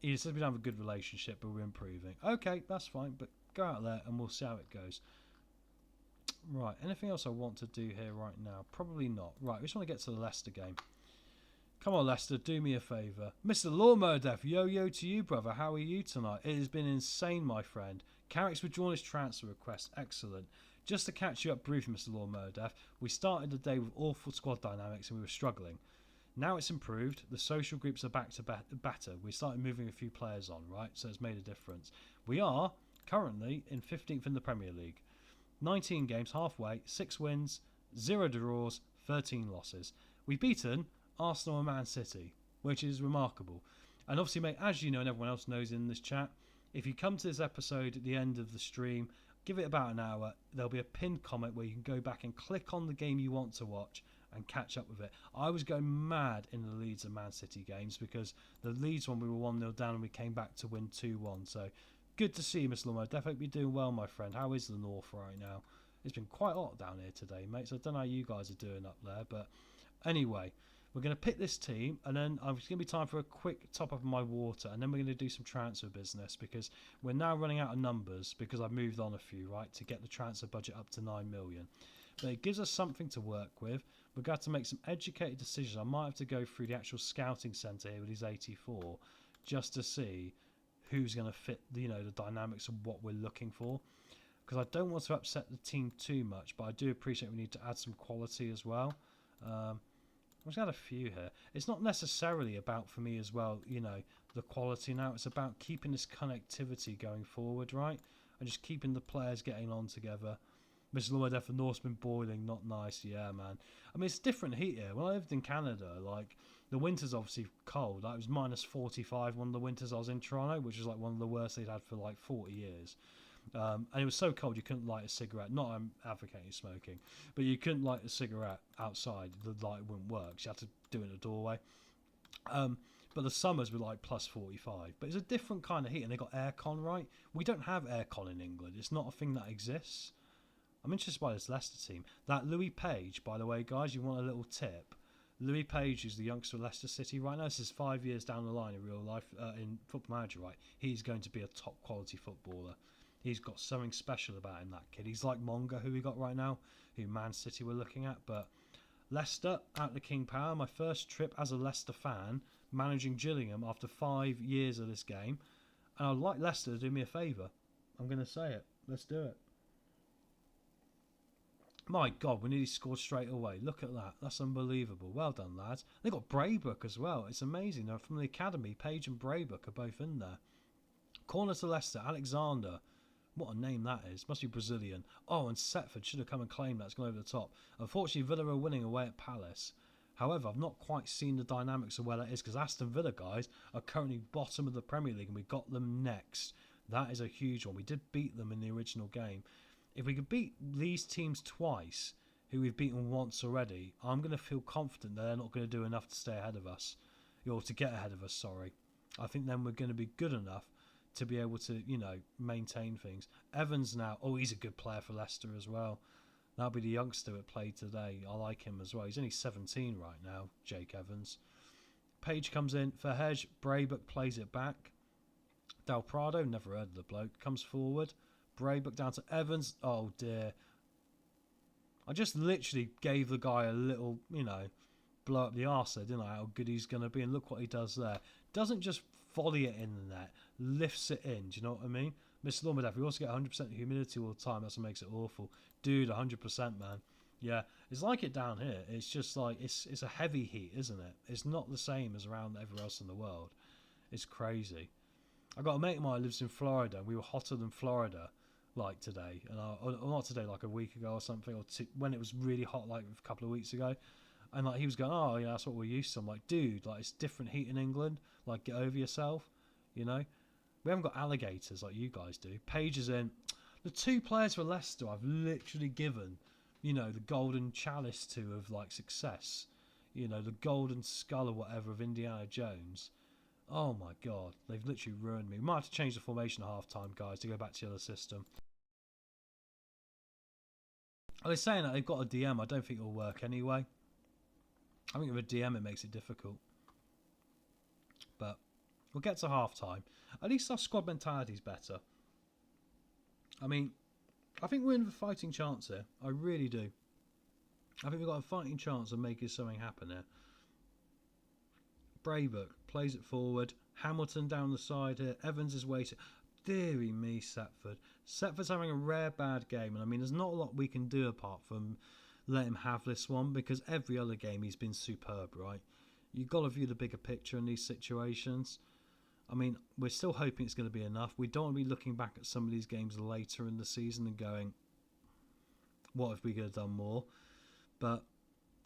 He says we don't have a good relationship, but we're improving. Okay, that's fine, but go out there and we'll see how it goes. Right, anything else I want to do here right now? Probably not. Right, we just want to get to the Leicester game. Come on, Leicester, do me a favour. Mr. Lawnmower Def, yo to you, brother. How are you tonight? It has been insane, my friend. Carrick's withdrawn his transfer request. Excellent. Just to catch you up briefly, Mr. Lawnmower Def, we started the day with awful squad dynamics and we were struggling. Now it's improved. The social groups are back to better. We started moving a few players on, right? So it's made a difference. We are currently in 15th in the Premier League. 19 games, halfway, 6 wins, 0 draws, 13 losses. We've beaten Arsenal and Man City, which is remarkable. And obviously, mate, as you know and everyone else knows in this chat, if you come to this episode at the end of the stream, give it about an hour, there'll be a pinned comment where you can go back and click on the game you want to watch and catch up with it. I was going mad in the Leeds and Man City games because the Leeds one we were 1-0 down and we came back to win 2-1. So good to see you, Mr. Lomo. Definitely hope you're doing well, my friend. How is the north right now? It's been quite hot down here today, mate, so I don't know how you guys are doing up there. But anyway, we're going to pick this team, and then it's going to be time for a quick top up of my water, and then we're going to do some transfer business because we're now running out of numbers because I've moved on a few, right, to get the transfer budget up to 9 million. But it gives us something to work with. We're going to have to make some educated decisions. I might have to go through the actual scouting centre here with these 84 just to see who's going to fit, the dynamics of what we're looking for. Because I don't want to upset the team too much, but I do appreciate we need to add some quality as well. I've just had a few here. It's not necessarily about, for me as well, the quality now. It's about keeping this connectivity going forward, right? And just keeping the players getting on together. Mr. Lawyer for Norseman boiling, not nice. Yeah, man. I mean, it's different heat here. When I lived in Canada, like, the winter's obviously cold. Like, it was minus 45 one of the winters I was in Toronto, which was like one of the worst they'd had for like 40 years. And it was so cold you couldn't light a cigarette. Not I'm advocating smoking, but you couldn't light a cigarette outside. The light wouldn't work. So you had to do it in a doorway. But the summers were like plus 45. But it's a different kind of heat, and they got aircon, right? We don't have aircon in England. It's not a thing that exists. I'm interested by this Leicester team. That Louis Page, by the way, guys, you want a little tip. Louis Page is the youngster of Leicester City right now. This is 5 years down the line in real life, in Football Manager, right? He's going to be a top quality footballer. He's got something special about him, that kid. He's like Monga, who we got right now, who Man City were looking at. But Leicester, out to King Power. My first trip as a Leicester fan, managing Gillingham after 5 years of this game. And I'd like Leicester to do me a favour. I'm going to say it. Let's do it. My God, we nearly scored straight away. Look at that. That's unbelievable. Well done, lads. They got Braybook as well. It's amazing. They're from the academy. Page and Braybook are both in there. Corner to Leicester. Alexander. What a name that is. Must be Brazilian. Oh, and Setford should have come and claimed that. It's gone over the top. Unfortunately, Villa are winning away at Palace. However, I've not quite seen the dynamics of where that is because Aston Villa, guys, are currently bottom of the Premier League and we got them next. That is a huge one. We did beat them in the original game. If we could beat these teams twice, who we've beaten once already, I'm going to feel confident that they're not going to do enough to stay ahead of us. Or to get ahead of us, sorry. I think then we're going to be good enough to be able to, maintain things. Evans now, he's a good player for Leicester as well. That'll be the youngster that played today. I like him as well. He's only 17 right now, Jake Evans. Page comes in for Hedge. Braybook plays it back. Del Prado, never heard of the bloke, comes forward. Braybook down to Evans. Oh, dear. I just literally gave the guy a little, blow up the arse there, didn't I? How good he's going to be. And look what he does there. Doesn't just volley it in the net, lifts it in. Do you know what I mean? Mr. Lawmerdef, we also get 100% humidity all the time. That's what makes it awful. Dude, 100%, man. Yeah, it's like it down here. It's just like, it's a heavy heat, isn't it? It's not the same as around everywhere else in the world. It's crazy. I got a mate of mine who lives in Florida, and we were hotter than Florida, like today. And or not today, like a week ago or something, or when it was really hot, like a couple of weeks ago. And like he was going, oh yeah, that's what we're used to. I'm like, dude, like it's different heat in England. Like, get over yourself, you know. We haven't got alligators like you guys do. Page is in. The 2 players for Leicester I've literally given, you know, the golden chalice to of like success. You know, the golden skull or whatever of Indiana Jones. Oh my god, they've literally ruined me. We might have to change the formation at half time, guys, to go back to the other system. I was saying that they've got a DM. I don't think it'll work anyway. I think with a DM it makes it difficult. But we'll get to half time. At least our squad mentality is better. I mean, I think we're in a fighting chance here. I really do. I think we've got a fighting chance of making something happen here. Braybook plays it forward. Hamilton down the side here. Evans is waiting. Deary me, Setford. Setford's having a rare bad game. And I mean, there's not a lot we can do apart from let him have this one, because every other game he's been superb, right? You've got to view the bigger picture in these situations. I mean, we're still hoping it's going to be enough. We don't want to be looking back at some of these games later in the season and going, what if we could have done more? But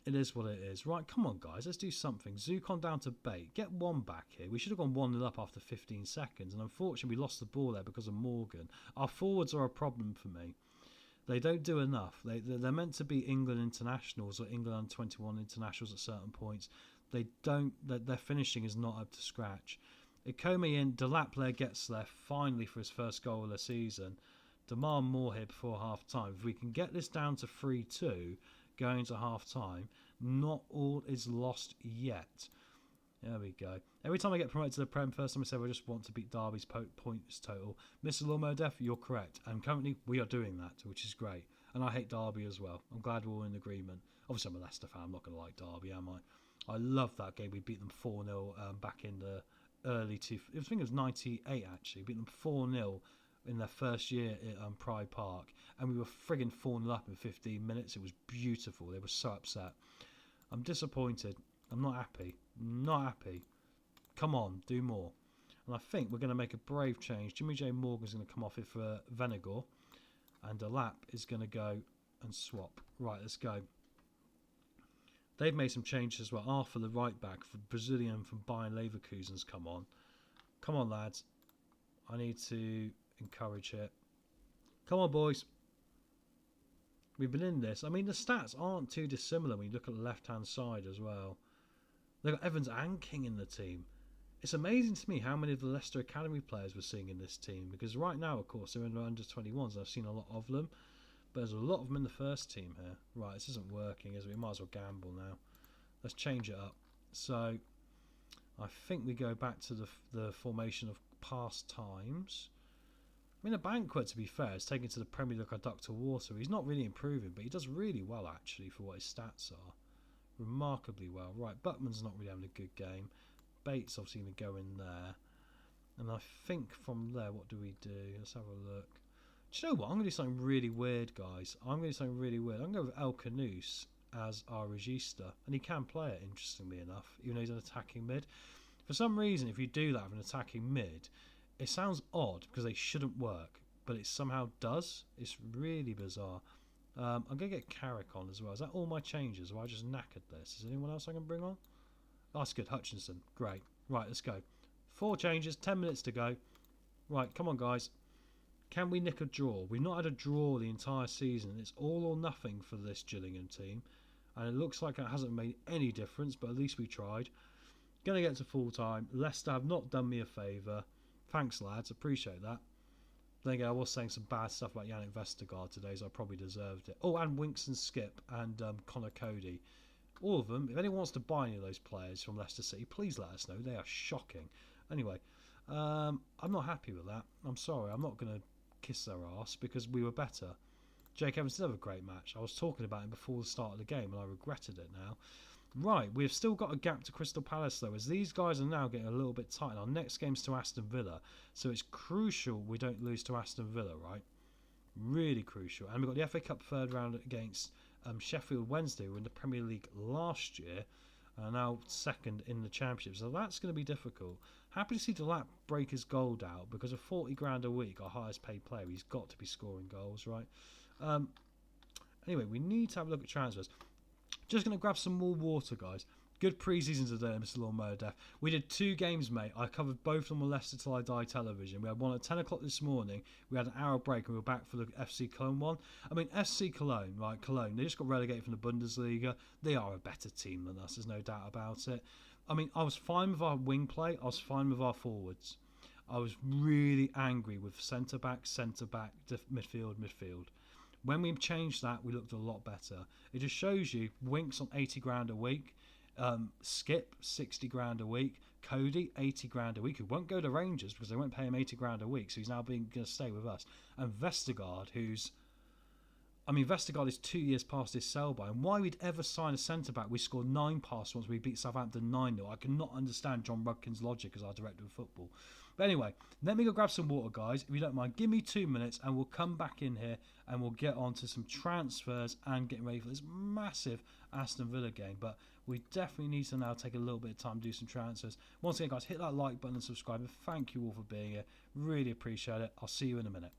it is what it is. Right, come on, guys. Let's do something. Zukon down to Bate. Get one back here. We should have gone 1-0 up after 15 seconds. And unfortunately, we lost the ball there because of Morgan. Our forwards are a problem for me. They don't do enough. They're meant to be England internationals or England under-21 internationals at certain points. They don't. Their finishing is not up to scratch. Ikome in. Delap gets there finally for his first goal of the season. Demand more here before half-time. If we can get this down to 3-2 going to half-time, not all is lost yet. There we go. Every time I get promoted to the Prem, first time I said I just want to beat Derby's points total. Mr. Lawmerdef, you're correct. And currently we are doing that, which is great. And I hate Derby as well. I'm glad we're all in agreement. Obviously, I'm a Leicester fan. I'm not going to like Derby, am I? I love that game. We beat them 4-0 back in the early I think it was 98 actually. Beat them 4-0 in their first year at Pride Park. And we were frigging 4-0 up in 15 minutes. It was beautiful. They were so upset. I'm disappointed. I'm not happy. Not happy. Come on, do more. And I think we're going to make a brave change. Jimmy J. Morgan's going to come off it for Venegor. And Delap is going to go and swap. Right, let's go. They've made some changes as well. Arthur, the right back, for Brazilian from Bayern Leverkusen's come on. Come on, lads. I need to encourage it. Come on, boys. We've been in this. I mean, the stats aren't too dissimilar when you look at the left-hand side as well. They've got Evans and King in the team. It's amazing to me how many of the Leicester Academy players we're seeing in this team. Because right now, of course, they're in the under-21s. I've seen a lot of them. But there's a lot of them in the first team here. Right, this isn't working, is it? We might as well gamble now. Let's change it up. So, I think we go back to the formation of past times. I mean, a Banquet, to be fair, is taken to the Premier League like Dr. Water. He's not really improving, but he does really well, actually, for what his stats are. Remarkably well. Right, Buckman's not really having a good game. Bates obviously going to go in there. And I think from there, what do we do? Let's have a look. Do you know what? I'm going to do something really weird, guys. I'm going to do something really weird. I'm going to go with El Canouse as our regista. And he can play it, interestingly enough, even though he's an attacking mid. For some reason, if you do that with an attacking mid, it sounds odd because they shouldn't work. But it somehow does. It's really bizarre. I'm going to get Carrick on as well. Is that all my changes? Or I just knackered this? Is there anyone else I can bring on? Oh, that's good. Hutchinson. Great. Right, let's go. 4 changes. 10 minutes to go. Right, come on, guys. Can we nick a draw? We've not had a draw the entire season. It's all or nothing for this Gillingham team. And it looks like it hasn't made any difference, but at least we tried. Going to get to full time. Leicester have not done me a favour. Thanks, lads. Appreciate that. Then again, I was saying some bad stuff about Yannick Vestergaard today, so I probably deserved it. Oh, and Winks and Skip and Connor Cody. All of them. If anyone wants to buy any of those players from Leicester City, please let us know. They are shocking. Anyway, I'm not happy with that. I'm sorry. I'm not going to kiss their arse because we were better. Jake Evans did have a great match. I was talking about him before the start of the game and I regretted it now. Right, we've still got a gap to Crystal Palace though, as these guys are now getting a little bit tight. Our next game's to Aston Villa, so it's crucial we don't lose to Aston Villa, right? Really crucial. And we've got the FA Cup third round against Sheffield Wednesday, who were in the Premier League last year, now second in the Championship, so that's going to be difficult. Happy to see Delap break his gold out, because of 40 grand a week, our highest paid player, he's got to be scoring goals, right? Anyway, we need to have a look at transfers. Just going to grab some more water, guys. Good pre-season today, Mr. Lawnmower Death. We did 2 games, mate. I covered both on the Leicester Till I Die television. We had one at 10 o'clock this morning. We had an hour break and we were back for the FC Cologne one. I mean, FC Cologne, right, Cologne, they just got relegated from the Bundesliga. They are a better team than us, there's no doubt about it. I mean, I was fine with our wing play. I was fine with our forwards. I was really angry with centre-back, midfield. When we changed that, we looked a lot better. It just shows you Winks on 80 grand a week, Skip 60 grand a week, Cody 80 grand a week, who won't go to Rangers because they won't pay him 80 grand a week, so he's now going to stay with us. And Vestergaard, Vestergaard is 2 years past his sell by, and why we'd ever sign a centre back? We scored 9 passes once we beat Southampton 9-0. I cannot understand John Rudkin's logic as our director of football. But anyway, let me go grab some water, guys. If you don't mind, give me 2 minutes and we'll come back in here and we'll get on to some transfers and getting ready for this massive Aston Villa game. But we definitely need to now take a little bit of time to do some transfers. Once again, guys, hit that like button and subscribe. And thank you all for being here. Really appreciate it. I'll see you in a minute.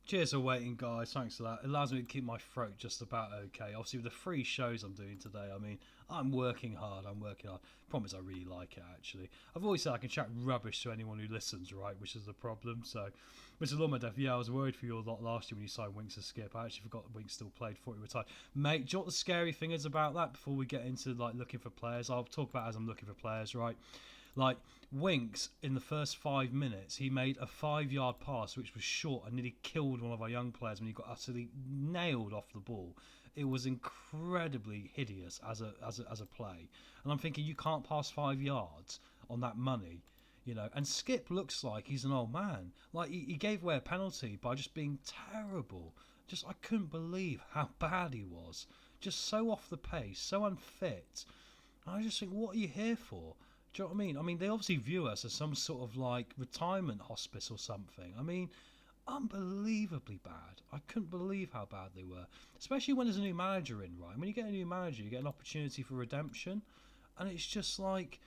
Cheers for waiting, guys. Thanks for that. It allows me to keep my throat just about okay. Obviously, with the 3 shows I'm doing today, I mean, I'm working hard. Problem is, I really like it, actually. I've always said I can chat rubbish to anyone who listens, right? Which is the problem. So, Mr. Lawman, yeah, I was worried for you a lot last year when you signed Winks to skip. I actually forgot that Winks still played before he retired. Mate, do you know what the scary thing is about that before we get into, like, looking for players? I'll talk about it as I'm looking for players, right? Like, Winks, in the first 5 minutes, he made a 5-yard pass which was short and nearly killed one of our young players when he got utterly nailed off the ball. It was incredibly hideous as a play. And I'm thinking, you can't pass 5 yards on that money, you know. And Skip looks like he's an old man. Like, he gave away a penalty by just being terrible. I couldn't believe how bad he was. Just so off the pace, so unfit. And I just think, what are you here for? Do you know what I mean? I mean, they obviously view us as some sort of like retirement hospice or something. I mean, unbelievably bad. I couldn't believe how bad they were. Especially when there's a new manager in, right? When you get a new manager, you get an opportunity for redemption. And it's just like,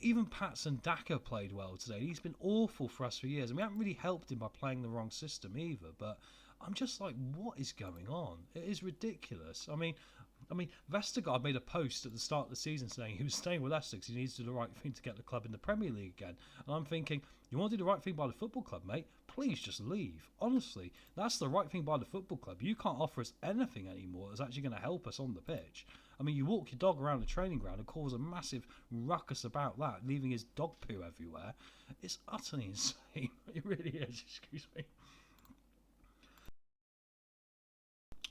even Patson Daka played well today. He's been awful for us for years. And we haven't really helped him by playing the wrong system either. But I'm just like, what is going on? It is ridiculous. I mean, Vestergaard made a post at the start of the season saying he was staying with Leicester because he needs to do the right thing to get the club in the Premier League again. And I'm thinking, you want to do the right thing by the football club, mate? Please just leave. Honestly, that's the right thing by the football club. You can't offer us anything anymore that's actually going to help us on the pitch. I mean, you walk your dog around the training ground and cause a massive ruckus about that, leaving his dog poo everywhere. It's utterly insane. It really is. Excuse me.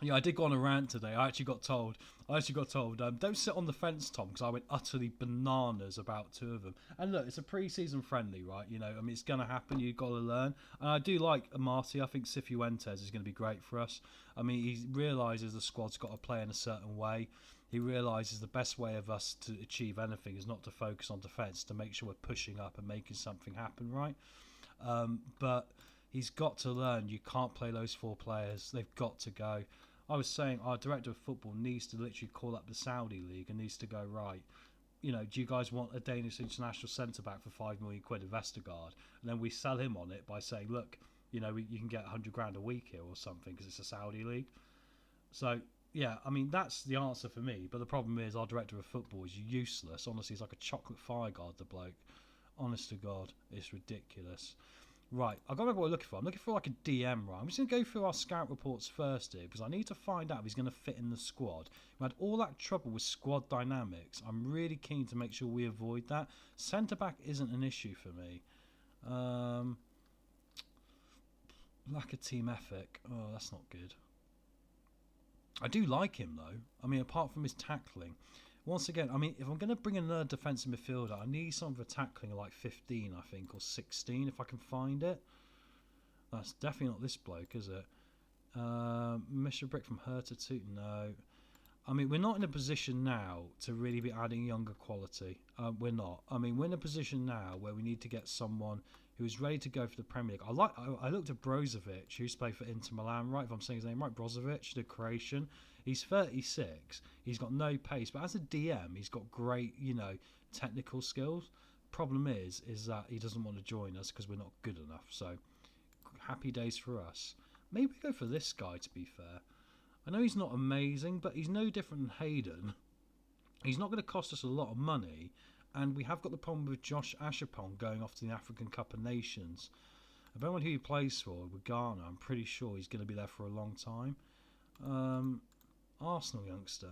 Yeah, I did go on a rant today. I actually got told, don't sit on the fence, Tom, because I went utterly bananas about 2 of them. And look, it's a pre-season friendly, right? You know, I mean, it's going to happen. You've got to learn. And I do like Amati. I think Cifuentes is going to be great for us. I mean, he realises the squad's got to play in a certain way. He realises the best way of us to achieve anything is not to focus on defence, to make sure we're pushing up and making something happen, right? But he's got to learn. You can't play those 4 players. They've got to go. I was saying our director of football needs to literally call up the Saudi league and needs to go, right, you know, do you guys want a Danish international centre-back for 5 million quid at Vestergaard? And then we sell him on it by saying, look, you know, you can get 100 grand a week here or something because it's a Saudi league. So, yeah, I mean, that's the answer for me. But the problem is our director of football is useless. Honestly, he's like a chocolate fire guard, the bloke. Honest to God, it's ridiculous. Right, I've got to remember what I'm looking for. I'm looking for like a DM, right? I'm just going to go through our scout reports first here because I need to find out if he's going to fit in the squad. We had all that trouble with squad dynamics. I'm really keen to make sure we avoid that. Centre-back isn't an issue for me. Lack of team ethic. Oh, that's not good. I do like him, though. I mean, apart from his tackling. Once again, I mean, if I'm going to bring another defensive midfielder, I need someone for tackling like 15, I think, or 16, if I can find it. That's definitely not this bloke, is it? Mr. Brick from Hertha too? No. I mean, we're not in a position now to really be adding younger quality. We're not. I mean, we're in a position now where we need to get someone who's ready to go for the Premier League. I looked at Brozovic, who's played for Inter Milan, right? If I'm saying his name right, Brozovic, the Croatian. He's 36. He's got no pace, but as a DM, he's got great, you know, technical skills. Problem is that he doesn't want to join us because we're not good enough. So, happy days for us. Maybe we go for this guy, to be fair. I know he's not amazing, but he's no different than Hayden. He's not going to cost us a lot of money, and we have got the problem with Josh Ashapong going off to the African Cup of Nations. I don't know who he plays for with Ghana. I'm pretty sure he's going to be there for a long time. Arsenal youngster.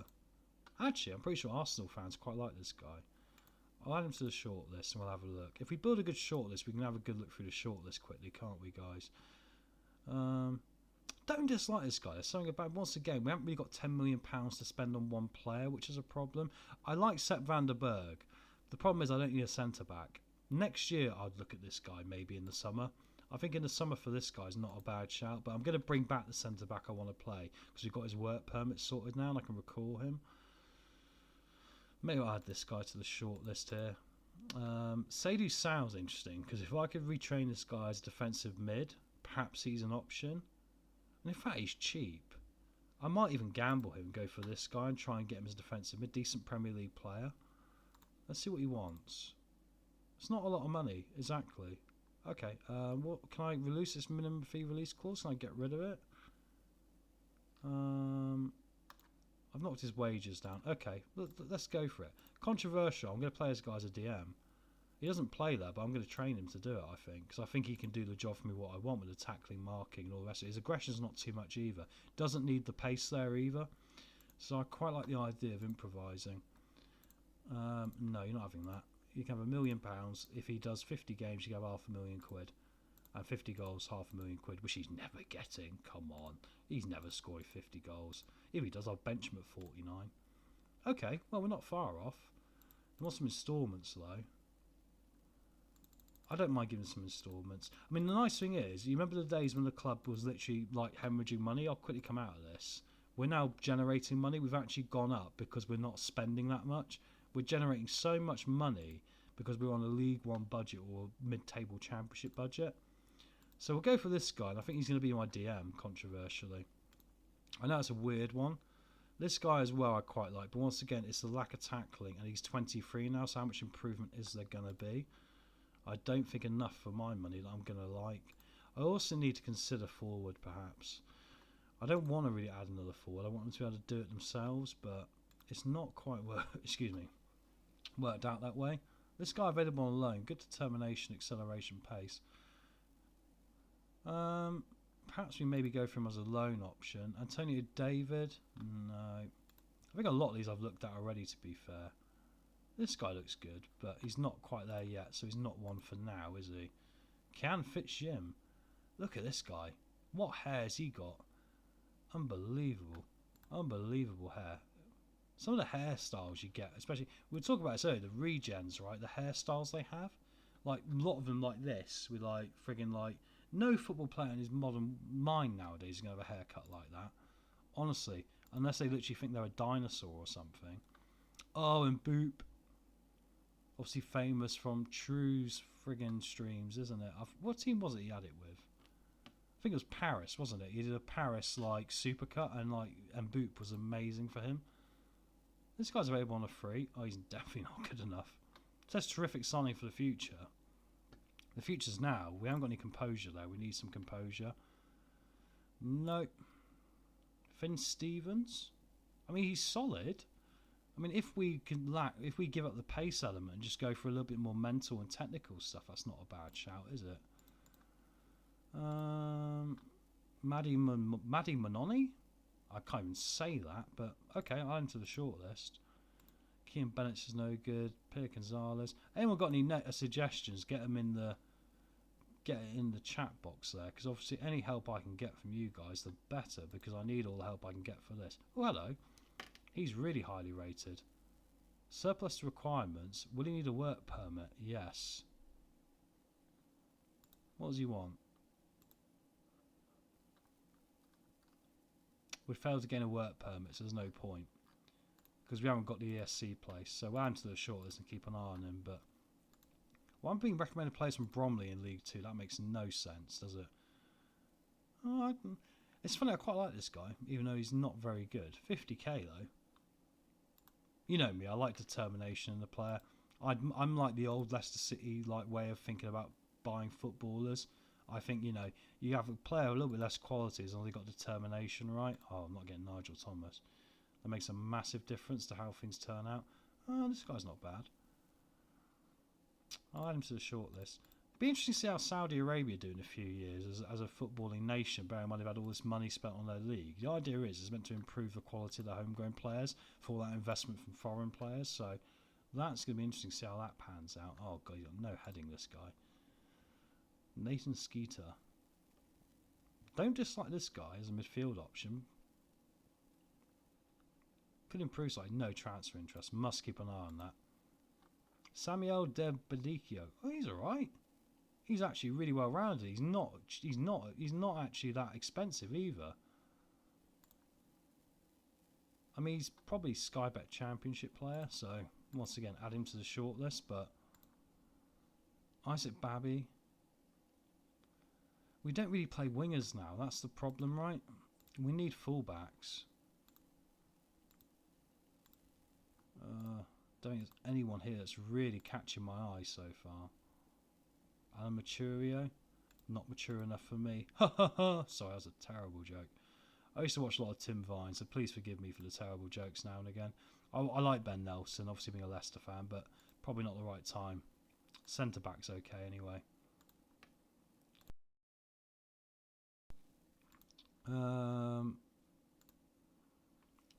Actually, I'm pretty sure Arsenal fans quite like this guy. I'll add him to the shortlist and we'll have a look. If we build a good shortlist, we can have a good look through the shortlist quickly, can't we, guys? Don't dislike this guy. There's something about, once again, we haven't really got £10 million to spend on one player, which is a problem. I like Sepp van der Berg. The problem is I don't need a centre-back. Next year, I'd look at this guy maybe in the summer. I think in the summer for this guy is not a bad shout, but I'm going to bring back the centre-back I want to play because we've got his work permit sorted now and I can recall him. Maybe I'll add this guy to the short list here. Seydou sounds interesting because if I could retrain this guy as defensive mid, perhaps he's an option. And in fact, he's cheap. I might even gamble him and go for this guy and try and get him as a defensive mid, decent Premier League player. Let's see what he wants. It's not a lot of money, exactly. Okay, what can I release this minimum fee release clause? Can I get rid of it? I've knocked his wages down. Okay, let's go for it. Controversial. I'm going to play this guy as a DM. He doesn't play there, but I'm going to train him to do it, I think. Because I think he can do the job for me what I want with the tackling, marking and all the rest of it. His aggression's not too much either. Doesn't need the pace there either. So I quite like the idea of improvising. No, you're not having that. You can have £1 million. If he does 50 games, you can have £500,000. And 50 goals, £500,000, which he's never getting. Come on. He's never scored 50 goals. If he does, I'll bench him at 49. Okay, well, we're not far off. I want some instalments, though. I don't mind giving some instalments. I mean, the nice thing is, you remember the days when the club was literally, like, hemorrhaging money? I'll quickly come out of this. We're now generating money. We've actually gone up because we're not spending that much. We're generating so much money because we're on a League One budget or mid-table championship budget. So we'll go for this guy, and I think he's going to be my DM, controversially. I know it's a weird one. This guy as well I quite like, but once again, it's the lack of tackling, and he's 23 now, so how much improvement is there going to be? I don't think enough for my money that I'm going to like. I also need to consider forward, perhaps. I don't want to really add another forward. I want them to be able to do it themselves, but it's not quite worked out that way. This guy available on loan, good determination, acceleration, pace. Perhaps we maybe go for him as a loan option. Antonio David, no. I think a lot of these I've looked at already, to be fair. This guy looks good, but he's not quite there yet, so he's not one for now, is he? Can Fitzjim. Look at this guy. What hair has he got? Unbelievable. Unbelievable hair. Some of the hairstyles you get, especially, we were talking about this earlier, the regens, right? The hairstyles they have. Like, a lot of them like this, with like, friggin' like, no football player in his modern mind nowadays is going to have a haircut like that. Honestly. Unless they literally think they're a dinosaur or something. Oh, and Boop. Obviously famous from True's friggin' streams, isn't it? What team was it he had it with? I think it was Paris, wasn't it? He did a Paris, like, supercut, and Boop was amazing for him. This guy's available on a free. Oh, he's definitely not good enough. It says terrific signing for the future. The future's now. We haven't got any composure though. We need some composure. Nope. Finn Stevens. I mean, he's solid. I mean, if we give up the pace element and just go for a little bit more mental and technical stuff, that's not a bad shout, is it? Maddie Manoni. I can't even say that, but okay, I'm to the short list. Kean Bennett is no good. Pierre Gonzalez. Anyone got any suggestions? Get them in the chat box there, because obviously any help I can get from you guys, the better, because I need all the help I can get for this. Oh, hello. He's really highly rated. Surplus requirements. Will he need a work permit? Yes. What does he want? We failed to gain a work permit, so there's no point. Because we haven't got the ESC place. So we're adding to the shortlist and keep an eye on him. But well, I'm being recommended players from Bromley in League 2. That makes no sense, does it? Oh, it's funny, I quite like this guy, even though he's not very good. 50k though. You know me, I like determination in the player. I'm like the old Leicester City way of thinking about buying footballers. I think, you know, you have a player a little bit less quality as long as they've got determination, right? Oh, I'm not getting Nigel Thomas. That makes a massive difference to how things turn out. Oh, this guy's not bad. I'll add him to the shortlist. Be interesting to see how Saudi Arabia do in a few years as a footballing nation, bearing in mind they've had all this money spent on their league. The idea is it's meant to improve the quality of the homegrown players for all that investment from foreign players. So that's going to be interesting to see how that pans out. Oh, God, you've got no heading, this guy. Nathan Skeeter. Don't dislike this guy as a midfield option. Could improve slightly. No transfer interest. Must keep an eye on that. Samuel De Bedicio. Oh, he's alright. He's actually really well rounded. He's not actually that expensive either. I mean, he's probably Sky Bet Championship player, so once again add him to the shortlist. But Isaac Babby. We don't really play wingers now. That's the problem, right? We need fullbacks. Don't think there's anyone here that's really catching my eye so far. Alan Maturio, not mature enough for me. Ha ha ha. Sorry, that was a terrible joke. I used to watch a lot of Tim Vine, so please forgive me for the terrible jokes now and again. I like Ben Nelson, obviously being a Leicester fan, but probably not the right time. Centre back's okay anyway.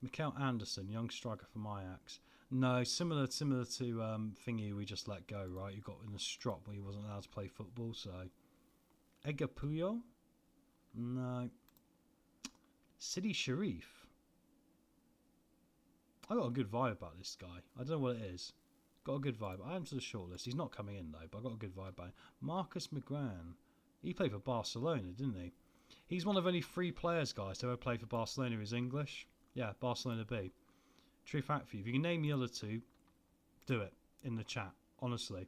Mikel Anderson, young striker from Ajax. No, similar to thingy we just let go, right? You got in the strop where he wasn't allowed to play football, so. Edgar Puyol? No. Sidi Sharif. I got a good vibe about this guy. I don't know what it is. Got a good vibe. I am to the shortlist. He's not coming in though, but I got a good vibe about him. Marcus Magran. He played for Barcelona, didn't he? He's one of only 3 players, guys, to ever play for Barcelona who's English. Yeah, Barcelona B. True fact for you. If you can name the other 2, do it in the chat. Honestly.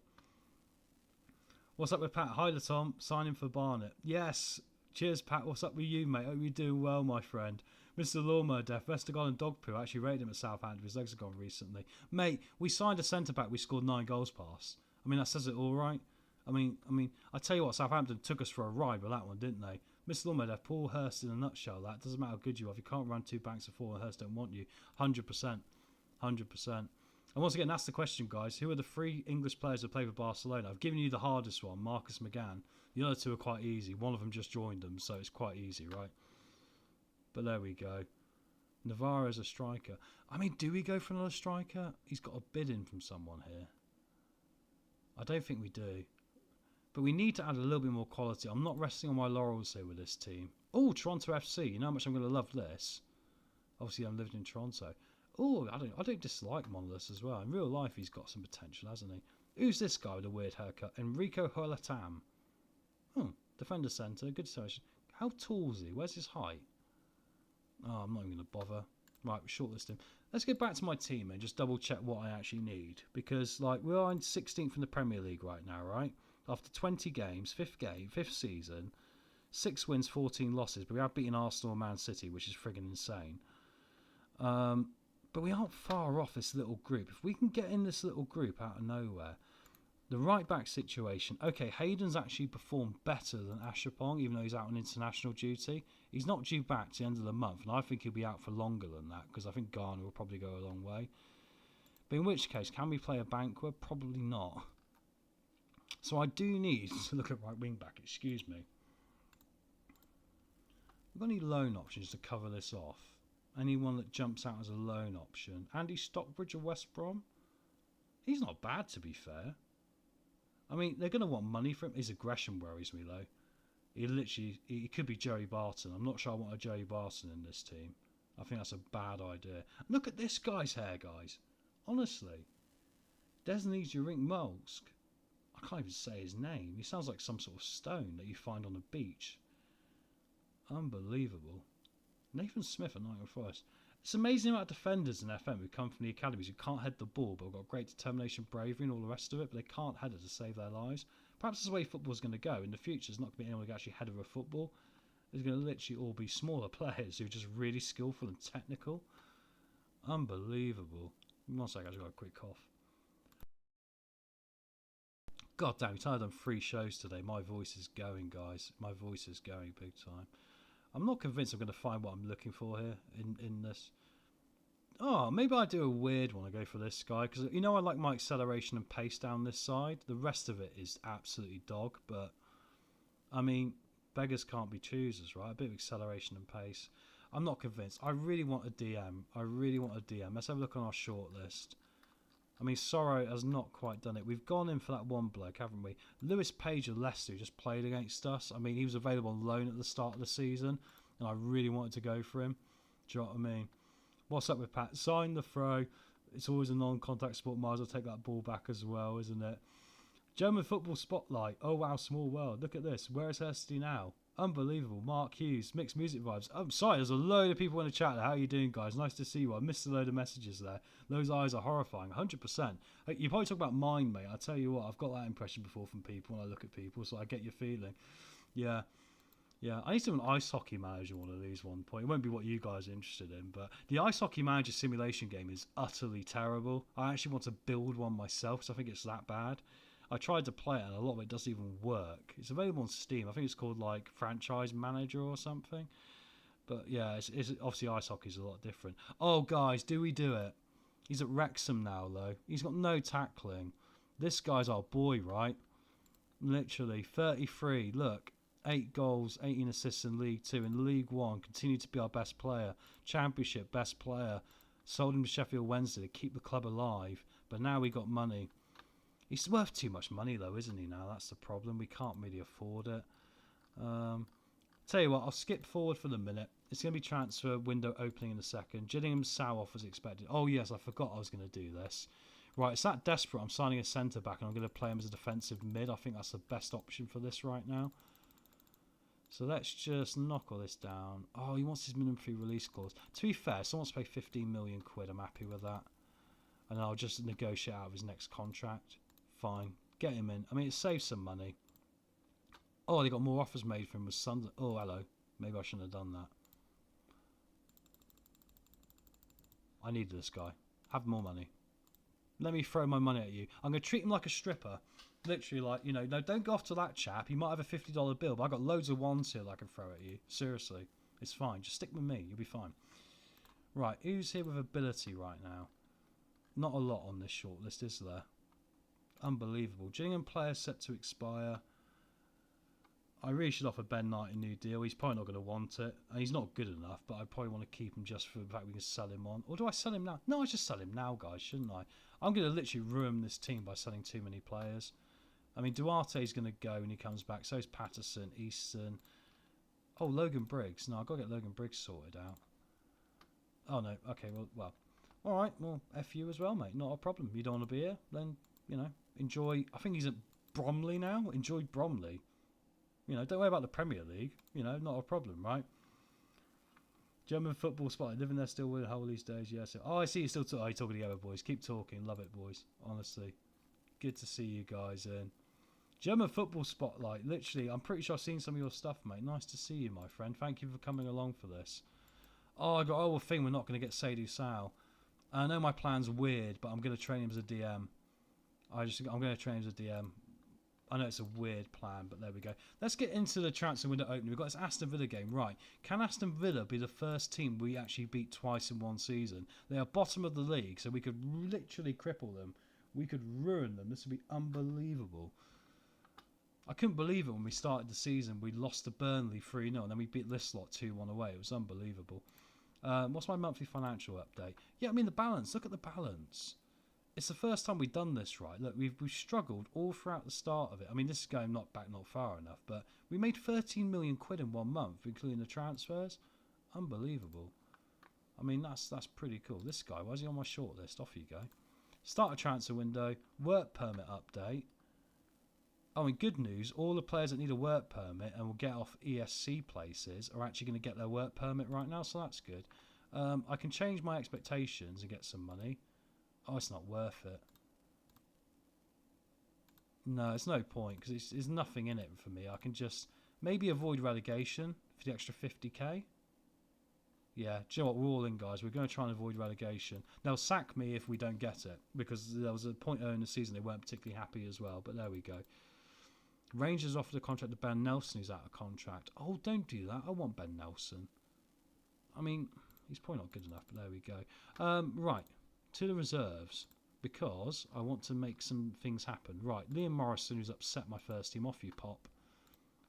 What's up with Pat? Hi, Tom. Signing for Barnet. Yes. Cheers, Pat. What's up with you, mate? Hope you're doing well, my friend. Mr. Lawnmower Death, Vestergaard and Dogpoo. I actually rated him at Southampton. His legs have gone recently. Mate, we signed a centre-back we scored 9 goals past. I mean, that says it all, right? I mean, I tell you what, Southampton took us for a ride with that one, didn't they? Mr. Lawnmower Death, Paul Hurst in a nutshell. That doesn't matter how good you are. If you can't run 2 banks of 4 and Hurst don't want you. 100%. 100%. And once again, that's the question, guys. Who are the 3 English players that play for Barcelona? I've given you the hardest one, Marcus McGann. The other 2 are quite easy. One of them just joined them, so it's quite easy, right? But there we go. Navarro's a striker. I mean, do we go for another striker? He's got a bid in from someone here. I don't think we do. But we need to add a little bit more quality. I'm not resting on my laurels here with this team. Oh, Toronto FC. You know how much I'm going to love this? Obviously, I'm living in Toronto. Oh, I don't dislike Monolith as well. In real life, he's got some potential, hasn't he? Who's this guy with a weird haircut? Enrico Holatam. Oh, defender centre. Good selection. How tall is he? Where's his height? Oh, I'm not even going to bother. Right, we're shortlisting. Let's get back to my team and just double check what I actually need. Because, like, we're in 16th in the Premier League right now, right? After 20 games, 5th season, 6 wins, 14 losses. But we have beaten Arsenal and Man City, which is friggin' insane. But we aren't far off this little group. If we can get in this little group out of nowhere, the right back situation. Okay, Hayden's actually performed better than Ashapong, even though he's out on international duty. He's not due back to the end of the month, and I think he'll be out for longer than that because I think Garner will probably go a long way. But in which case, can we play a banquet? Probably not. So I do need to look at right wing back. Excuse me. We've got any loan options to cover this off? Anyone that jumps out as a loan option? Andy Stockbridge of West Brom? He's not bad, to be fair. I mean, they're going to want money from him. His aggression worries me, though. He could be Joey Barton. I'm not sure I want a Joey Barton in this team. I think that's a bad idea. Look at this guy's hair, guys. Honestly. Desney Urink Molsk. I can't even say his name. He sounds like some sort of stone that you find on a beach. Unbelievable. Nathan Smith at Nottingham Forest. It's amazing amount of defenders in FM who come from the academies who can't head the ball but have got great determination, bravery and all the rest of it, but they can't head it to save their lives. Perhaps that's the way football's going to go. In the future, there's not going to be anyone who can actually header a football. There's going to literally all be smaller players who are just really skillful and technical. Unbelievable. One second, I've just got a quick cough. God damn it, I've done 3 shows today. My voice is going, guys. My voice is going big time. I'm not convinced I'm going to find what I'm looking for here in this. Oh, maybe I do a weird one. I go for this guy because you know I like my acceleration and pace down this side. The rest of it is absolutely dog. But I mean, beggars can't be choosers, right? A bit of acceleration and pace. I'm not convinced. I really want a DM. I really want a DM. Let's have a look on our shortlist. I mean, Sorrow has not quite done it. We've gone in for that one bloke, haven't we? Lewis Page of Leicester who just played against us. I mean, he was available on loan at the start of the season, and I really wanted to go for him. Do you know what I mean? What's up with Pat? Sign the throw. It's always a non-contact sport. Might as well take that ball back as well, isn't it? German football spotlight. Oh, wow, small world. Look at this. Where is Hursty now? Unbelievable. Mark Hughes. Mixed music vibes. I'm sorry, there's a load of people in the chat. How are you doing, guys? Nice to see you. I missed a load of messages there. Those eyes are horrifying. 100%. You probably talk about mine, mate. I tell you what, I've got that impression before from people when I look at people, so I get your feeling. Yeah. Yeah, I need to do an ice hockey manager one of these one point. It won't be what you guys are interested in, but the ice hockey manager simulation game is utterly terrible. I actually want to build one myself, so I think it's that bad. I tried to play it and a lot of it doesn't even work. It's available on Steam. I think it's called like Franchise Manager or something. But yeah, it's obviously ice hockey's a lot different. Oh, guys, do we do it? He's at Wrexham now, though. He's got no tackling. This guy's our boy, right? Literally, 33. Look, 8 goals, 18 assists in League 2. In League 1, continued to be our best player. Championship, best player. Sold him to Sheffield Wednesday to keep the club alive. But now we got money. He's worth too much money, though, isn't he, now? That's the problem. We can't really afford it. Tell you what, I'll skip forward for the minute. It's going to be transfer window opening in a second. Gillingham South as expected. Oh, yes, I forgot I was going to do this. Right, it's that desperate. I'm signing a centre-back and I'm going to play him as a defensive mid. I think that's the best option for this right now. So let's just knock all this down. Oh, he wants his minimum fee release clause. To be fair, someone wants to pay 15 million quid. I'm happy with that. And I'll just negotiate out of his next contract. Fine. Get him in. I mean, it saves some money. Oh, they got more offers made for him with Sunderland. Oh, hello. Maybe I shouldn't have done that. I need this guy. Have more money. Let me throw my money at you. I'm going to treat him like a stripper. Literally, like, you know, no, don't go off to that chap. He might have a $50 bill, but I've got loads of ones here that I can throw at you. Seriously. It's fine. Just stick with me. You'll be fine. Right, who's here with ability right now? Not a lot on this shortlist, is there? Unbelievable. Gillingham player set to expire. I really should offer Ben Knight a new deal. He's probably not going to want it. And he's not good enough, but I probably want to keep him just for the fact we can sell him on. Or do I sell him now? No, I just sell him now, guys, shouldn't I? I'm going to literally ruin this team by selling too many players. I mean, Duarte's going to go when he comes back. So is Patterson, Easton. Oh, Logan Briggs. No, I've got to get Logan Briggs sorted out. Oh, no. Okay, well. All right, well, F you as well, mate. Not a problem. You don't want to be here? Then, you know, enjoy. I think he's at Bromley now. Enjoy Bromley. You know, don't worry about the Premier League. You know, not a problem, right? German football spot. Living there still with Hull these days. Yes. Oh, I see you still talking. Oh, you're talking together, boys. Keep talking. Love it, boys. Honestly. Good to see you guys in. German football spotlight. Literally, I'm pretty sure I've seen some of your stuff, mate. Nice to see you, my friend. Thank you for coming along for this. Oh, I got a whole thing. We're not going to get Seydou Sal. I know my plan's weird, but I'm going to train him as a DM. I'm going to train him as a DM. I know it's a weird plan, but there we go. Let's get into the transfer window opening. We've got this Aston Villa game. Right. Can Aston Villa be the first team we actually beat twice in one season? They are bottom of the league, so we could literally cripple them. We could ruin them. This would be unbelievable. I couldn't believe it when we started the season. We lost to Burnley 3-0, and then we beat this lot 2-1 away. It was unbelievable. What's my monthly financial update? Yeah, I mean, the balance. Look at the balance. It's the first time we've done this, right? Look, we've struggled all throughout the start of it. I mean, this is going not far enough, but we made 13 million quid in 1 month, including the transfers. Unbelievable. I mean, that's pretty cool. This guy, why is he on my shortlist? Off you go. Start a transfer window. Work permit update. Oh, and good news, all the players that need a work permit and will get off ESC places are actually going to get their work permit right now, so that's good. I can change my expectations and get some money. Oh, it's not worth it. No, it's no point because there's nothing in it for me. I can just maybe avoid relegation for the extra 50k. Yeah, do you know what? We're all in, guys. We're going to try and avoid relegation. They'll sack me if we don't get it because there was a point earlier in the season they weren't particularly happy as well, but there we go. Rangers offered a contract to Ben Nelson, who's out of contract. Oh, don't do that. I want Ben Nelson. I mean, he's probably not good enough, but there we go. Right. To the reserves, because I want to make some things happen. Right, Liam Morrison, who's upset my first team. Off you pop.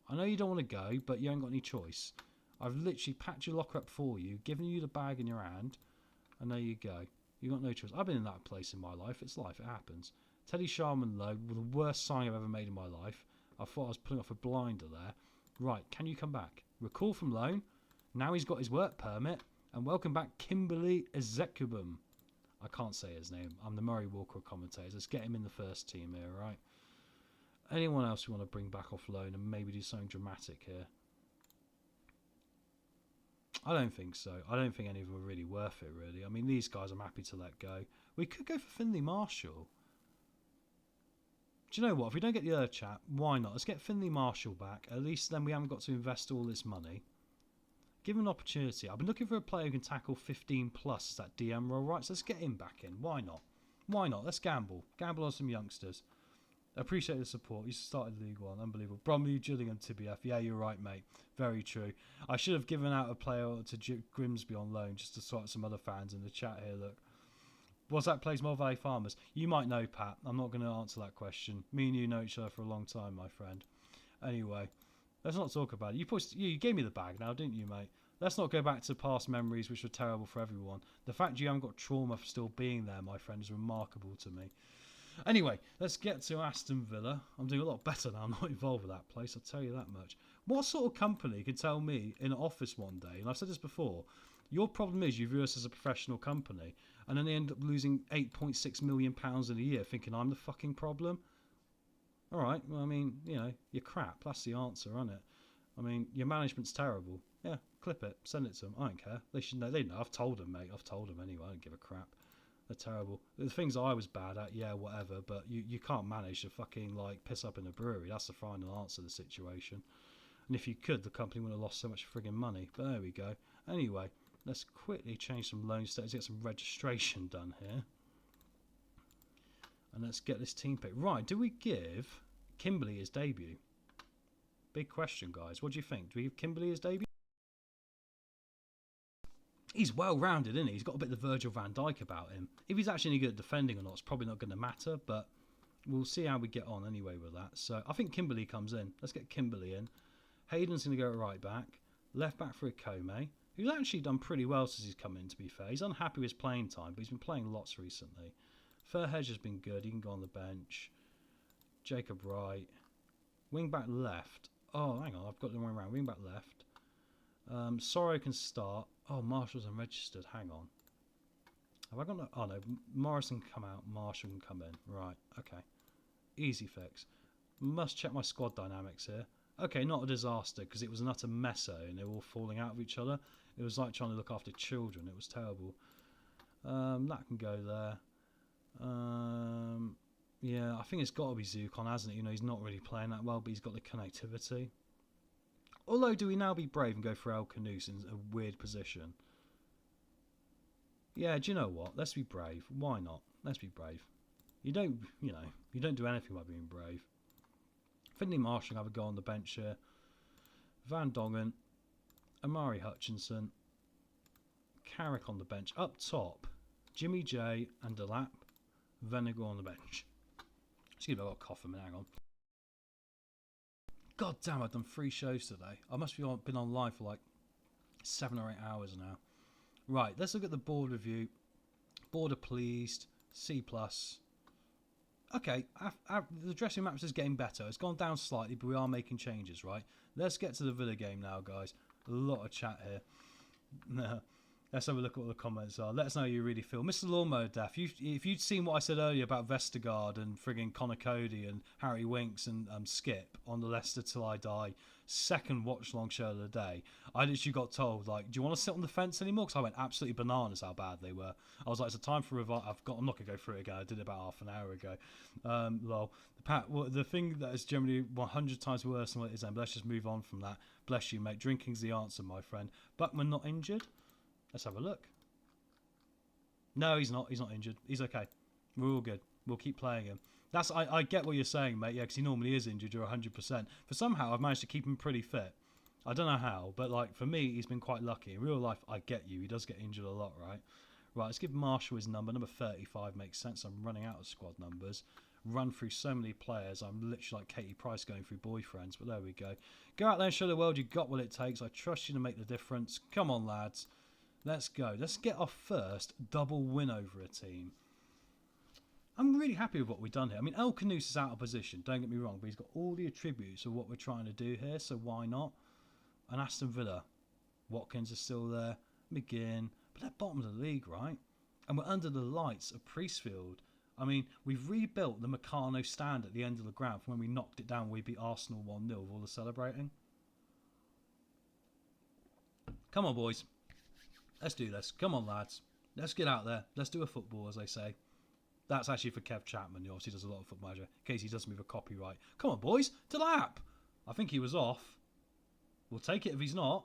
I know you don't want to go, but you ain't got any choice. I've literally packed your locker up for you, given you the bag in your hand, and there you go. You've got no choice. I've been in that place in my life. It's life. It happens. Teddy Sharman Lowe, the worst signing I've ever made in my life. I thought I was pulling off a blinder there. Right, can you come back? Recall from loan. Now he's got his work permit. And welcome back, Kimberly Ezekubum. I can't say his name. I'm the Murray Walker of commentators. Let's get him in the first team here, right? Anyone else we want to bring back off loan and maybe do something dramatic here? I don't think so. I don't think any of them are really worth it, really. I mean, these guys I'm happy to let go. We could go for Finley Marshall. Do you know what? If we don't get the other chap, why not? Let's get Finley Marshall back. At least then we haven't got to invest all this money. Give him an opportunity. I've been looking for a player who can tackle 15 plus that DM role, right? So let's get him back in. Why not? Why not? Let's gamble. Gamble on some youngsters. Appreciate the support. You started League One. Unbelievable. Bromley, Gillingham, TBF. Yeah, you're right, mate. Very true. I should have given out a player to Grimsby on loan just to sort some other fans in the chat here. Look. What's that place, Mill Valley Farmers? You might know, Pat. I'm not going to answer that question. Me and you know each other for a long time, my friend. Anyway, let's not talk about it. You gave me the bag now, didn't you, mate? Let's not go back to past memories, which were terrible for everyone. The fact you haven't got trauma for still being there, my friend, is remarkable to me. Anyway, let's get to Aston Villa. I'm doing a lot better now. I'm not involved with that place, I'll tell you that much. What sort of company could tell me in an office one day, and I've said this before, your problem is you view us as a professional company, and then they end up losing £8.6 million in a year thinking I'm the fucking problem? All right, well, I mean, you know, you're crap. That's the answer, isn't it? I mean, your management's terrible. Yeah, clip it, send it to them. I don't care. They should know. They know. I've told them, mate. I've told them anyway. I don't give a crap. They're terrible. The things I was bad at, yeah, whatever, but you can't manage to fucking, like, piss up in a brewery. That's the final answer to the situation. And if you could, the company wouldn't have lost so much frigging money. But there we go. Anyway, let's quickly change some loan status, get some registration done here. And let's get this team pick. Right, do we give Kimberley his debut? Big question, guys. What do you think? Do we give Kimberley his debut? He's well-rounded, isn't he? He's got a bit of the Virgil van Dijk about him. If he's actually any good at defending or not, it's probably not going to matter, but we'll see how we get on anyway with that. So I think Kimberley comes in. Let's get Kimberley in. Hayden's going to go right back. Left back for Ikome, who's actually done pretty well since he's come in, to be fair. He's unhappy with his playing time, but he's been playing lots recently. Fairhedge has been good. He can go on the bench. Jacob Wright. Wing back left. Oh, hang on. I've got the wrong way around. Wing back left. Sorrow can start. Oh, Marshall's unregistered. Hang on. Have I got no... Oh, no. Morrison can come out. Marshall can come in. Right. Okay. Easy fix. Must check my squad dynamics here. Okay, not a disaster, because it was an utter messer and they were all falling out of each other. It was like trying to look after children. It was terrible. That can go there. Yeah, I think it's got to be Zukon, hasn't it? You know, he's not really playing that well, but he's got the connectivity. Although, do we now be brave and go for El Canoes in a weird position? Yeah, do you know what? Let's be brave. Why not? Let's be brave. You don't do anything by being brave. Finley Marshall can have a go on the bench here. Van Dongen, Amari Hutchinson, Carrick on the bench. Up top, Jimmy J and Delap, Venegar on the bench. Excuse me, I've got a cough a minute, hang on. God damn, I've done 3 shows today. I must have been online for like 7 or 8 hours now. Right, let's look at the board review. Board are pleased. C+. Okay, the dressing maps is getting better. It's gone down slightly, but we are making changes, right? Let's get to the Villa game now, guys. A lot of chat here. Let's have a look at what the comments are. Let us know how you really feel. Mr. Lawnmower Death, if you'd seen what I said earlier about Vestergaard and frigging Connor Cody and Harry Winks and Skip on the Leicester Till I Die second watch-long show of the day, I literally got told, like, do you want to sit on the fence anymore? Because I went absolutely bananas how bad they were. I was like, it's a time for revival. I'm not going to go through it again. I did it about half an hour ago. Lol. The thing that is generally 100 times worse than what it is then, but let's just move on from that. Bless you, mate. Drinking's the answer, my friend. Buckman not injured? Let's have a look. No, he's not. He's not injured. He's okay. We're all good. We'll keep playing him. I get what you're saying, mate. Yeah, because he normally is injured. You're 100%. For somehow, I've managed to keep him pretty fit. I don't know how, but like for me, he's been quite lucky. In real life, I get you. He does get injured a lot, right? Right, let's give Marshall his number. Number 35 makes sense. I'm running out of squad numbers. Run through so many players. I'm literally like Katie Price going through boyfriends, but there we go. Go out there and show the world you got what it takes. I trust you to make the difference. Come on, lads. Let's go. Let's get our first double win over a team. I'm really happy with what we've done here. I mean, El Canoes is out of position, don't get me wrong, but he's got all the attributes of what we're trying to do here, so why not? And Aston Villa. Watkins is still there. McGinn. But they're bottom of the league, right? And we're under the lights of Priestfield. I mean, we've rebuilt the Meccano stand at the end of the ground from when we knocked it down when we beat Arsenal 1-0 with all the celebrating. Come on, boys. Let's do this. Come on, lads. Let's get out there. Let's do a football, as they say. That's actually for Kev Chapman, who obviously does a lot of football manager, in case he doesn't move a copyright. Come on, boys. To lap. I think he was off. We'll take it if he's not.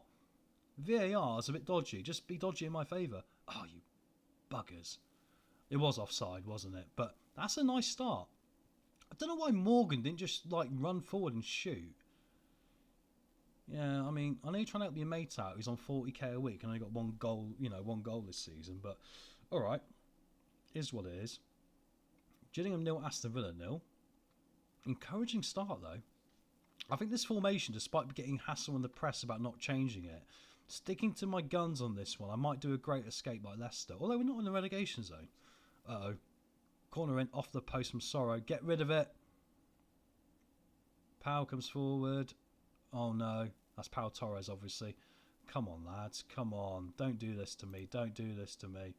VAR is a bit dodgy. Just be dodgy in my favour. Oh, you buggers. It was offside, wasn't it? But that's a nice start. I don't know why Morgan didn't just like run forward and shoot. Yeah, I mean, I know you're trying to help your mate out. He's on 40k a week and only got one goal, one goal this season. But all right, is what it is. Gillingham 0, Aston Villa 0. Encouraging start though. I think this formation, despite getting hassle in the press about not changing it, sticking to my guns on this one, I might do a great escape like Leicester. Although we're not in the relegation zone. Uh-oh. Corner in, off the post from Sorrow. Get rid of it. Powell comes forward. Oh no. That's Pau Torres, obviously. Come on, lads. Come on. Don't do this to me. Don't do this to me.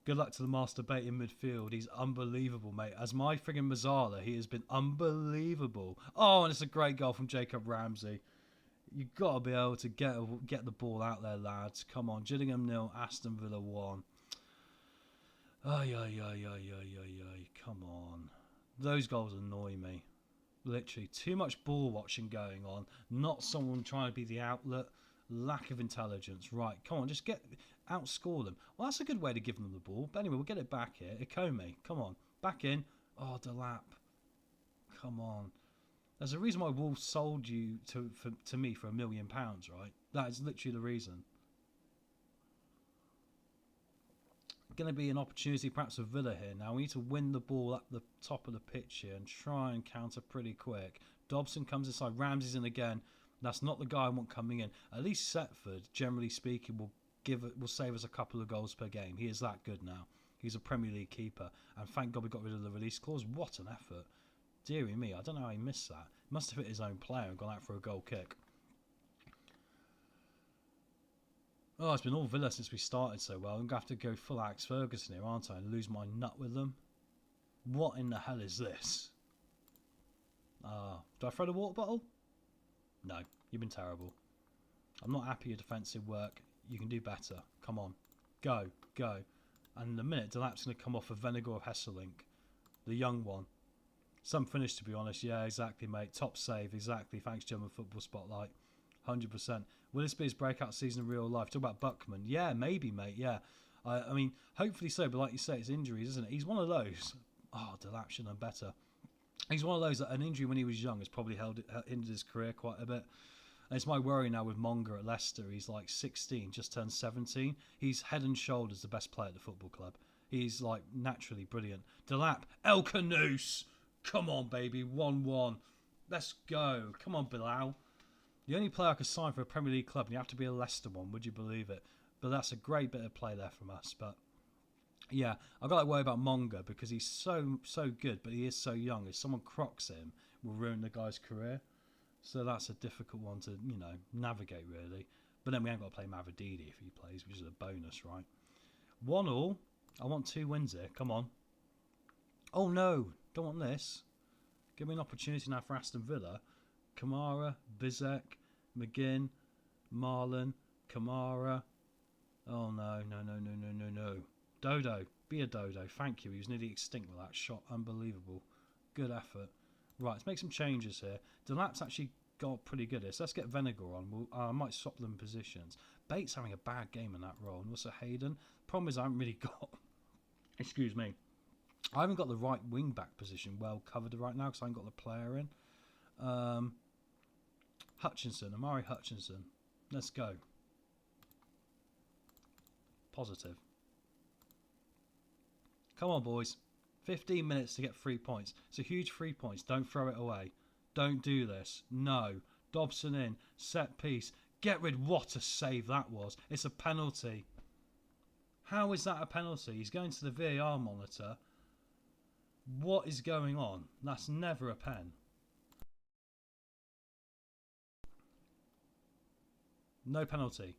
Good luck to the master bait in midfield. He's unbelievable, mate. As my friggin' Mazzala, he has been unbelievable. Oh, and it's a great goal from Jacob Ramsey. You've got to be able to get the ball out there, lads. Come on. Gillingham 0, Aston Villa 1. Ay. Come on. Those goals annoy me. Literally, too much ball watching going on. Not someone trying to be the outlet. Lack of intelligence. Right, come on, just outscore them. Well, that's a good way to give them the ball. But anyway, we'll get it back here. Ikome, come on. Back in. Oh, Delap. Come on. There's a reason why Wolves sold you to me for £1 million, right? That is literally the reason. Going to be an opportunity perhaps for Villa here now. We need to win the ball at the top of the pitch here and try and counter pretty quick. Dobson comes inside. Ramsey's in again. That's not the guy I want coming in. At least Setford, generally speaking, will save us a couple of goals per game. He is that good now. He's a Premier League keeper. And thank God we got rid of the release clause. What an effort. Deary me, I don't know how he missed that. Must have hit his own player and gone out for a goal kick. Oh, it's been all Villa since we started so well. I'm going to have to go full Alex Ferguson here, aren't I? And lose my nut with them. What in the hell is this? Do I throw the water bottle? No, you've been terrible. I'm not happy with defensive work. You can do better. Come on. Go. And in a minute, Delap's going to come off of Venegar of Hesselink. The young one. Some finish, to be honest. Yeah, exactly, mate. Top save. Exactly. Thanks, German Football Spotlight. 100%. Will this be his breakout season in real life? Talk about Buckman. Yeah, maybe, mate. Yeah. I mean, hopefully so. But like you say, it's injuries, isn't it? He's one of those. Oh, Delap should have done better. He's one of those that an injury when he was young has probably hindered his career quite a bit. And it's my worry now with Monger at Leicester. He's like 16, just turned 17. He's head and shoulders the best player at the football club. He's like naturally brilliant. Delap, El Canoose. Come on, baby. 1-1. Let's go. Come on, Bilal. The only player I could sign for a Premier League club, and you have to be a Leicester one, would you believe it? But that's a great bit of play there from us. But yeah, I've got to worry about Monger because he's so good, but he is so young. If someone crocs him, will ruin the guy's career. So that's a difficult one to, navigate really. But then we ain't got to play Mavididi if he plays, which is a bonus, right? 1-1. I want 2 wins here. Come on. Oh no, don't want this. Give me an opportunity now for Aston Villa. Kamara, Bizek, McGinn, Marlon, Kamara. Oh no. Dodo, be a Dodo. Thank you. He was nearly extinct with that shot. Unbelievable. Good effort. Right, let's make some changes here. Delap's actually got pretty good at this. Let's get Venegar on. I might swap them positions. Bates having a bad game in that role. And also Hayden. Problem is I haven't really got... Excuse me. I haven't got the right wing-back position well covered right now because I haven't got the player in. Hutchinson. Amari Hutchinson. Let's go. Positive. Come on, boys. 15 minutes to get 3 points. It's a huge 3 points. Don't throw it away. Don't do this. No. Dobson in. Set piece. Get rid. What a save that was. It's a penalty. How is that a penalty? He's going to the VAR monitor. What is going on? That's never a pen. No penalty.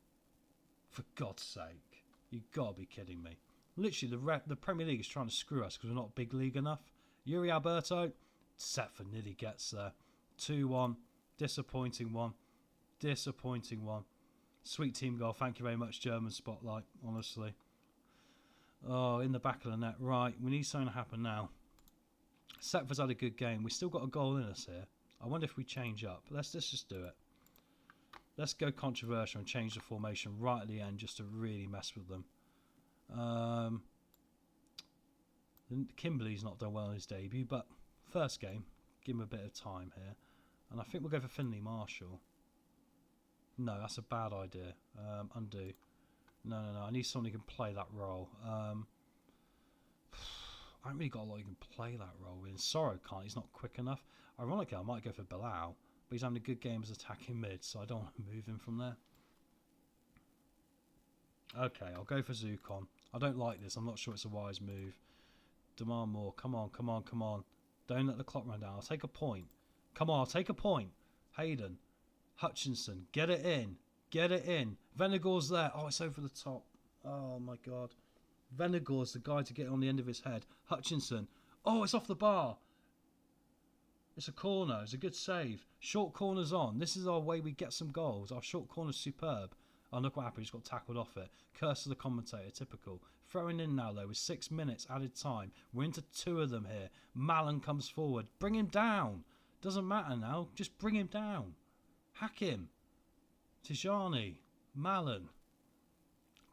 For God's sake. You've got to be kidding me. Literally, the Premier League is trying to screw us because we're not big league enough. Yuri Alberto, Setford nearly gets there. 2-1. Disappointing one. Disappointing one. Sweet team goal. Thank you very much, German Spotlight, honestly. Oh, in the back of the net. Right, we need something to happen now. Setford's had a good game. We still got a goal in us here. I wonder if we change up. Let's just do it. Let's go controversial and change the formation right at the end just to really mess with them. Kimberly's not done well in his debut, but First game, give him a bit of time here. And I think we'll go for Finley Marshall. No, that's a bad idea. Undo. No. I need someone who can play that role. I haven't really got a lot who can play that role. In Sorrow can't. He's not quick enough. Ironically, I might go for Bilal, but he's having a good game as attacking mid, so I don't want to move him from there. Okay, I'll go for Zukon. I don't like this. I'm not sure it's a wise move. Demand more. Come on. Don't let the clock run down. I'll take a point. Come on, I'll take a point. Hayden. Hutchinson. Get it in. Venegor's there. Oh, it's over the top. Oh, my God. Venegor's the guy to get on the end of his head. Hutchinson. Oh, it's off the bar. It's a corner. It's a good save. Short corner's on. This is our way we get some goals. Our short corner's superb. Oh, look what happened. He just got tackled off it. Curse of the commentator. Typical. Throwing in now, though, with 6 minutes added time. We're into 2 of them here. Mallon comes forward. Bring him down. Doesn't matter now. Just bring him down. Hack him. Tijani. Mallon.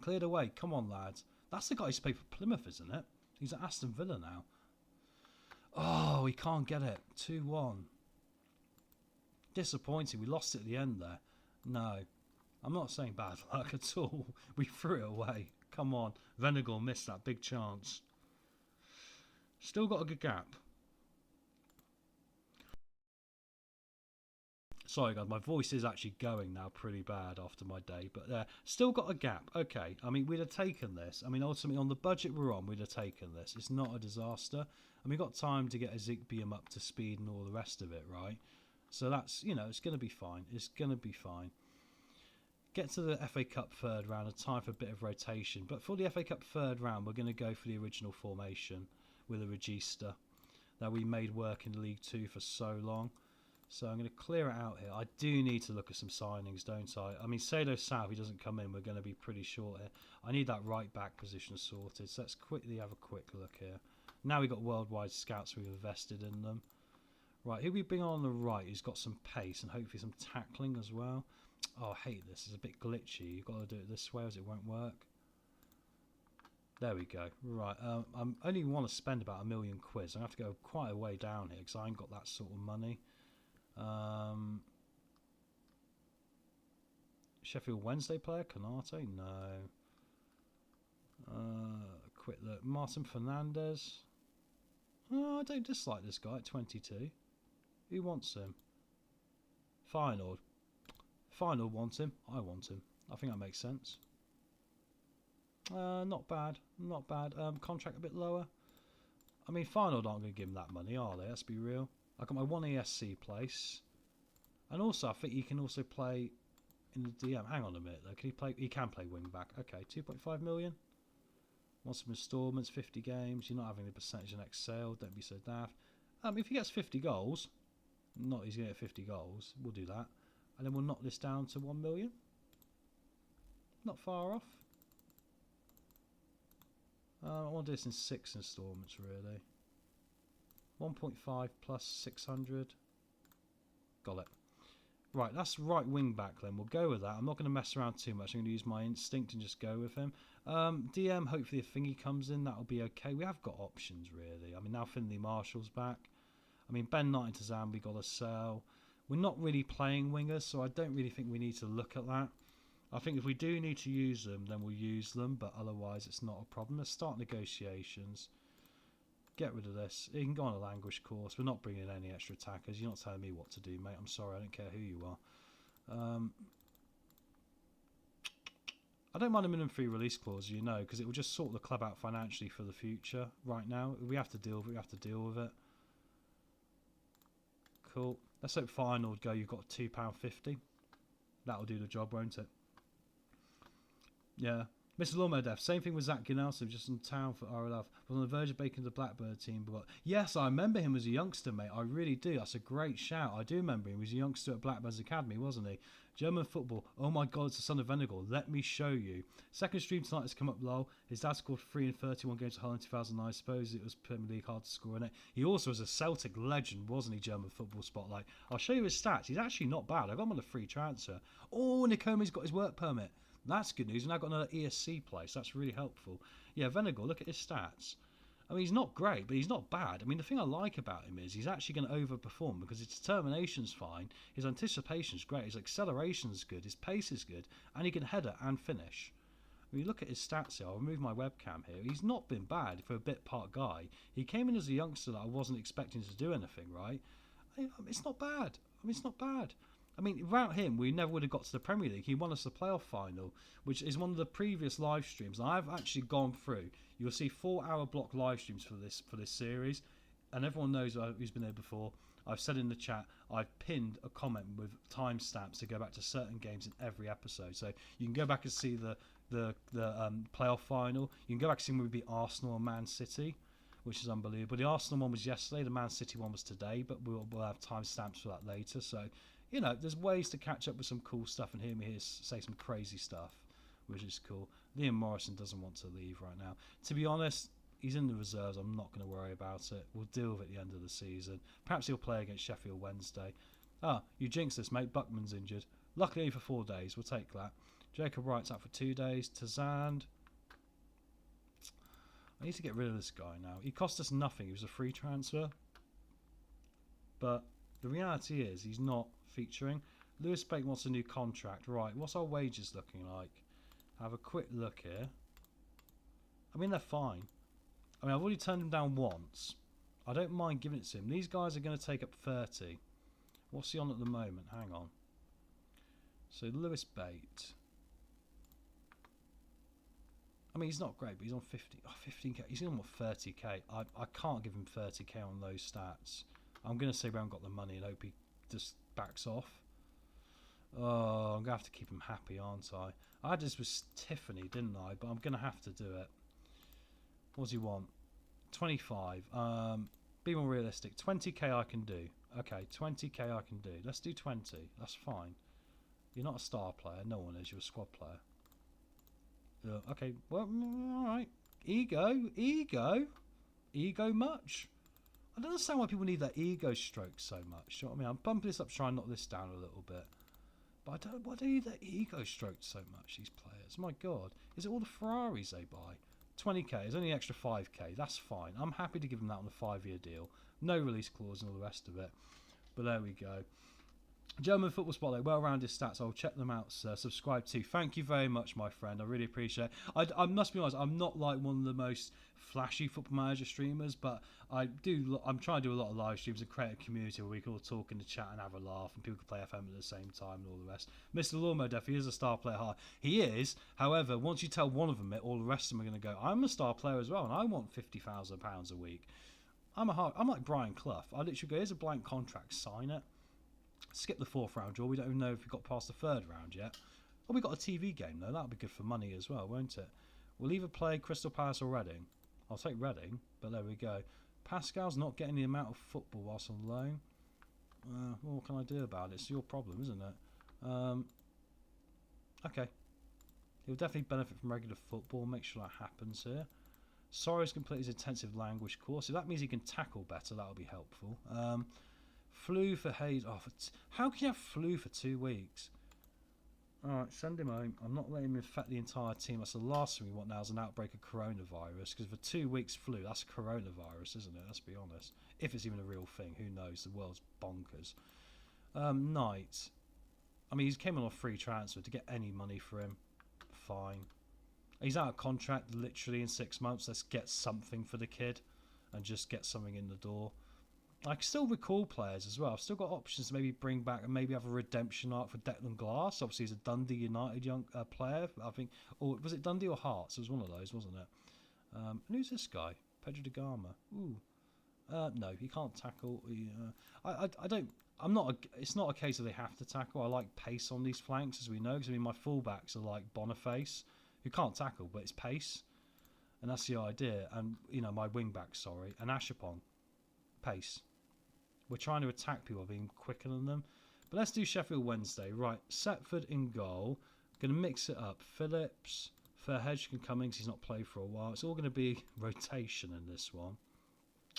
Cleared away. Come on, lads. That's the guy who's played for Plymouth, isn't it? He's at Aston Villa now. Oh, he can't get it. 2-1. Disappointing. We lost it at the end there. No. I'm not saying bad luck at all. We threw it away. Come on. Venegor missed that big chance. Still got a good gap. Sorry guys, my voice is actually going now pretty bad after my day, but still got a gap. Okay, I mean, we'd have taken this. I mean, ultimately, on the budget we're on, we'd have taken this. It's not a disaster. And we've got time to get Ezekiel up to speed and all the rest of it, right? So that's, you know, it's going to be fine. It's going to be fine. Get to the FA Cup third round, a time for a bit of rotation. But for the FA Cup third round, we're going to go for the original formation with a regista that we made work in League 2 for so long. So I'm going to clear it out here. I do need to look at some signings, don't I? I mean, Sado South, he doesn't come in. We're going to be pretty short here. I need that right back position sorted. So let's quickly have a quick look here. Now we've got worldwide scouts. We've invested in them. Right, who we bring on the right who's got some pace and hopefully some tackling as well. Oh, I hate this. It's a bit glitchy. You've got to do it this way or it won't work. There we go. Right, I only want to spend about £1 million. So I have to go quite a way down here because I ain't got that sort of money. Sheffield Wednesday player, Canate? No. Quick look. Martin Fernandez. Oh, I don't dislike this guy at 22. Who wants him? Feyenoord. Feyenoord wants him. I want him. I think that makes sense. Not bad. Not bad. Contract a bit lower. I mean, Feyenoord aren't going to give him that money, are they? Let's be real. I got my 1 ESC place. And also, I think he can also play in the DM. Hang on a minute, though. Can he play? He can play wing back. Okay, 2.5 million. Want some instalments, 50 games. You're not having the percentage of next sale. Don't be so daft. If he gets 50 goals, not he's going to get 50 goals. We'll do that. And then we'll knock this down to 1 million. Not far off. I want to do this in 6 instalments, really. 1.5 plus 600. Got it. Right, that's right wing back then. We'll go with that. I'm not going to mess around too much. I'm going to use my instinct and just go with him. DM, hopefully if Thingy comes in, that'll be okay. We have got options, really. I mean, now Finley Marshall's back. I mean, Ben Knight into Zambi got to sell. We're not really playing wingers, so I don't really think we need to look at that. I think if we do need to use them, then we'll use them, but otherwise it's not a problem. Let's start negotiations. Get rid of this. You can go on a language course. We're not bringing any extra attackers. You're not telling me what to do, mate. I'm sorry. I don't care who you are. I don't mind a minimum free release clause, you know, because it will just sort the club out financially for the future. Right now, if we have to deal with it, we have to deal with it. Cool. Let's hope Feyenoord go. You've got £2.50. That'll do the job, won't it? Yeah. Mr. Lawmerdef, same thing with Zach Ginelson, just in town for RLF. Was on the verge of making the Blackbird team, but yes, I remember him as a youngster, mate. I really do. That's a great shout. I do remember him. He was a youngster at Blackbird's Academy, wasn't he? German football. Oh my God, it's the son of Venegor. Let me show you. Second stream tonight has come up low. His dad scored 3 in 31 games at Hull in 2009. I suppose it was Premier League hard to score in it. He also was a Celtic legend, wasn't he? German football spotlight. I'll show you his stats. He's actually not bad. I got him on a free transfer. Oh, Nikomi's got his work permit. That's good news. And I've got another ESC place. That's really helpful. Yeah, Venegor, look at his stats. I mean, he's not great, but he's not bad. I mean, the thing I like about him is he's actually going to overperform because his determination's fine, his anticipation's great, his acceleration's good, his pace is good, and he can header and finish. When you look at his stats here, I'll remove my webcam here. He's not been bad for a bit part guy. He came in as a youngster that I wasn't expecting to do anything, right? It's not bad. It's not bad. I mean, without him, we never would have got to the Premier League. He won us the playoff final, which is one of the previous live streams. I've actually gone through. You'll see 4-hour block live streams for this series, and everyone knows who's been there before. I've said in the chat, I've pinned a comment with timestamps to go back to certain games in every episode. So you can go back and see the playoff final. You can go back and see when we beat Arsenal and Man City, which is unbelievable. The Arsenal one was yesterday, the Man City one was today, but we'll have timestamps for that later. So, you know, there's ways to catch up with some cool stuff and hear me say some crazy stuff, which is cool. Liam Morrison doesn't want to leave right now. To be honest, he's in the reserves. I'm not going to worry about it. We'll deal with it at the end of the season. Perhaps he'll play against Sheffield Wednesday. You jinxed this, mate. Buckman's injured. Luckily only for 4 days. We'll take that. Jacob Wright's out for 2 days. Tazand. I need to get rid of this guy now. He cost us nothing. He was a free transfer. But the reality is he's not featuring. Lewis Bake wants a new contract. Right, what's our wages looking like? Have a quick look here. I mean, they're fine. I mean, I've already turned him down once. I don't mind giving it to him. These guys are going to take up 30. What's he on at the moment? Hang on. So, Lewis Bate. I mean, he's not great, but he's on 15k. He's on what, 30k. I can't give him 30k on those stats. I'm going to say we haven't got the money and hope he just backs off. Oh, I'm going to have to keep him happy, aren't I? I had this with Tiffany, didn't I? But I'm going to have to do it. What does he want? 25. Be more realistic. 20k I can do. Okay, 20k I can do. Let's do 20. That's fine. You're not a star player. No one is. You're a squad player. Okay, well, alright. Ego much? I don't understand why people need that ego stroke so much. You know what I mean? I'm bumping this up to try and knock this down a little bit. But why do they need that ego stroke so much, these players? My God. Is it all the Ferraris they buy? 20k, there's only an extra 5k. That's fine. I'm happy to give them that on a 5-year deal. No release clause and all the rest of it. But there we go. German Football Spotlight, well-rounded stats. I'll check them out, sir. Subscribe to. Thank you very much, my friend. I really appreciate it. I must be honest, I'm not like one of the most flashy Football Manager streamers, but I'm trying to do a lot of live streams and create a community where we can all talk in the chat and have a laugh, and people can play FM at the same time and all the rest. Mr. Lawmo Def, he is a star player hard. He is. However, once you tell one of them it, all the rest of them are going to go, I'm a star player as well, and I want £50,000 a week. I'm like Brian Clough. I literally go, here's a blank contract, sign it. Skip the 4th round draw. We don't even know if we got past the 3rd round yet. Oh, we got a TV game though. That'll be good for money as well, won't it? We'll either play Crystal Palace or Reading. I'll take Reading, but there we go. Pascal's not getting the amount of football whilst on loan. Well, what can I do about it? It's your problem, isn't it? Okay. He'll definitely benefit from regular football. Make sure that happens here. Sorry's completed his intensive language course. If that means he can tackle better, that'll be helpful. Flu for Hayes. Oh, how can you have flu for 2 weeks? Alright, send him home. I'm not letting him infect the entire team. That's the last thing we want now is an outbreak of coronavirus. Because for 2 weeks flu, that's coronavirus, isn't it? Let's be honest. If it's even a real thing, who knows? The world's bonkers. Knight. I mean, he came on a free transfer. To get any money for him, fine. He's out of contract literally in 6 months. Let's get something for the kid and just get something in the door. I can still recall players as well. I've still got options to maybe bring back and maybe have a redemption arc for Declan Glass. Obviously, he's a Dundee United young player, I think. Or was it Dundee or Hearts? It was one of those, wasn't it? And who's this guy? Pedro de Gama. Ooh. No, he can't tackle. I don't. I'm not. It's not a case of they have to tackle. I like pace on these flanks, as we know. Because I mean, my fullbacks are like Boniface, who can't tackle, but it's pace, and that's the idea. And you know, my wing backs, sorry, and Ashapong, pace. We're trying to attack people being quicker than them. But let's do Sheffield Wednesday. Right, Setford in goal. Going to mix it up. Phillips, Fairhedge can come in because he's not played for a while. It's all going to be rotation in this one.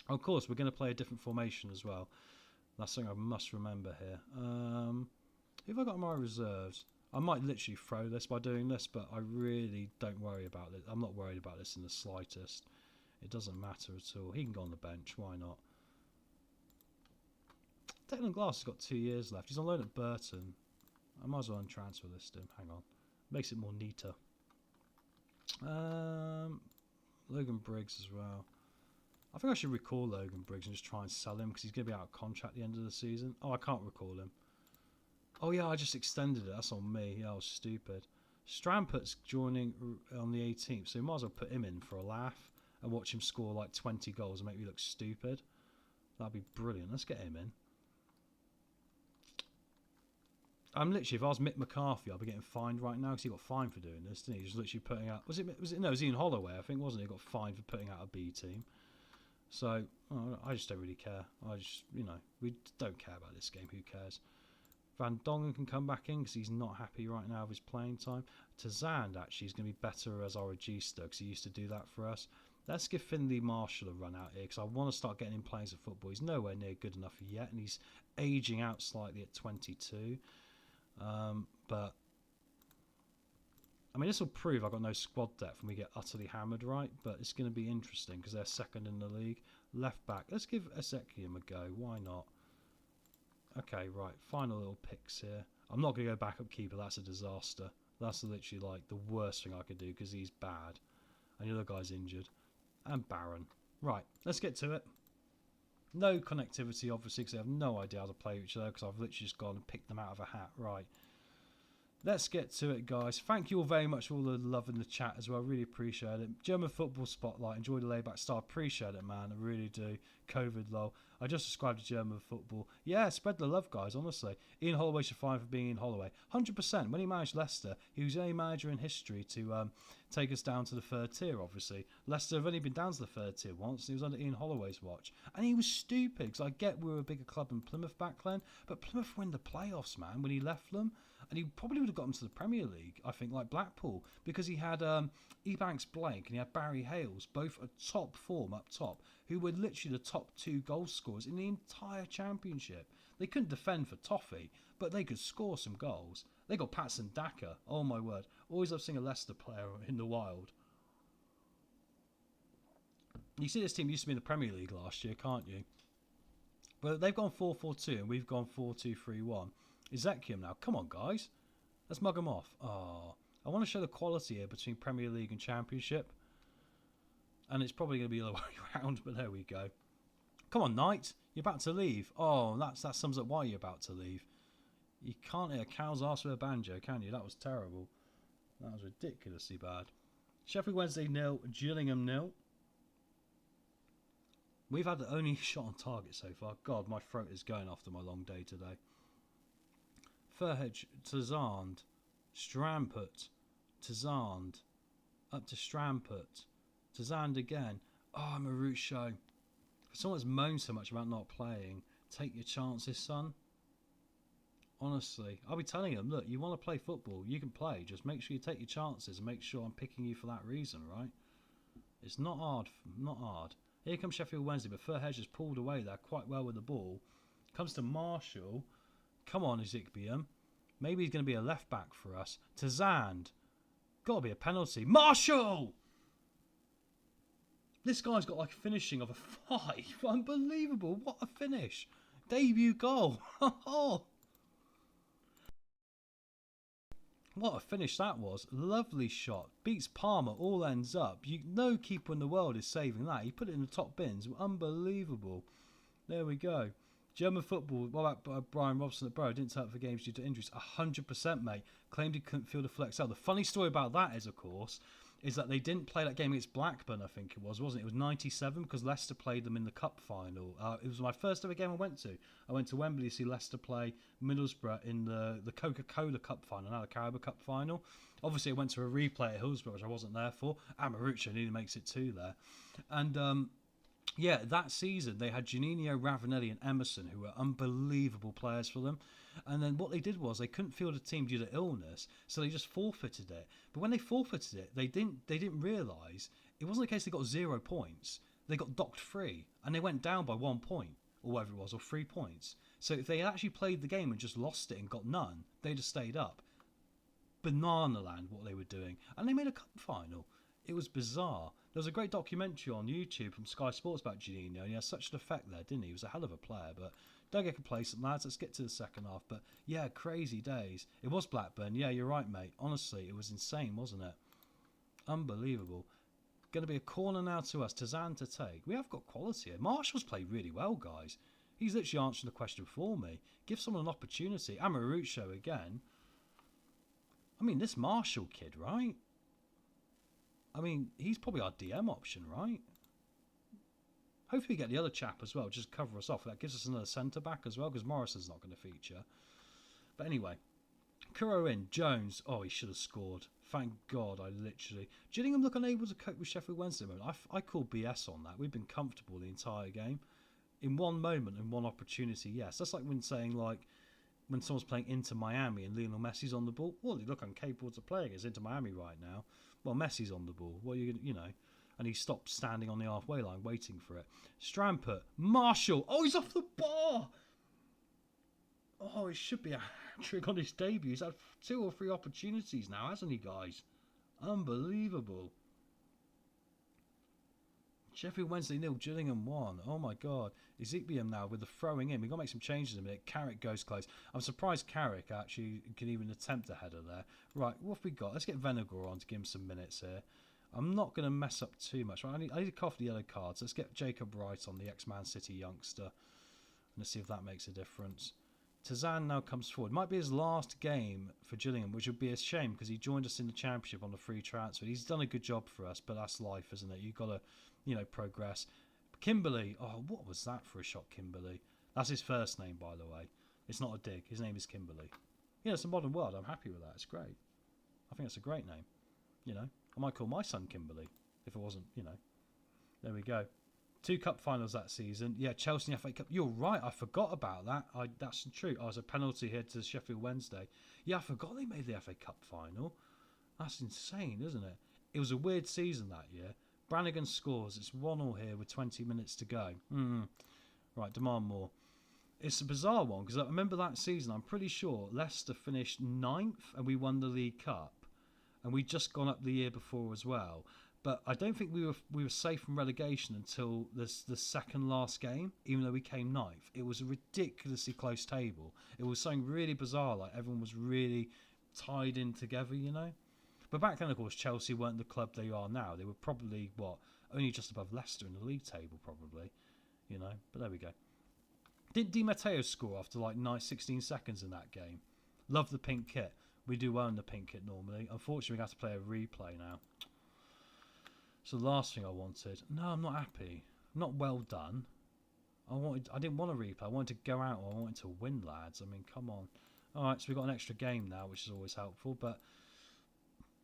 Of course, we're going to play a different formation as well. That's something I must remember here. Who have I got in my reserves? I might literally throw this by doing this, but I really don't worry about it. I'm not worried about this in the slightest. It doesn't matter at all. He can go on the bench. Why not? Declan Glass has got 2 years left. He's on loan at Burton. I might as well untransfer list him. Hang on. Makes it more neater. Logan Briggs as well. I think I should recall Logan Briggs and just try and sell him because he's going to be out of contract at the end of the season. Oh, I can't recall him. Oh, yeah, I just extended it. That's on me. Yeah, I was stupid. Strampert's joining on the 18th, so we might as well put him in for a laugh and watch him score like 20 goals and make me look stupid. That'd be brilliant. Let's get him in. I'm literally, if I was Mick McCarthy, I'd be getting fined right now because he got fined for doing this, didn't he? Just literally putting out... Was it Ian Holloway, I think, wasn't he? He got fined for putting out a B team. So, I just don't really care. We don't care about this game. Who cares? Van Dongen can come back in because he's not happy right now with his playing time. Tazand actually is going to be better as our regista because he used to do that for us. Let's give Finley Marshall a run out here because I want to start getting him playing some football. He's nowhere near good enough yet and he's ageing out slightly at 22. But I mean, this will prove I've got no squad depth when we get utterly hammered, right? But it's going to be interesting because they're second in the league. Left back, let's give Ezekiel a go. Why not? Okay, right. Final little picks here. I'm not going to go backup keeper. That's a disaster. That's literally like the worst thing I could do because he's bad. And the other guy's injured. And Baron. Right, let's get to it. No connectivity, obviously, because I have no idea how to play each other because I've literally just gone and picked them out of a hat. Right. Let's get to it, guys. Thank you all very much for all the love in the chat as well. Really appreciate it. German Football Spotlight. Enjoy the layback style. Appreciate it, man. I really do. COVID lol. I just subscribed to German Football. Yeah, spread the love, guys, honestly. Ian Holloway should fine for being Ian Holloway. 100%. When he managed Leicester, he was the only manager in history to take us down to the third tier, obviously. Leicester have only been down to the third tier once, and he was under Ian Holloway's watch. And he was stupid, because I get we were a bigger club than Plymouth back then, but Plymouth win the playoffs, man, when he left them. And he probably would have got them to the Premier League, I think, like Blackpool, because he had Ebanks Blake and he had Barry Hales, both at top form up top, who were literally the top 2 goal scorers in the entire championship. They couldn't defend for toffee, but they could score some goals. They got Patson Daka. Oh my word. Always love seeing a Leicester player in the wild. You see this team used to be in the Premier League last year, can't you? But they've gone 4-4-2 and we've gone 4-2-3-1. Ezekiel now. Come on, guys. Let's mug them off. Oh, I want to show the quality here between Premier League and Championship. And it's probably going to be the other way around, but there we go. Come on, Knight. You're about to leave. Oh, that sums up why you're about to leave. You can't hit a cow's arse with a banjo, can you? That was terrible. That was ridiculously bad. Sheffield Wednesday 0, Gillingham 0. We've had the only shot on target so far. God, my throat is going after my long day today. Furhedge, Tazand, Stramput, Tazand, up to Stramput, Tazand again. Oh, Marucho. Someone's moaned so much about not playing. Take your chances, son. Honestly, I'll be telling him, look, you want to play football, you can play. Just make sure you take your chances and make sure I'm picking you for that reason, right? It's not hard, not hard. Here comes Sheffield Wednesday, but Furhedge has pulled away there quite well with the ball. Comes to Marshall. Come on, Ezekbium. Maybe he's going to be a left back for us. Tazand. Got to be a penalty. Marshall! This guy's got like a finishing of a 5. Unbelievable. What a finish. Debut goal. What a finish that was. Lovely shot. Beats Palmer. All ends up. No keeper in the world is saving that. He put it in the top bins. Unbelievable. There we go. German football, what about Brian Robson at Borough? Didn't turn up for games due to injuries. 100%, mate. Claimed he couldn't feel the flex out. The funny story about that is, of course, is that they didn't play that game against Blackburn, I think it was, wasn't it? It was 97 because Leicester played them in the cup final. It was my first ever game I went to. I went to Wembley to see Leicester play Middlesbrough in the Coca-Cola Cup final, now the Carabao Cup final. Obviously, I went to a replay at Hillsborough, which I wasn't there for. Marucho nearly makes it 2 there. And yeah, that season they had Juninho, Ravanelli and Emerson, who were unbelievable players for them. And then what they did was they couldn't field a team due to illness, so they just forfeited it. But when they forfeited it, they didn't realise it wasn't the case they got 0 points. They got docked 3, and they went down by 1 point, or whatever it was, or 3 points. So if they actually played the game and just lost it and got none, they'd have stayed up. Banana land, what they were doing. And they made a cup final. It was bizarre. There was a great documentary on YouTube from Sky Sports about Juninho, and he had such an effect there, didn't he? He was a hell of a player, but don't get complacent, lads. Let's get to the second half. But yeah, crazy days. It was Blackburn. Yeah, you're right, mate. Honestly, it was insane, wasn't it? Unbelievable. Going to be a corner now to us. Tazan to take. We have got quality here. Marshall's played really well, guys. He's literally answering the question for me. Give someone an opportunity. Amarucho again. I mean, this Marshall kid, right? I mean, he's probably our DM option, right? Hopefully we get the other chap as well, just cover us off. That gives us another centre-back as well, because Morrison's not going to feature. But anyway, Kuro in. Jones. Oh, he should have scored. Thank God, I literally... Gillingham look unable to cope with Sheffield Wednesday at the moment. I call BS on that. We've been comfortable the entire game. In one moment and one opportunity, yes. That's like when saying, like, when someone's playing Inter Miami and Lionel Messi's on the ball. Well, they look incapable to play against Inter Miami right now. Well, Messi's on the ball. Well, you know... And he stopped standing on the halfway line waiting for it. Strampert. Marshall. Oh, he's off the bar. Oh, it should be a hat-trick on his debut. He's had 2 or 3 opportunities now, hasn't he, guys? Unbelievable. Sheffield Wednesday 0, Gillingham 1. Oh, my God. Ezekiel now with the throwing in. We've got to make some changes in a minute. Carrick goes close. I'm surprised Carrick actually can even attempt a header there. Right, what have we got? Let's get Venegor on to give him some minutes here. I'm not going to mess up too much. Right? I need to cough the yellow cards. Let's get Jacob Wright on, the ex-Man City youngster. And let's see if that makes a difference. Tazan now comes forward. Might be his last game for Gillingham, which would be a shame because he joined us in the Championship on a free transfer. He's done a good job for us, but that's life, isn't it? You've got to, you know, progress. Kimberly. Oh, what was that for a shot, Kimberly? That's his first name, by the way. It's not a dig. His name is Kimberly. Yeah, it's a modern world. I'm happy with that. It's great. I think it's a great name. You know, I might call my son Kimberly if it wasn't, you know. There we go. 2 cup finals that season. Yeah, Chelsea FA Cup. You're right. I forgot about that. That's true. I was a penalty here to Sheffield Wednesday. Yeah, I forgot they made the FA Cup final. That's insane, isn't it? It was a weird season that year. Brannigan scores. It's 1-1 here with 20 minutes to go. Right, demand more. It's a bizarre one because I remember that season. I'm pretty sure Leicester finished 9th and we won the League Cup. And we'd just gone up the year before as well. But I don't think we were safe from relegation until the second last game, even though we came 9th. It was a ridiculously close table. It was something really bizarre, like everyone was really tied in together, you know. But back then, of course, Chelsea weren't the club they are now. They were probably, only just above Leicester in the league table, probably, you know. But there we go. Did Di Matteo score after like 16 seconds in that game? Love the pink kit. We do own the pink kit normally. Unfortunately, we have to play a replay now. So the last thing I wanted... No, I'm not happy. Not well done. I didn't want a replay. I wanted to go out. I wanted to win, lads. I mean, come on. Alright, so we've got an extra game now, which is always helpful. But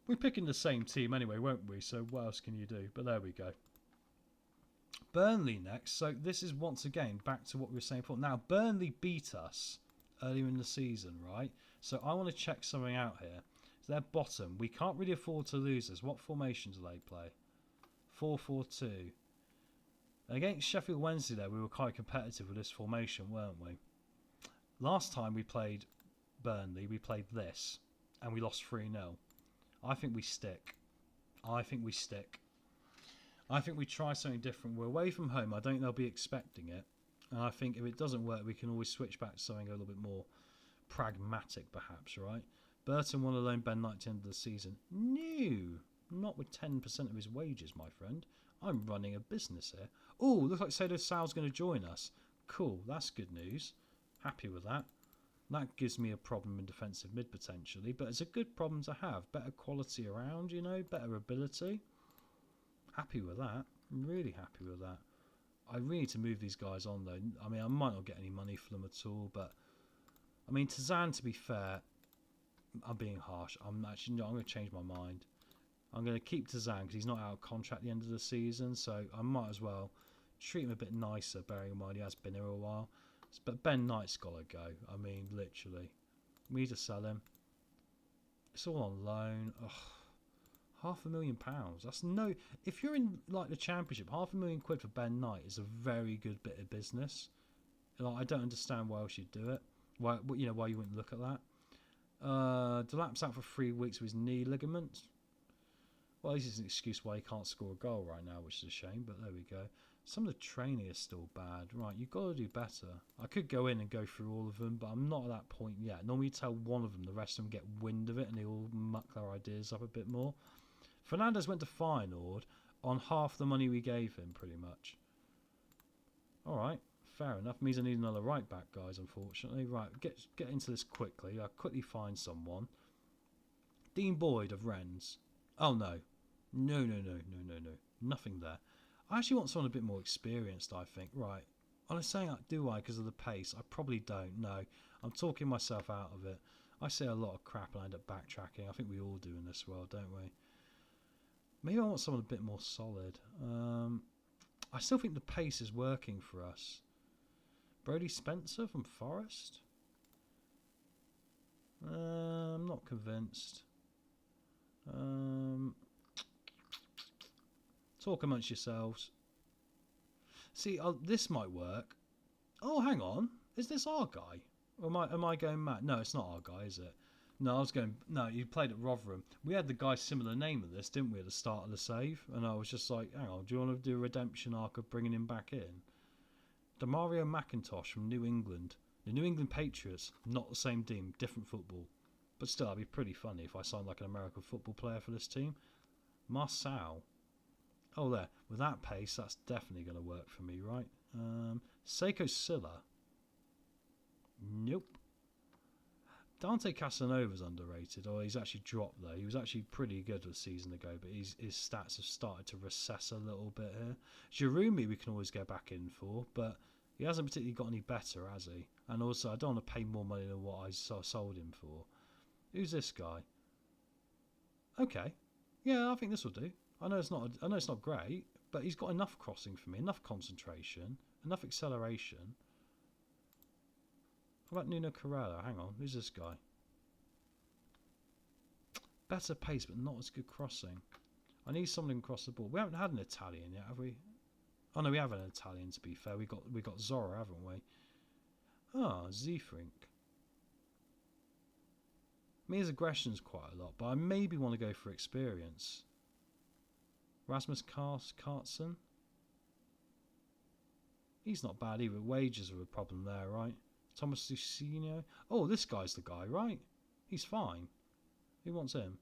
we're picking the same team anyway, won't we? So what else can you do? But there we go. Burnley next. So this is once again back to what we were saying before. Now, Burnley beat us earlier in the season, right? So I want to check something out here. So they're bottom. We can't really afford to lose this. What formation do they play? 4-4-2. Against Sheffield Wednesday, though, we were quite competitive with this formation, weren't we? Last time we played Burnley, we played this, and we lost 3-0. I think we stick. I think we try something different. We're away from home. I don't think they'll be expecting it. And I think if it doesn't work, we can always switch back to something a little bit more pragmatic, perhaps, right? Burton won alone Ben Knight at the end of the season. No, not with 10% of his wages, my friend. I'm running a business here. Oh, looks like Sado Sal's going to join us. Cool, that's good news. Happy with that. That gives me a problem in defensive mid, potentially, but it's a good problem to have. Better quality around, you know, better ability. Happy with that. I'm really happy with that. I really need to move these guys on, though. I mean, I might not get any money for them at all, but... I mean, Tazan, to be fair, I'm being harsh. I'm going to change my mind. I'm going to keep Tazan because he's not out of contract at the end of the season, so I might as well treat him a bit nicer, bearing in mind he has been here a while. But Ben Knight's got to go. I mean, literally. We need to sell him. It's all on loan. Ugh. £500,000. That's no... If you're in, like, the Championship, £500,000 for Ben Knight is a very good bit of business. Like, I don't understand why else you'd do it. Why you wouldn't look at that. Delap's out for 3 weeks with his knee ligaments. Well, this is an excuse why he can't score a goal right now, which is a shame, but there we go. Some of the training is still bad. Right, you've got to do better. I could go in and go through all of them, but I'm not at that point yet. Normally you tell one of them, the rest of them get wind of it, and they all muck their ideas up a bit more. Fernandez went to Feyenoord on half the money we gave him, pretty much. Alright, fair enough. Means I need another right back, guys, unfortunately. Right, get into this quickly. I'll quickly find someone. Dean Boyd of Rennes. Oh, no. No. Nothing there. I actually want someone a bit more experienced, I think. Right. I'm saying that, do I, because of the pace? I probably don't. No. I'm talking myself out of it. I say a lot of crap and I end up backtracking. I think we all do in this world, don't we? Maybe I want someone a bit more solid. I still think the pace is working for us. Brodie Spencer from Forest? I'm not convinced. Talk amongst yourselves. See, this might work. Oh, hang on. Is this our guy? Or am I going mad? No, it's not our guy, is it? No, I was going... No, you played at Rotherham. We had the guy similar name of this, didn't we, at the start of the save? And I was just like, hang on, do you want to do a redemption arc of bringing him back in? Demario McIntosh from New England. The New England Patriots, not the same team, different football. But still, it'd be pretty funny if I signed like an American football player for this team. Marçal. Oh, there. With that pace, that's definitely going to work for me, right? Seiko Silla. Nope. Dante Casanova's underrated. Oh, he's actually dropped there. He was actually pretty good a season ago, but his stats have started to recess a little bit here. Jirumi we can always go back in for, but he hasn't particularly got any better, has he? And also, I don't want to pay more money than what I sold him for. Who's this guy? Okay. Yeah, I think this will do. I know it's not great, but he's got enough crossing for me, enough concentration, enough acceleration. How about Nuno Carrera? Hang on, who's this guy? Better pace, but not as good crossing. I need someone across the ball. We haven't had an Italian yet, have we? Oh no, we have an Italian. To be fair, we got Zora, haven't we? Ah, Zefrink. I mean, his aggression's quite a lot, but I maybe want to go for experience. Rasmus Karlsson. He's not bad either. Wages are a problem there, right? Thomas Lucinho. Oh, this guy's the guy, right? He's fine. Who wants him?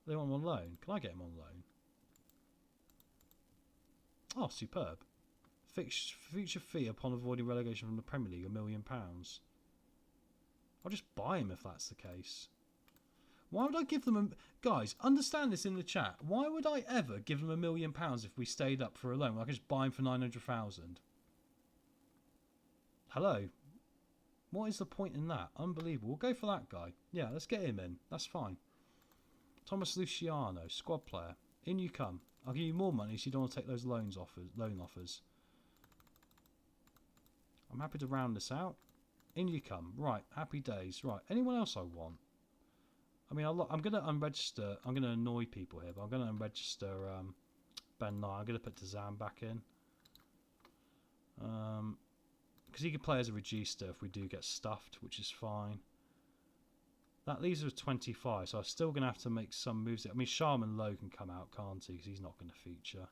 They want him on loan. Can I get him on loan? Oh, superb. Future fee upon avoiding relegation from the Premier League, £1 million. I'll just buy him if that's the case. Why would I give them a... Guys, understand this in the chat. Why would I ever give them £1 million if we stayed up for a loan? I could just buy him for 900,000. Hello? What is the point in that? Unbelievable. We'll go for that guy. Yeah, let's get him in. That's fine. Thomas Luciano, squad player. In you come. I'll give you more money so you don't want to take those loan offers. I'm happy to round this out. In you come. Right, happy days. Right, anyone else I want? I mean, I'm going to unregister. I'm going to annoy people here, but I'm going to unregister Ben Nye. I'm going to put Tazam back in. Because he can play as a register if we do get stuffed, which is fine. That leaves us with 25, so I'm still going to have to make some moves. I mean, Sharman Lowe can come out, can't he? Because he's not going to feature.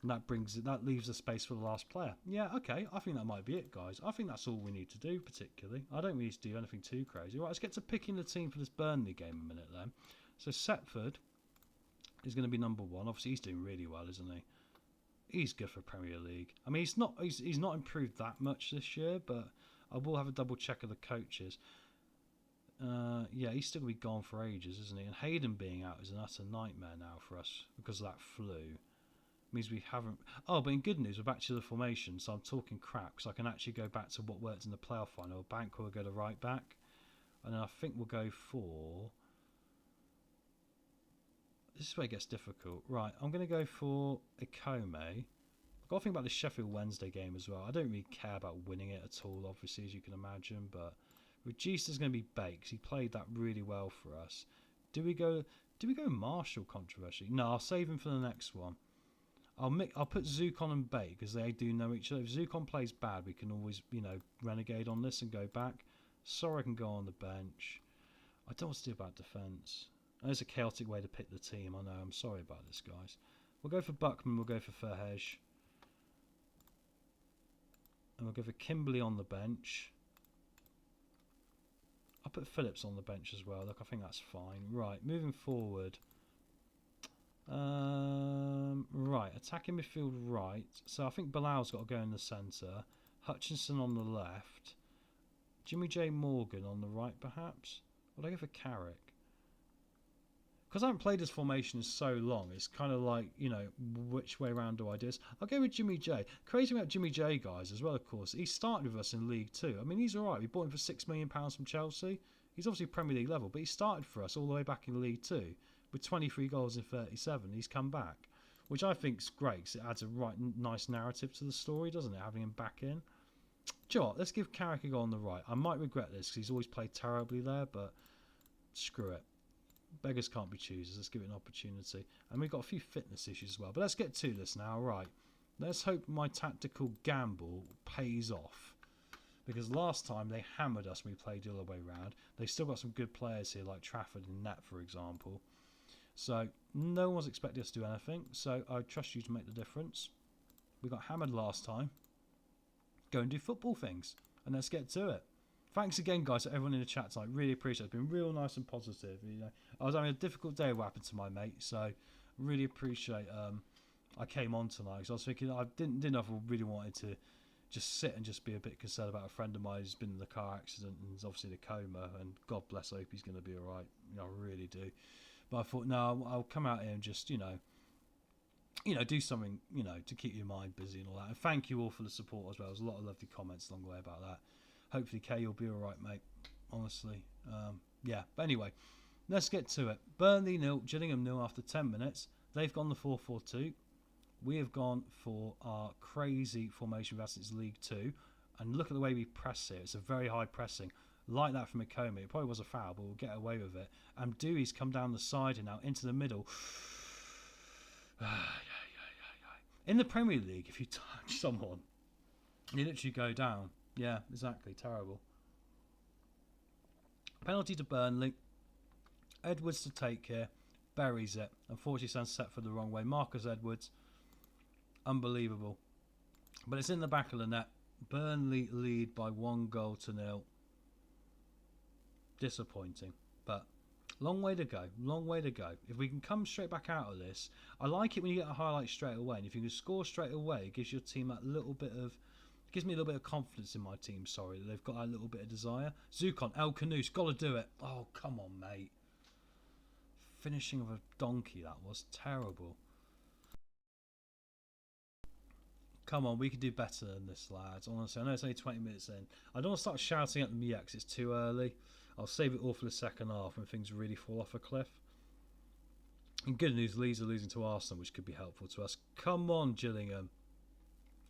And that leaves a space for the last player. Yeah, okay. I think that might be it, guys. I think that's all we need to do, particularly. I don't need to do anything too crazy. Right, let's get to picking the team for this Burnley game a minute then. So Setford is going to be number one. Obviously, he's doing really well, isn't he? He's good for Premier League. I mean, he's not improved that much this year, but I will have a double check of the coaches. Yeah, he's still going to be gone for ages, isn't he? And Hayden being out is an utter nightmare now for us because of that flu. Means we haven't... Oh, but in good news, we're back to the formation, so I'm talking crap, because I can actually go back to what worked in the playoff final. Bank will go to right back, and then I think we'll go for... This is where it gets difficult. Right, I'm going to go for Ikome. I've got to think about the Sheffield Wednesday game as well. I don't really care about winning it at all, obviously, as you can imagine, but Register's going to be baked. He played that really well for us. Do we go Marshall controversy? No, I'll save him for the next one. I'll put Zukon and Bate because they do know each other. If Zukon plays bad, we can always, renegade on this and go back. Sora can go on the bench. I don't know what to do about defence. There's a chaotic way to pick the team. I know. I'm sorry about this, guys. We'll go for Buckman. We'll go for Verhege. And we'll go for Kimberley on the bench. I'll put Phillips on the bench as well. Look, I think that's fine. Right, moving forward. Right, attacking midfield right. So I think Bilal's got to go in the centre. Hutchinson on the left. Jimmy J. Morgan on the right, perhaps? Would I go for Carrick? Because I haven't played this formation in so long, it's kind of like, you know, which way around do I do this? I'll go with Jimmy J. Crazy about Jimmy J, guys, as well, of course. He started with us in League 2. I mean, he's all right. We bought him for £6 million from Chelsea. He's obviously Premier League level, but he started for us all the way back in League 2 with 23 goals in 37. He's come back, which I think's great because it adds a right nice narrative to the story, doesn't it, having him back in? Do you know what? Let's give Carrick a go on the right. I might regret this because he's always played terribly there, but screw it. Beggars can't be choosers. Let's give it an opportunity. And we've got a few fitness issues as well. But let's get to this now. Right. Let's hope my tactical gamble pays off. Because last time they hammered us when we played the other way round. They've still got some good players here, like Trafford and Nat, for example. So no one's expecting us to do anything. So I trust you to make the difference. We got hammered last time. Go and do football things. And let's get to it. Thanks again, guys, to everyone in the chat tonight. Really appreciate it. It's been real nice and positive. You know, I was having a difficult day with what happened to my mate, so really appreciate I came on tonight because I was thinking I didn't know if I really wanted to just sit and just be a bit concerned about a friend of mine who's been in the car accident and is obviously in a coma, and God bless, I hope he's going to be all right. You know, I really do. But I thought, no, I'll come out here and just, you know, do something, you know, to keep your mind busy and all that. And thank you all for the support as well. There's a lot of lovely comments along the way about that. Hopefully, Kay, you'll be all right, mate. Honestly. Yeah. But anyway, let's get to it. Burnley 0, Gillingham 0 after 10 minutes. They've gone the 4-4-2. We have gone for our crazy formation we've had since League 2. And look at the way we press here. It's a very high pressing. Like that from Ikome. It probably was a foul, but we'll get away with it. And Dewey's come down the side and now into the middle. In the Premier League, if you touch someone, you literally go down. Yeah, exactly. Terrible. Penalty to Burnley. Edwards to take here. Buries it. Unfortunately, sounds set for the wrong way. Marcus Edwards. Unbelievable. But it's in the back of the net. Burnley lead by 1-0. Disappointing. But long way to go. Long way to go. If we can come straight back out of this. I like it when you get a highlight straight away. And if you can score straight away, it gives your team that little bit of... Gives me a little bit of confidence in my team, sorry, that they've got that little bit of desire. Zukon, El Canoose, got to do it. Oh, come on, mate. Finishing of a donkey, that was terrible. Come on, we could do better than this, lads. Honestly, I know it's only 20 minutes in. I don't want to start shouting at them yet because it's too early. I'll save it all for the second half when things really fall off a cliff. And good news, Leeds are losing to Arsenal, which could be helpful to us. Come on, Gillingham.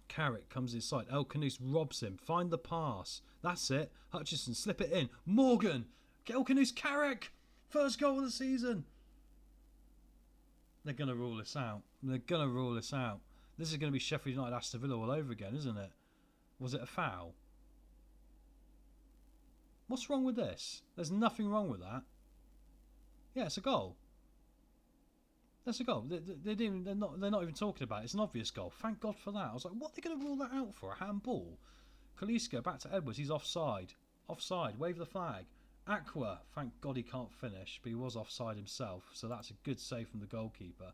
Carrick comes inside. El Canoose robs him. Find the pass. That's it. Hutchinson, slip it in. Morgan. El Canoose, Carrick. First goal of the season. They're going to rule this out. They're going to rule this out. This is going to be Sheffield United Aston Villa all over again, isn't it? Was it a foul? What's wrong with this? There's nothing wrong with that. Yeah, it's a goal. That's a goal. They're not even talking about it. It's an obvious goal. Thank God for that. I was like, what are they going to rule that out for? A handball? Kaliska back to Edwards. He's offside. Offside. Wave the flag. Aqua. Thank God he can't finish, but he was offside himself. So that's a good save from the goalkeeper.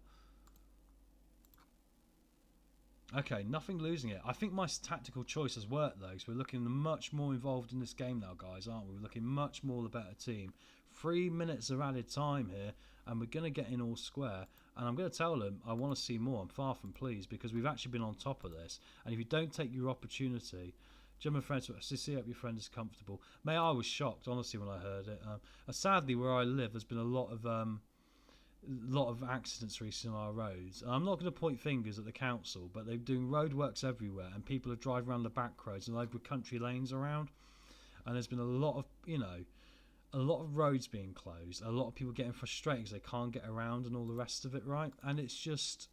Okay, nothing losing it. I think my tactical choice has worked though, because we're looking much more involved in this game now, guys, aren't we? We're looking much more the better team. 3 minutes of added time here, and we're going to get in all square. And I'm going to tell them I want to see more. I'm far from pleased because we've actually been on top of this. And if you don't take your opportunity, German friends, see hope your friend is comfortable. Mate, I was shocked, honestly, when I heard it. Sadly, where I live, there's been a lot of accidents recently on our roads. And I'm not going to point fingers at the council, but they're doing roadworks everywhere, and people are driving around the back roads and over country lanes around. And there's been a lot of, a lot of roads being closed, a lot of people getting frustrated because they can't get around and all the rest of it, right? And it's just,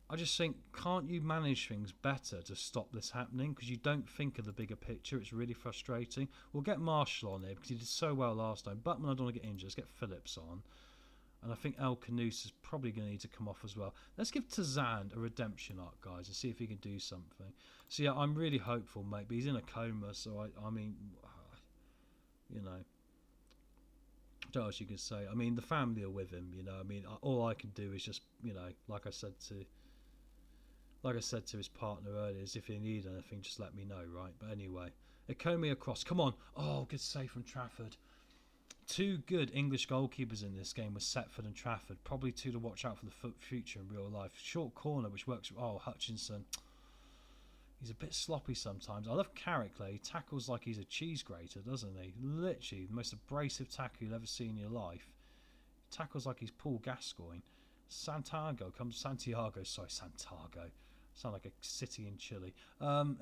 I just think, can't you manage things better to stop this happening? Because you don't think of the bigger picture. It's really frustrating. We'll get Marshall on here because he did so well last time. Butman, I don't want to get injured. Let's get Phillips on. And I think El Canoes is probably going to need to come off as well. Let's give Tazan a redemption arc, guys, and see if he can do something. So, yeah, I'm really hopeful, mate. But he's in a coma, so, I mean, you know. What else you can say? I mean, the family are with him, you know. I mean, all I can do is just, you know, like I said to his partner earlier, is if you need anything, just let me know, right? But anyway, Ikomi across. Come on. Oh, good save from Trafford. Two good English goalkeepers in this game were Setford and Trafford. Probably two to watch out for the future in real life. Short corner, which works. Oh, Hutchinson. He's a bit sloppy sometimes. I love Carrick, though. He tackles like he's a cheese grater, doesn't he? Literally, the most abrasive tackle you'll ever see in your life. He tackles like he's Paul Gascoigne. Santiago. Sound like a city in Chile.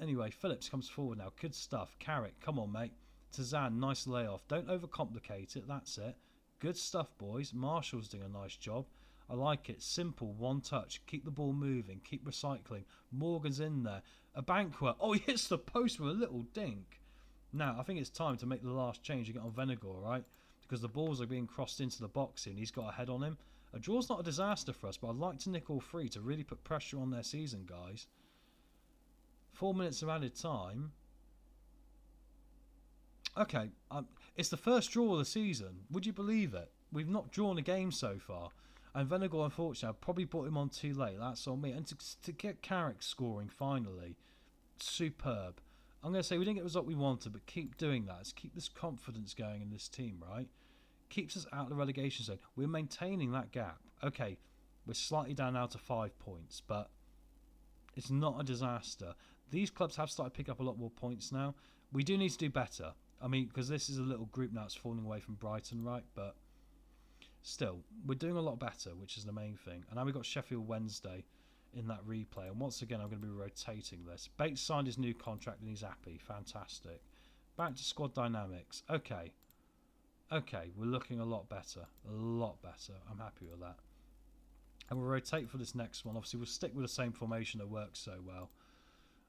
Anyway, Phillips comes forward now. Good stuff. Carrick, come on, mate. Tazan, nice layoff. Don't overcomplicate it. That's it. Good stuff, boys. Marshall's doing a nice job. I like it. Simple, one touch. Keep the ball moving. Keep recycling. Morgan's in there. A Banquet. Oh, he hits the post with a little dink. Now, I think it's time to make the last change and get on Venegor, right? Because the balls are being crossed into the box and he's got a head on him. A draw's not a disaster for us, but I'd like to nick all three to really put pressure on their season, guys. 4 minutes of added time. Okay, it's the first draw of the season. Would you believe it? We've not drawn a game so far. And Venegor, unfortunately, I probably brought him on too late. That's on me. And to get Carrick scoring finally, superb. I'm going to say we didn't get the result we wanted, but keep doing that. Let's keep this confidence going in this team, right? Keeps us out of the relegation zone. We're maintaining that gap. Okay, we're slightly down now to 5 points, but it's not a disaster. These clubs have started to pick up a lot more points now. We do need to do better. I mean, because this is a little group now that's falling away from Brighton, right? But still, we're doing a lot better, which is the main thing. And now we've got Sheffield Wednesday in that replay. And once again, I'm going to be rotating this. Bates signed his new contract and he's happy. Fantastic. Back to squad dynamics. Okay, we're looking a lot better. A lot better. I'm happy with that. And we'll rotate for this next one. Obviously, we'll stick with the same formation that works so well.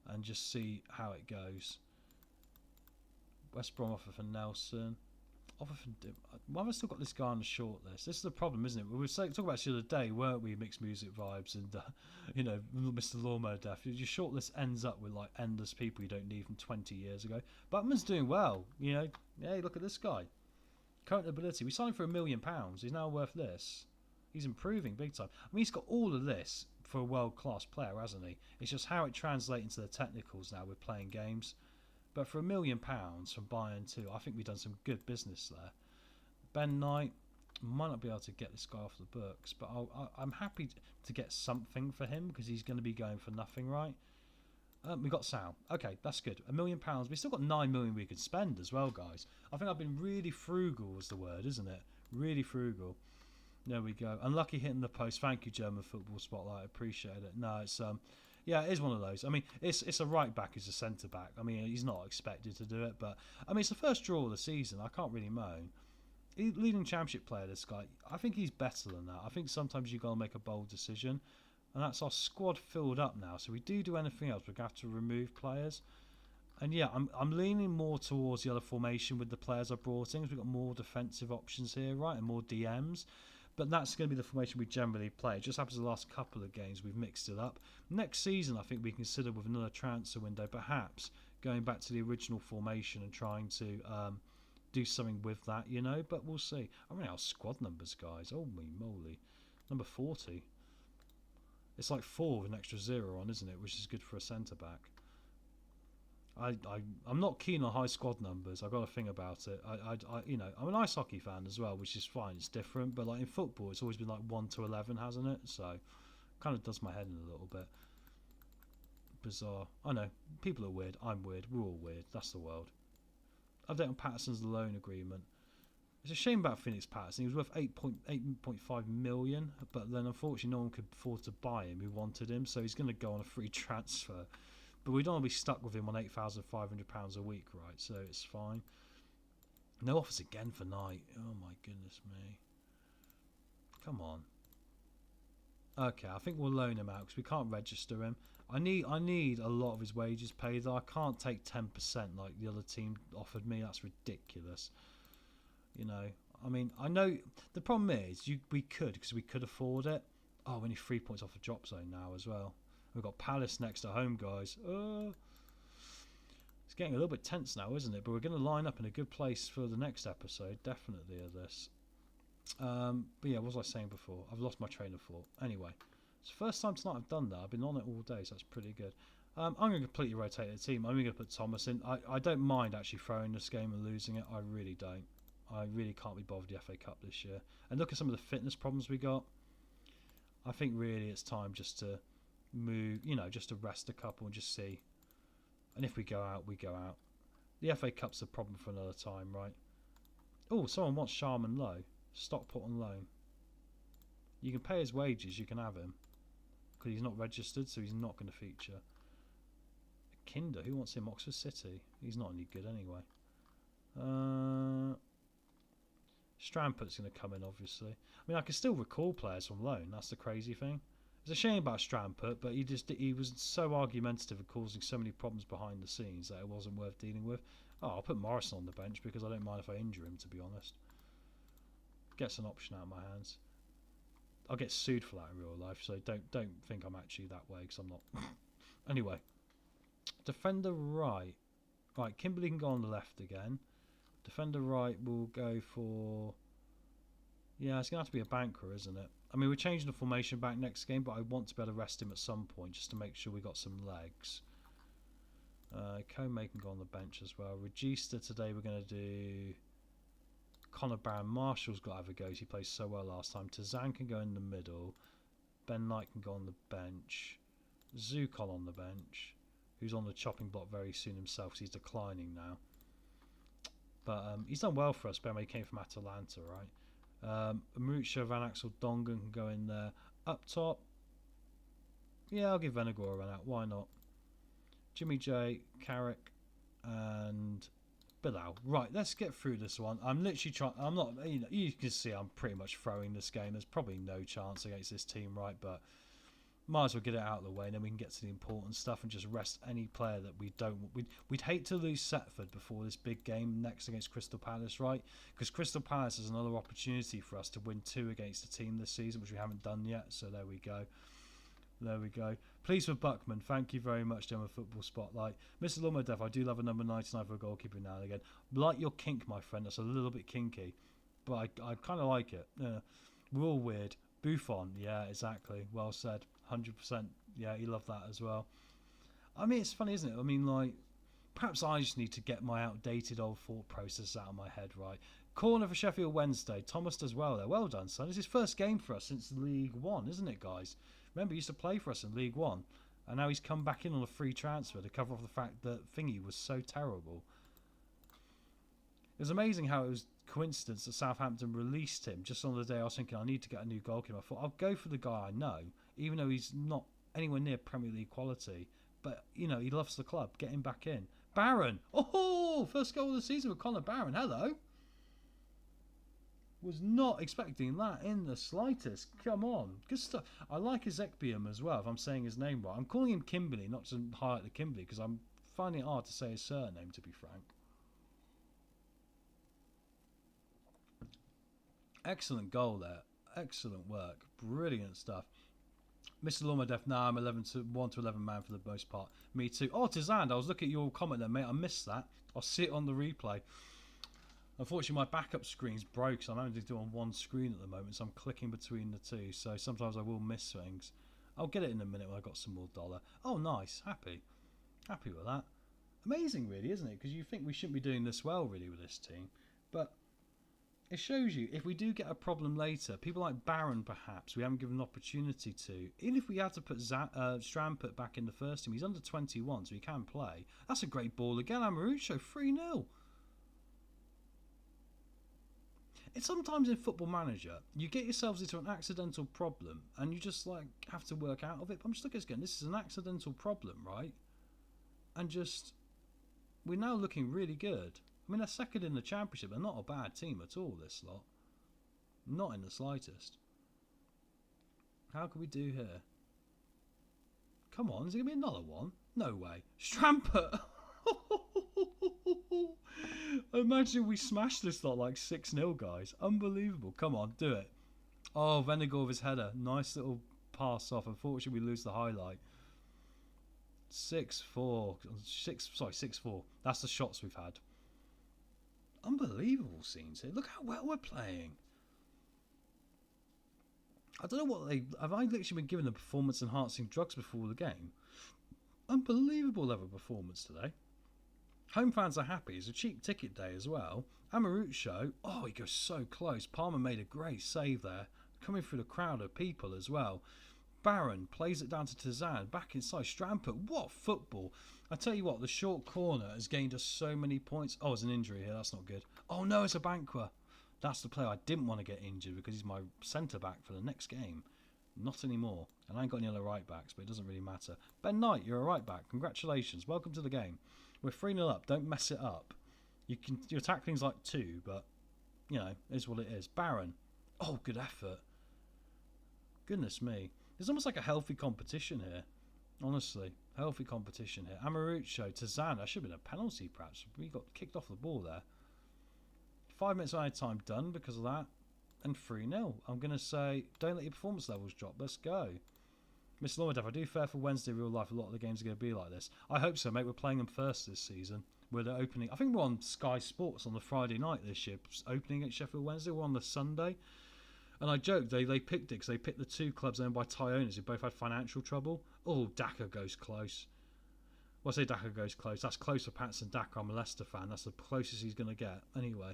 And just see how it goes. West Brom offer for Nelson. Offer for... Why have I still got this guy on the short list? This is the problem, isn't it? We were talking about this the other day, weren't we? Mixed music vibes and, you know, Mr. Lawnmower Death. Your short list ends up with, like, endless people you don't need from 20 years ago. Butman's doing well, you know. Hey, look at this guy. Current ability. We signed him for £1 million. He's now worth this. He's improving big time. I mean, he's got all of this for a world-class player, hasn't he? It's just how it translates into the technicals now with playing games. But for £1 million from Bayern too, I think we've done some good business there. Ben Knight, might not be able to get this guy off the books, but I'm happy to get something for him because he's going to be going for nothing, right? We got Sal. Okay, that's good. £1 million. We still got 9 million we could spend as well, guys. I think I've been really frugal is the word, isn't it? Really frugal. There we go. Unlucky hitting the post. Thank you, German Football Spotlight. I appreciate it. No, it's yeah, it is one of those. I mean, it's a right back as a centre back. I mean, he's not expected to do it, but I mean, it's the first draw of the season. I can't really moan. Leading championship player, this guy. I think he's better than that. I think sometimes you got to make a bold decision, and that's our squad filled up now. So we do anything else, we're going to have to remove players. And yeah, I'm leaning more towards the other formation with the players I brought in. We've got more defensive options here, right, and more DMs. But that's going to be the formation we generally play. It just happens the last couple of games we've mixed it up. Next season, I think we consider with another transfer window, perhaps going back to the original formation and trying to do something with that, you know. But we'll see. I'm running out of squad numbers, guys. Holy moly. Number 40. It's like 4 with an extra 0 on, isn't it? Which is good for a centre-back. I'm not keen on high squad numbers. I've got a thing about it. You know, I'm an ice hockey fan as well, which is fine. It's different, but like in football, it's always been like 1 to 11, hasn't it? So, kind of does my head in a little bit. Bizarre. I know people are weird. I'm weird. We're all weird. That's the world. Update on Patterson's loan agreement. It's a shame about Phoenix Patterson. He was worth 8.5 million, but then unfortunately no one could afford to buy him who wanted him, so he's going to go on a free transfer. But we don't want to be stuck with him on £8,500 a week, right? So it's fine. No offers again for Knight. Oh my goodness me. Come on. Okay, I think we'll loan him out because we can't register him. I need a lot of his wages paid though. I can't take 10% like the other team offered me. That's ridiculous. You know, I mean, I know the problem is we could afford it. Oh, we're only 3 points off the drop zone now as well. We've got Palace next at home, guys. It's getting a little bit tense now, isn't it? But we're going to line up in a good place for the next episode, definitely, of this. But yeah, what was I saying before? I've lost my train of thought. Anyway, it's the first time tonight I've done that. I've been on it all day, so that's pretty good. I'm going to completely rotate the team. I'm going to put Thomas in. I don't mind actually throwing this game and losing it. I really don't. I really can't be bothered with the FA Cup this year. And look at some of the fitness problems we got. I think really it's time just to move, just to rest a couple and just see. And if we go out, we go out. The FA Cup's a problem for another time, right? Oh, someone wants Sharman Low. Stockport on loan. You can pay his wages, you can have him. Because he's not registered, so he's not going to feature. Kinder, who wants him? Oxford City. He's not any good anyway. Stramput's going to come in, obviously. I mean, I can still recall players from loan. That's the crazy thing. It's a shame about Stramput, but he was so argumentative and causing so many problems behind the scenes that it wasn't worth dealing with. Oh, I'll put Morrison on the bench because I don't mind if I injure him, to be honest. Gets an option out of my hands. I'll get sued for that in real life, so don't think I'm actually that way, because I'm not. Anyway, defender right. Right, Kimberley can go on the left again. Defender right will go for... Yeah, it's going to have to be a banker, isn't it? I mean, we're changing the formation back next game, but I want to be able to rest him at some point just to make sure we got some legs. Comey can go on the bench as well. Regista today we're going to do... Connor Barron. Marshall's got to have a go. He played so well last time. Tazan can go in the middle. Ben Knight can go on the bench. Zukon on the bench, who's on the chopping block very soon himself because he's declining now. But he's done well for us. Ben, he came from Atalanta, right? Mauricio Van Axel Dongan can go in there. Up top, yeah, I'll give Venegor a run out. Why not? Jimmy J, Carrick, and Bilal. Right, let's get through this one. I'm literally trying. I'm not. You can see I'm pretty much throwing this game. There's probably no chance against this team, right? But might as well get it out of the way, and then we can get to the important stuff and just rest any player that we don't. We'd hate to lose Setford before this big game next against Crystal Palace, right? Because Crystal Palace is another opportunity for us to win 2 against a team this season, which we haven't done yet. So there we go. There we go. Please for Buckman. Thank you very much, Gemma Football Spotlight. Mr. Lomodef, I do love a number 99 for a goalkeeper now and again. Like your kink, my friend. That's a little bit kinky, but I kind of like it. Yeah. We're all weird. Buffon. Yeah, exactly. Well said. 100%. Yeah, you love that as well. I mean, it's funny, isn't it? I mean, like, perhaps I just need to get my outdated old thought process out of my head, right? Corner for Sheffield Wednesday. Thomas does well there. Well done, son. It's his first game for us since League One, isn't it, guys? Remember, he used to play for us in League One, and now he's come back in on a free transfer to cover off the fact that Thingy was so terrible. It was amazing how it was coincidence that Southampton released him just on the day I was thinking I need to get a new goalkeeper. I thought I'll go for the guy I know, even though he's not anywhere near Premier League quality. But, you know, he loves the club. Get him back in. Barron! Oh, first goal of the season with Connor Barron. Hello. Was not expecting that in the slightest. Come on. Good stuff. I like Ezekbium as well, if I'm saying his name right. I'm calling him Kimberley, not to highlight the Kimberley, because I'm finding it hard to say his surname, to be frank. Excellent goal there. Excellent work. Brilliant stuff. Mr. Lomodef, now I'm 1 to 11 man for the most part. Me too. Oh, Tizand, I was looking at your comment there, mate. I missed that. I'll see it on the replay. Unfortunately, my backup screen's broke, so I'm having to do it on one screen at the moment, so I'm clicking between the two, so sometimes I will miss things. I'll get it in a minute when I've got some more dollar. Oh, nice. Happy. Happy with that. Amazing, really, isn't it? Because you think we shouldn't be doing this well, really, with this team. But it shows you, if we do get a problem later, people like Barron, perhaps, we haven't given an opportunity to. Even if we had to put Stramput back in the first team, he's under 21, so he can play. That's a great ball again, Amarucho, 3-0. It's sometimes in Football Manager, you get yourselves into an accidental problem, and you just, like, have to work out of it. But I'm just looking at this again, this is an accidental problem, right? And just, we're now looking really good. I mean, they're second in the Championship. They're not a bad team at all, this lot. Not in the slightest. How can we do here? Come on, is there going to be another one? No way. Stramput! Imagine we smashed this lot like 6-0, guys. Unbelievable. Come on, do it. Oh, Venegal with his header. Nice little pass off. Unfortunately, we lose the highlight. 6-4. 6-4. That's the shots we've had. Unbelievable scenes here. Look how well we're playing. I don't know what they... Have I literally been given the performance-enhancing drugs before the game? Unbelievable level of performance today. Home fans are happy. It's a cheap ticket day as well. Amarucho, oh, he goes so close. Palmer made a great save there. Coming through the crowd of people as well. Barron plays it down to Tazan. Back inside. Strampert, what football. I tell you what, the short corner has gained us so many points. Oh, there's an injury here. That's not good. Oh, no, it's a Banqua. That's the player I didn't want to get injured because he's my centre-back for the next game. Not anymore. And I ain't got any other right-backs, but it doesn't really matter. Ben Knight, you're a right-back. Congratulations. Welcome to the game. We're 3-0 up. Don't mess it up. Your tackling's like 2, but, you know, it is what it is. Barron. Oh, good effort. Goodness me. It's almost like a healthy competition here. Honestly. Healthy competition here. Amarucho, Tazan. That should have been a penalty, perhaps. We got kicked off the ball there. 5 minutes out of time done because of that. And 3-0. I'm going to say, don't let your performance levels drop. Let's go. Mr. Lawrence, I do fear for Wednesday real life. A lot of the games are going to be like this. I hope so, mate. We're playing them first this season. We're the opening. I think we're on Sky Sports on the Friday night this year. Opening against Sheffield Wednesday. We're on the Sunday. And I joked, they picked it because they picked the 2 clubs owned by Thai owners who both had financial trouble. Oh, Daka goes close. Well, I say Daka goes close. That's close for Patson Daka. I'm a Leicester fan. That's the closest he's going to get. Anyway.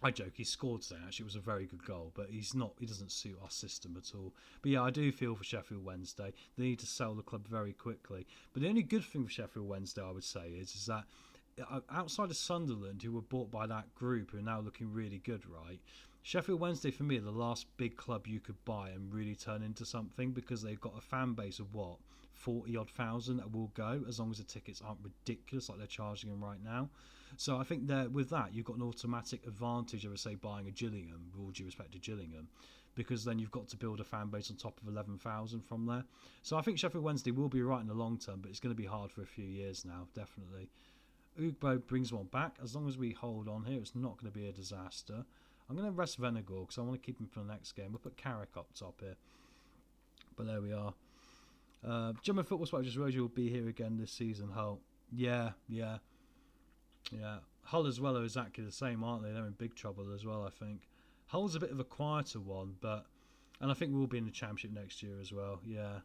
I joke, he scored today, actually. It was a very good goal, but he doesn't suit our system at all. But yeah, I do feel for Sheffield Wednesday. They need to sell the club very quickly. But the only good thing for Sheffield Wednesday, I would say, is that outside of Sunderland, who were bought by that group, who are now looking really good, right? Sheffield Wednesday, for me, are the last big club you could buy and really turn into something because they've got a fan base of, 40-odd thousand that will go, as long as the tickets aren't ridiculous like they're charging them right now. So I think that with that, you've got an automatic advantage of, say, buying a Gillingham, with all due respect to Gillingham, because then you've got to build a fan base on top of 11,000 from there. So I think Sheffield Wednesday will be right in the long term, but it's going to be hard for a few years now, definitely. Ugbo brings one back. As long as we hold on here, it's not going to be a disaster. I'm going to rest Venegal because I want to keep him for the next game. We'll put Carrick up top here. But there we are. German Football Spot just wrote you will be here again this season, Hull. Yeah. Hull as well are exactly the same, aren't they? They're in big trouble as well, I think. Hull's a bit of a quieter one, and I think we'll be in the Championship next year as well, yeah.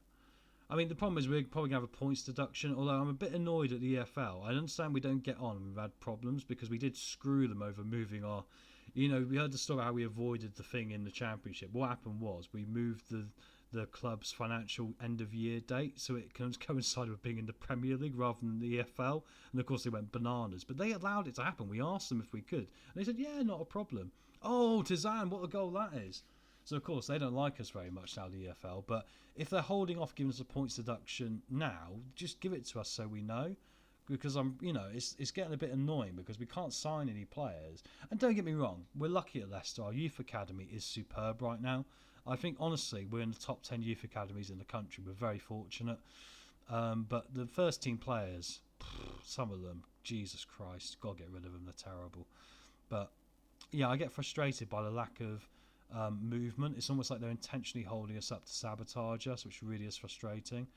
I mean, the problem is we're probably going to have a points deduction, although I'm a bit annoyed at the EFL. I understand we don't get on. We've had problems because we did screw them over moving our... we heard the story how we avoided the thing in the Championship. What happened was we moved the club's financial end-of-year date, so it coincided with being in the Premier League rather than the EFL. And, of course, they went bananas. But they allowed it to happen. We asked them if we could. And they said, yeah, not a problem. Oh, Tizan, what a goal that is. So, of course, they don't like us very much now, the EFL. But if they're holding off giving us a points deduction now, just give it to us so we know. Because it's getting a bit annoying because we can't sign any players. And don't get me wrong, we're lucky at Leicester. Our youth academy is superb right now. I think, honestly, we're in the top 10 youth academies in the country. We're very fortunate. But the first team players, some of them, Jesus Christ, got to get rid of them. They're terrible. But, yeah, I get frustrated by the lack of movement. It's almost like they're intentionally holding us up to sabotage us, which really is frustrating.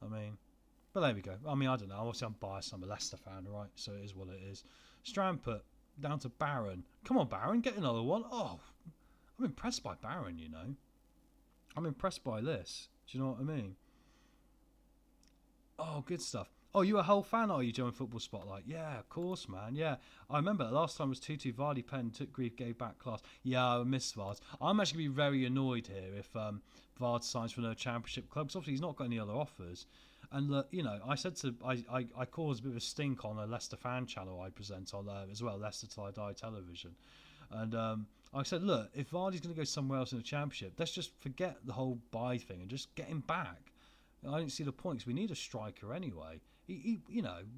But there we go. I don't know. Obviously, I'm biased. I'm a Leicester fan, right? So it is what it is. Strampert down to Barron. Come on, Barron, get another one. Oh, I'm impressed by Barron, I'm impressed by this. Do you know what I mean? Oh, good stuff. Oh, you a Hull fan, are you, German Football Spotlight? Yeah, of course, man. Yeah. I remember the last time was 2-2 Vardy pen, took grief, gave back class. Yeah, I miss Vard. I'm actually going to be very annoyed here if Vard signs for another Championship club, because obviously he's not got any other offers. And I said I caused a bit of a stink on a Leicester fan channel I present on as well, Leicester Till I Die television. And I said, look, if Vardy's going to go somewhere else in the Championship, let's just forget the whole buy thing and just get him back. I didn't see the point because we need a striker anyway. He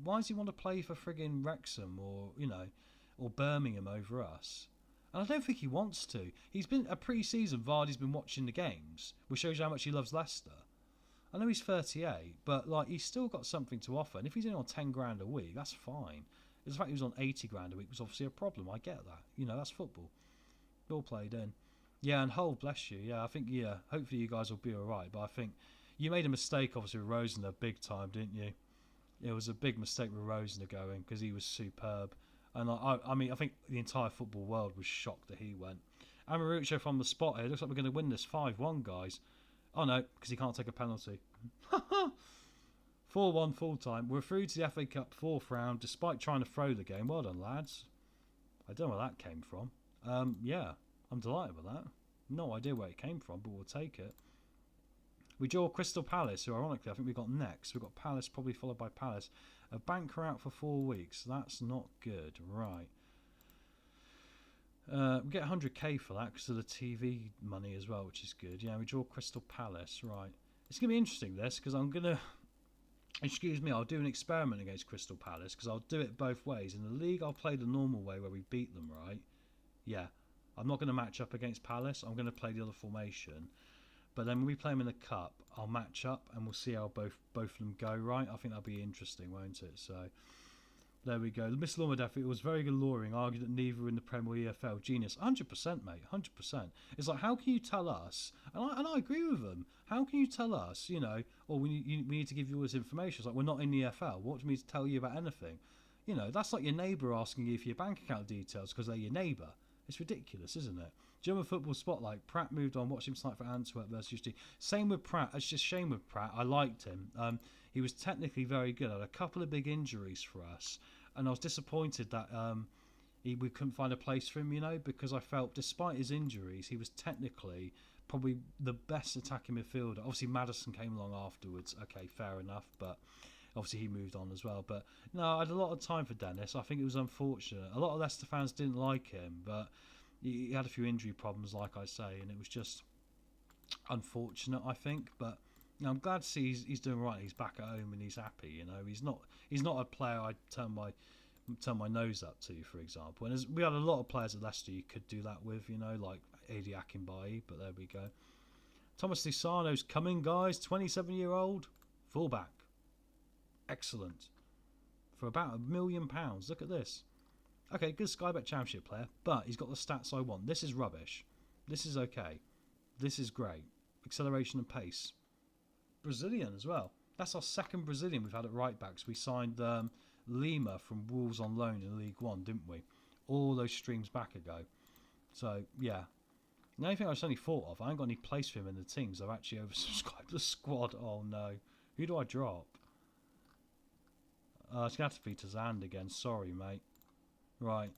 why does he want to play for frigging Wrexham or Birmingham over us? And I don't think he wants to. He's been a pre-season. Vardy's been watching the games, which shows you how much he loves Leicester. I know he's 38, but he's still got something to offer. And if he's in on 10 grand a week, that's fine. Because the fact he was on 80 grand a week was obviously a problem. I get that. You know, that's football. It all played in. Yeah, and Hull, bless you. Yeah, I think, hopefully you guys will be all right. But I think you made a mistake, obviously, with Rosner big time, didn't you? It was a big mistake with Rosner going because he was superb. And I mean, I think the entire football world was shocked that he went. Amarucho from the spot here. Looks like we're going to win this 5-1, guys. Oh, no, because he can't take a penalty. 4-1 full time. We're through to the FA Cup 4th round despite trying to throw the game. Well done, lads. I don't know where that came from. Yeah, I'm delighted with that. No idea where it came from, but we'll take it. We draw Crystal Palace, who ironically I think we got next. We've got Palace, probably followed by Palace. A banker out for 4 weeks. That's not good. Right. We get 100k for that because of the TV money as well, which is good. Yeah, we draw Crystal Palace. Right. It's going to be interesting, this, because I'm going to... Excuse me, I'll do an experiment against Crystal Palace because I'll do it both ways. In the league, I'll play the normal way where we beat them, right? Yeah. I'm not going to match up against Palace. I'm going to play the other formation. But then when we play them in the cup, I'll match up and we'll see how both of them go, right? I think that'll be interesting, won't it? So, there we go. Miss Lormadef, it was very alluring, argued that neither in the Premier EFL. Genius. 100%, mate. 100%. It's like, how can you tell us, and I agree with them, how can you tell us, you know, or we need to give you all this information? It's like, we're not in the EFL. What do we need to tell you about anything? You know, that's like your neighbour asking you for your bank account details because they're your neighbour. It's ridiculous, isn't it? German football spotlight. Pratt moved on. Watched him tonight for Antwerp versus UCD. Same with Pratt. It's just shame with Pratt. I liked him. He was technically very good. Had a couple of big injuries for us, and I was disappointed that we couldn't find a place for him. You know, because I felt despite his injuries, he was technically probably the best attacking midfielder. Obviously, Maddison came along afterwards. Okay, fair enough, but obviously he moved on as well. But no, I had a lot of time for Dennis. I think it was unfortunate. A lot of Leicester fans didn't like him, but he had a few injury problems, like I say, and it was just unfortunate, I think. But you know, I'm glad to see he's doing right. He's back at home and he's happy. You know, he's not a player I'd turn my nose up to, for example. And we had a lot of players at Leicester you could do that with, you know, like Adi Akinbaye. But there we go. Thomas Lusano's coming, guys. 27-year-old fullback. Excellent. For about £1 million. Look at this. Okay, good Sky Bet Championship player, but he's got the stats I want. This is rubbish. This is okay. This is great. Acceleration and pace. Brazilian as well. That's our second Brazilian we've had at right backs. We signed Lima from Wolves on loan in League One, didn't we? All those streams back ago. So, yeah. The only thing I just only thought of, I ain't got any place for him in the teams. I've actually oversubscribed the squad. Oh, no. Who do I drop? It's going to have to be Tazand again. Sorry, mate. Right,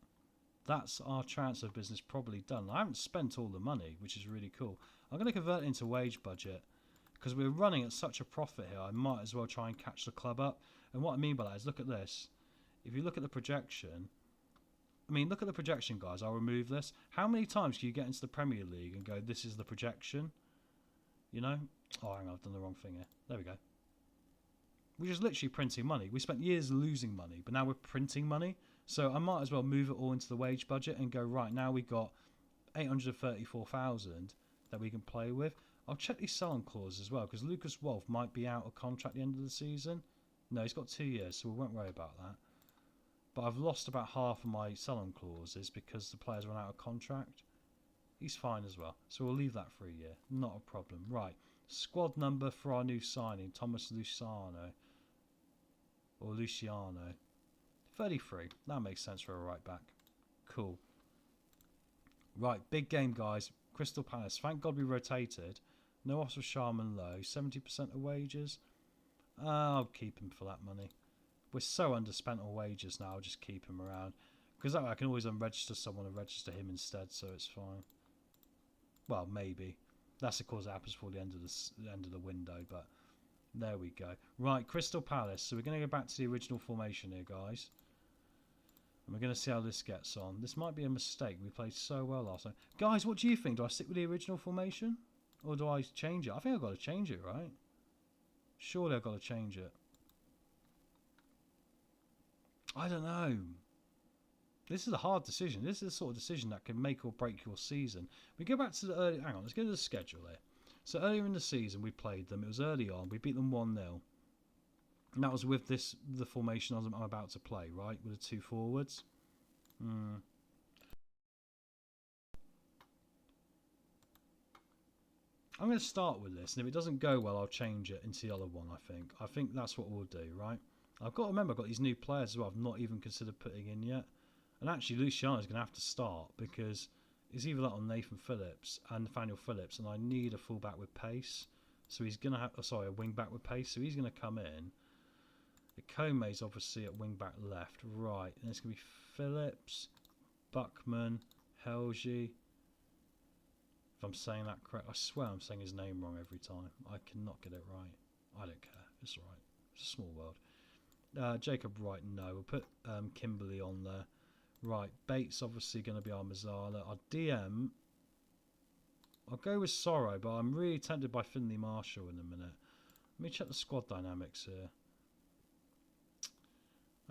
that's our transfer business probably done. I haven't spent all the money, which is really cool. I'm going to convert it into wage budget because we're running at such a profit here. I might as well try and catch the club up. And what I mean by that is, look at this. If you look at the projection, look at the projection, guys. I'll remove this. How many times do you get into the Premier League and go, this is the projection? You know? Oh, hang on, I've done the wrong thing here. There we go. We're just literally printing money. We spent years losing money, but now we're printing money. So I might as well move it all into the wage budget and go, right, now we've got 834,000 that we can play with. I'll check these sell-on clauses as well, because Lucas Wolf might be out of contract at the end of the season. No, he's got 2 years, so we won't worry about that. But I've lost about half of my sell-on clauses because the players run out of contract. He's fine as well, so we'll leave that for a year. Not a problem. Right, squad number for our new signing, Thomas Luciano. Or Luciano. 33. That makes sense for a right back. Cool. Right, big game, guys. Crystal Palace. Thank God we rotated. No offers for Sharman Low. 70% of wages. I'll keep him for that money. We're so underspent on wages now. I'll just keep him around. Because that way I can always unregister someone and register him instead, so it's fine. Well, maybe. That's of course happens before the end of the window, but there we go. Right, Crystal Palace. So we're going to go back to the original formation here, guys. And we're going to see how this gets on. This might be a mistake. We played so well last time. Guys, what do you think? Do I stick with the original formation? Or do I change it? I think I've got to change it, right? Surely I've got to change it. I don't know. This is a hard decision. This is the sort of decision that can make or break your season. We go back to the early... Hang on, let's go to the schedule here. So earlier in the season we played them. It was early on. We beat them 1-0. And that was with the formation I'm about to play, right? With the 2 forwards. I'm going to start with this, and if it doesn't go well, I'll change it into the other one, I think. I think that's what we'll do, right? I've got to remember, I've got these new players as well I've not even considered putting in yet. And actually, Luciano's going to have to start because it's either that on Nathan Phillips and Nathaniel Phillips, and I need a fullback with pace. So he's going to have, a wing back with pace. So he's going to come in. Kome's obviously at wing back left, right. And it's going to be Phillips, Buckman, Helgi. If I'm saying that correct, I swear I'm saying his name wrong every time. I cannot get it right. I don't care. It's alright. It's a small world. Jacob Wright, no. We'll put Kimberly on there. Right, Bates obviously going to be our Mazzala. Our DM, I'll go with Sorrow, but I'm really tempted by Finley Marshall in a minute. Let me check the squad dynamics here.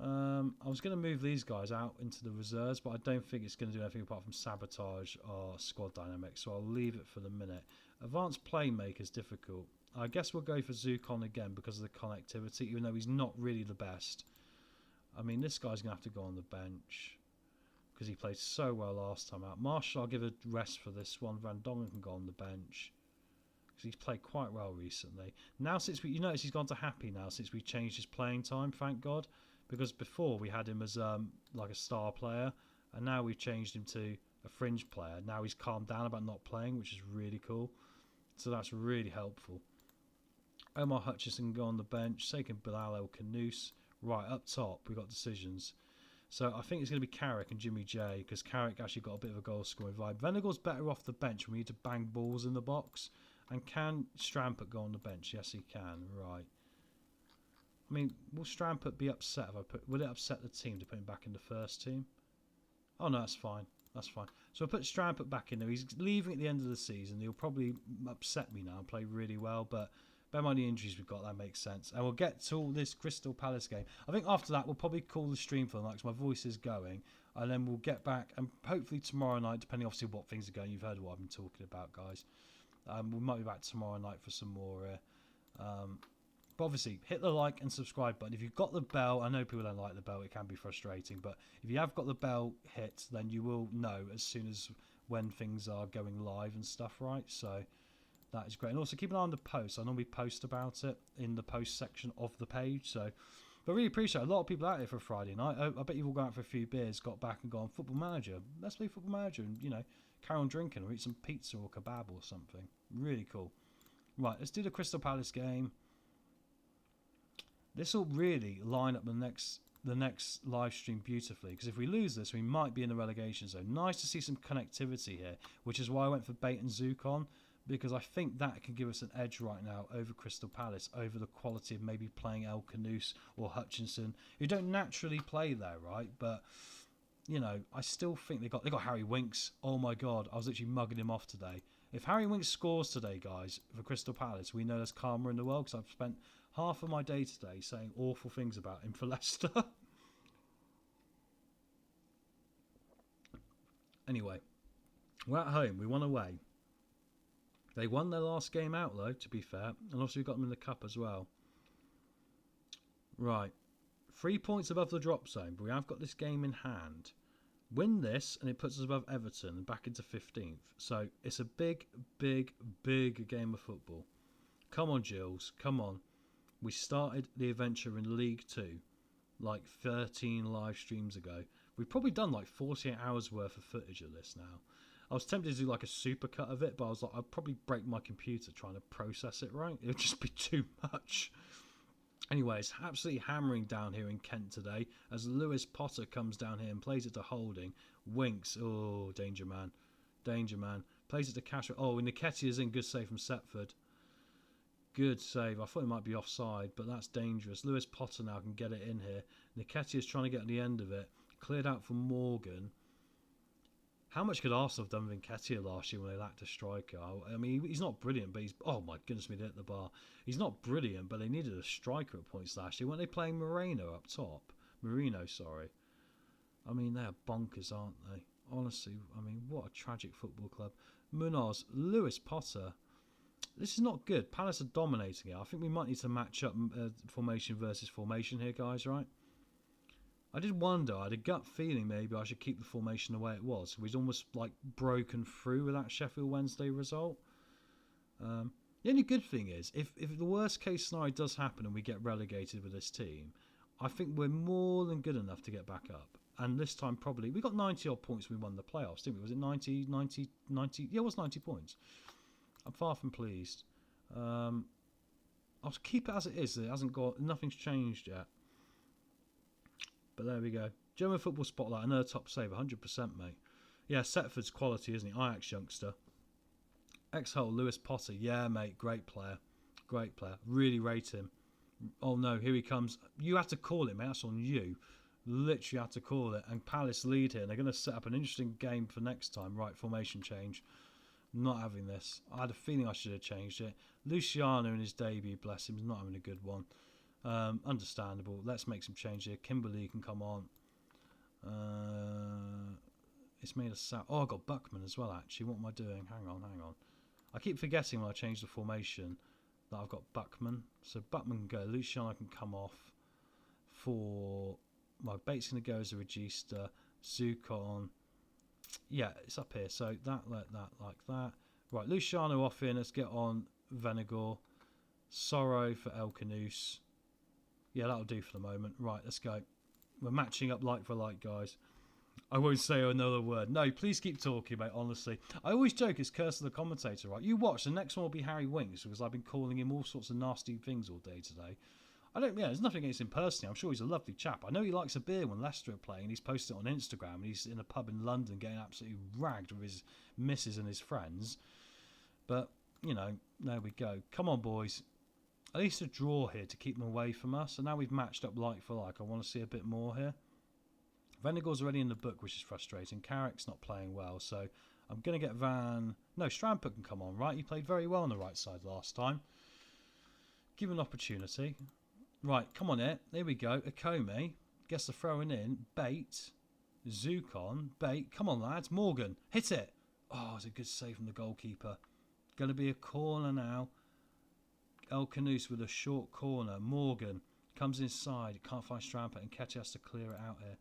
I was going to move these guys out into the reserves, but I don't think it's going to do anything apart from sabotage our squad dynamics, so I'll leave it for the minute. Advanced playmaker is difficult. I guess we'll go for Zukon again because of the connectivity, even though he's not really the best. I mean, this guy's going to have to go on the bench because he played so well last time out. Marshall, I'll give a rest for this one. Van Dongen can go on the bench because he's played quite well recently. Now, since you notice he's gone to happy now since we changed his playing time, thank God. Because before we had him as like a star player, and now we've changed him to a fringe player. Now he's calmed down about not playing, which is really cool. So that's really helpful. Omar Hutchison can go on the bench. Sakin Bilal El Kanous. Right, up top, we've got decisions. So I think it's going to be Carrick and Jimmy J, because Carrick actually got a bit of a goal scoring vibe. Venagal's better off the bench when we need to bang balls in the box. And can Strampert go on the bench? Yes, he can. Right. I mean, will Strampert be upset if I put... Will it upset the team to put him back in the first team? Oh, no, that's fine. That's fine. So I'll put Strampert back in there. He's leaving at the end of the season. He'll probably upset me now and play really well, but bear in mind the injuries we've got, that makes sense. And we'll get to all this Crystal Palace game. I think after that, we'll probably call the stream for the night because my voice is going. And then we'll get back, and hopefully tomorrow night, depending obviously what things are going. You've heard what I've been talking about, guys. We might be back tomorrow night for some more... But obviously, hit the like and subscribe button. If you've got the bell, I know people don't like the bell, it can be frustrating, but if you have got the bell hit, then you will know as soon as when things are going live and stuff, right? So that is great. And also keep an eye on the posts. I normally post about it in the post section of the page. So, but really appreciate a lot of people out here for Friday night. I bet you've all gone out for a few beers, got back and gone, Football Manager. Let's play Football Manager and, you know, carry on drinking or eat some pizza or kebab or something. Really cool. Right, let's do the Crystal Palace game. This will really line up the next live stream beautifully, because if we lose this, we might be in the relegation zone. Nice to see some connectivity here, which is why I went for Bait and Zukon, because I think that can give us an edge right now over Crystal Palace, over the quality of maybe playing El Kanous or Hutchinson, who don't naturally play there, right? But you know, I still think they got Harry Winks. Oh my God, I was literally mugging him off today. If Harry Winks scores today, guys, for Crystal Palace, we know there's karma in the world, because I've spent half of my day today saying awful things about him for Leicester. Anyway, we're at home. We won away. They won their last game out, though, to be fair. And also we got them in the cup as well. Right. 3 points above the drop zone, but we have got this game in hand. Win this, and it puts us above Everton and back into 15th. So it's a big, big, big game of football. Come on, Gills. Come on. We started the adventure in League 2 like 13 live streams ago. We've probably done like 48 hours worth of footage of this now. I was tempted to do like a supercut of it, but I was like, I'd probably break my computer trying to process it right. It would just be too much. Anyway, it's absolutely hammering down here in Kent today as Lewis Potter comes down here and plays it to Holding. Winks. Oh, danger man. Danger man. Plays it to Cashel. Oh, and Nketiah's in. Good save from Setford. Good save. I thought it might be offside, but that's dangerous. Lewis Potter now can get it in here. Nketiah's trying to get to the end of it. Cleared out for Morgan. How much could Arsenal have done with Nketiah last year when they lacked a striker? I mean, he's not brilliant, but he's... Oh, my goodness me, they hit the bar. He's not brilliant, but they needed a striker at points last year. Weren't they playing Moreno up top? Marino, sorry. I mean, they're bonkers, aren't they? Honestly, I mean, what a tragic football club. Munoz, Lewis Potter... This is not good. Palace are dominating it. I think we might need to match up formation versus formation here, guys, right? I did wonder, I had a gut feeling maybe I should keep the formation the way it was. We'd almost like broken through with that Sheffield Wednesday result. The only good thing is, if the worst case scenario does happen and we get relegated with this team, I think we're more than good enough to get back up. And this time probably, we got 90 odd points when we won the playoffs, didn't we? Was it 90? Yeah, it was 90 points. I'm far from pleased. I'll keep it as it is. It hasn't got, nothing's changed yet. But there we go. German football spotlight, another top save, 100%, mate. Yeah, Setford's quality, isn't he? Ajax youngster. Ex-Hull, Lewis Potter. Yeah, mate, great player. Great player. Really rate him. Oh, no, here he comes. You had to call it, mate. That's on you. Literally had to call it. And Palace lead here. And they're going to set up an interesting game for next time. Right, formation change. Not having this. I had a feeling I should have changed it. Luciano in his debut, bless him, is not having a good one. Understandable. Let's make some change here. Kimberly can come on. It's made us sound. Oh, I got Buckman as well, actually. What am I doing? Hang on. I keep forgetting when I change the formation that I've got Buckman. So Buckman can go. Luciano can come off. For my Bates going to go as a regista. Zukon. Yeah, it's up here. So that, like that. Right, Luciano off in. Let's get on Venegor. Sorrow for El Canus. Yeah, that'll do for the moment. Right, let's go. We're matching up like for like, guys. I won't say another word. No, please keep talking, mate, honestly. I always joke it's Curse of the Commentator, right? You watch, the next one will be Harry Winks, because I've been calling him all sorts of nasty things all day today. There's nothing against him personally. I'm sure he's a lovely chap. I know he likes a beer when Leicester are playing, and he's posted it on Instagram, and he's in a pub in London getting absolutely ragged with his missus and his friends. But, you know, there we go. Come on, boys. At least a draw here to keep them away from us. And now we've matched up like for like. I want to see a bit more here. Venegor's already in the book, which is frustrating. Carrick's not playing well, so I'm going to get No, Strampert can come on, right? He played very well on the right side last time. Give him an opportunity. Right, come on it. There we go. Akome gets the throwing in. Bate. Zukon. Bate. Come on, lads. Morgan. Hit it. Oh, it's a good save from the goalkeeper. Going to be a corner now. El Canus with a short corner. Morgan comes inside. Can't find Strampert, and Ketty has to clear it out here.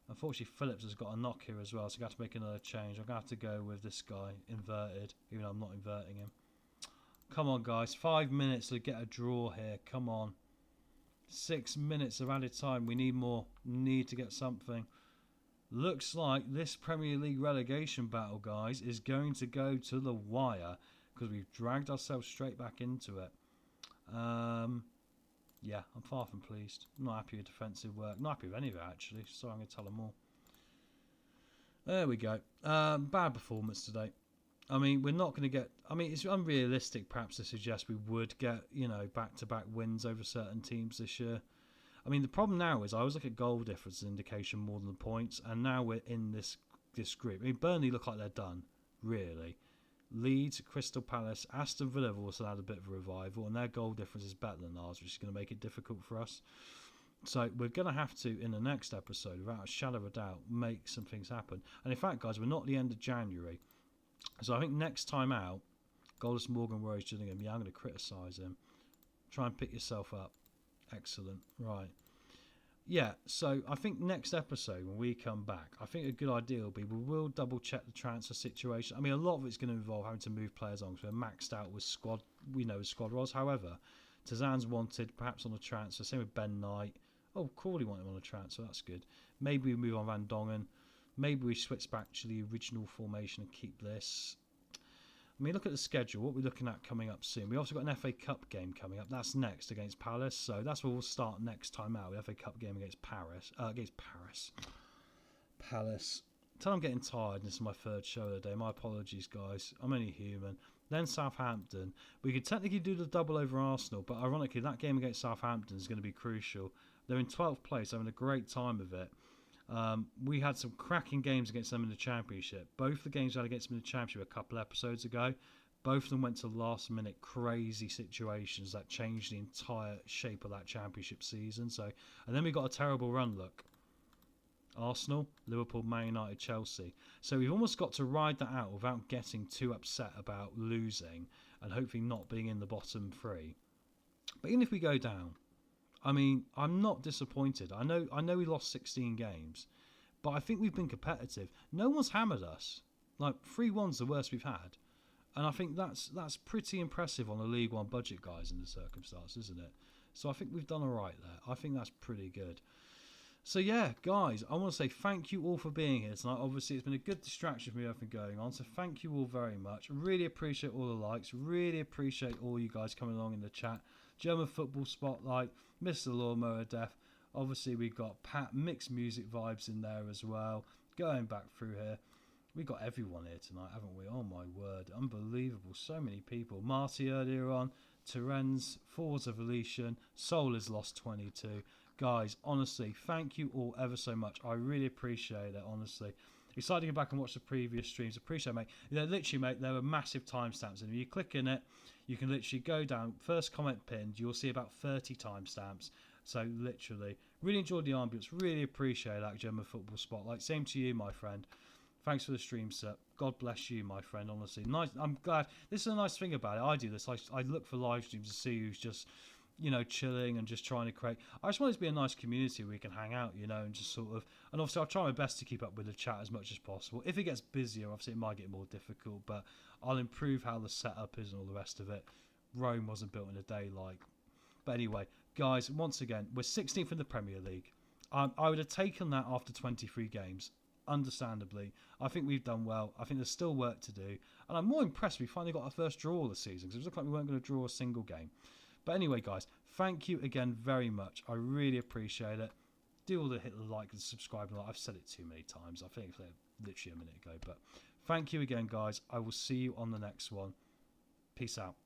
Unfortunately, Phillips has got a knock here as well, so I'm going to have to make another change. I'm going to have to go with this guy, inverted, even though I'm not inverting him. Come on, guys. 5 minutes to get a draw here. Come on. 6 minutes of added time. We need more. Need to get something. Looks like this Premier League relegation battle, guys, is going to go to the wire, because we've dragged ourselves straight back into it. Yeah, I'm far from pleased. Not happy with defensive work. Not happy with any of it, actually. So I'm going to tell them all. There we go. Bad performance today. I mean, we're not going to get... I mean, it's unrealistic, perhaps, to suggest we would get, you know, back-to-back wins over certain teams this year. I mean, the problem now is I always look at goal difference as an indication more than the points, and now we're in this group. I mean, Burnley look like they're done, really. Leeds, Crystal Palace, Aston Villa have also had a bit of a revival, and their goal difference is better than ours, which is going to make it difficult for us. So we're going to have to, in the next episode, without a shadow of a doubt, make some things happen. And in fact, guys, we're not at the end of January. So I think next time out, Goldus Morgan worries Gillingham. Yeah, I'm going to criticise him. Try and pick yourself up. Excellent. Right. Yeah, so I think next episode, when we come back, I think a good idea will be we will double check the transfer situation. I mean, a lot of it's going to involve having to move players on, because we're maxed out with squad. We know squad roles. However, Tazan's wanted, perhaps on a transfer. Same with Ben Knight. Oh, Crawley wanted him on a transfer. That's good. Maybe we move on Van Dongen. Maybe we switch back to the original formation and keep this. I mean, look at the schedule. What we're looking at coming up soon. We also got an FA Cup game coming up. That's next against Palace. So that's where we'll start next time out. The FA Cup game against Paris. Palace. Tell I'm getting tired. This is my third show of the day. My apologies, guys. I'm only human. Then Southampton. We could technically do the double over Arsenal, but ironically, that game against Southampton is going to be crucial. They're in 12th place, having a great time of it. We had some cracking games against them in the Championship. Both the games we had against them in the Championship a couple episodes ago, both of them went to last-minute crazy situations that changed the entire shape of that Championship season. And then we got a terrible run, look. Arsenal, Liverpool, Man United, Chelsea. So we've almost got to ride that out without getting too upset about losing. and hopefully not being in the bottom 3. But even if we go down, I mean, I'm not disappointed. I know we lost 16 games, but I think we've been competitive. No one's hammered us. Like 3-1's the worst we've had, and I think that's pretty impressive on a League One budget, guys, in the circumstances, isn't it? So I think we've done all right there. I think that's pretty good. So yeah, guys, I want to say thank you all for being here tonight. Obviously, it's been a good distraction from everything going on, so thank you all very much. Really appreciate all the likes. Really appreciate all you guys coming along in the chat. German Football Spotlight, Mr. Lawnmower Death. Obviously, we've got Pat Mixed Music Vibes in there as well. Going back through here. We got everyone here tonight, haven't we? Oh my word, unbelievable. So many people. Marty earlier on, Terence, Forza Evolution, Soul is Lost 22. Guys, honestly, thank you all ever so much. I really appreciate it, honestly. Excited to go back and watch the previous streams. Appreciate it, mate. Literally, mate, there were massive timestamps. And if you click in it, you can literally go down. First comment pinned, you'll see about 30 timestamps. So, literally, really enjoyed the ambience. Really appreciate that, German Football Spotlight. Same to you, my friend. Thanks for the stream, sir. God bless you, my friend, honestly. Nice. I'm glad. This is a nice thing about it. I do this. I look for live streams to see who's just, chilling and just trying to create. I just want it to be a nice community where we can hang out, and just sort of. And obviously, I'll try my best to keep up with the chat as much as possible. If it gets busier, obviously, it might get more difficult, but I'll improve how the setup is and all the rest of it. Rome wasn't built in a day, like. But anyway, guys, once again, we're 16th in the Premier League. I would have taken that after 23 games. Understandably, I think we've done well. I think there's still work to do, and I'm more impressed we finally got our first draw of the season, because it looked like we weren't going to draw a single game. But anyway, guys, thank you again very much. I really appreciate it. Do all the hit the like and subscribe and like. I've said it too many times. I think it's literally a minute ago, but thank you again, guys. I will see you on the next one. Peace out.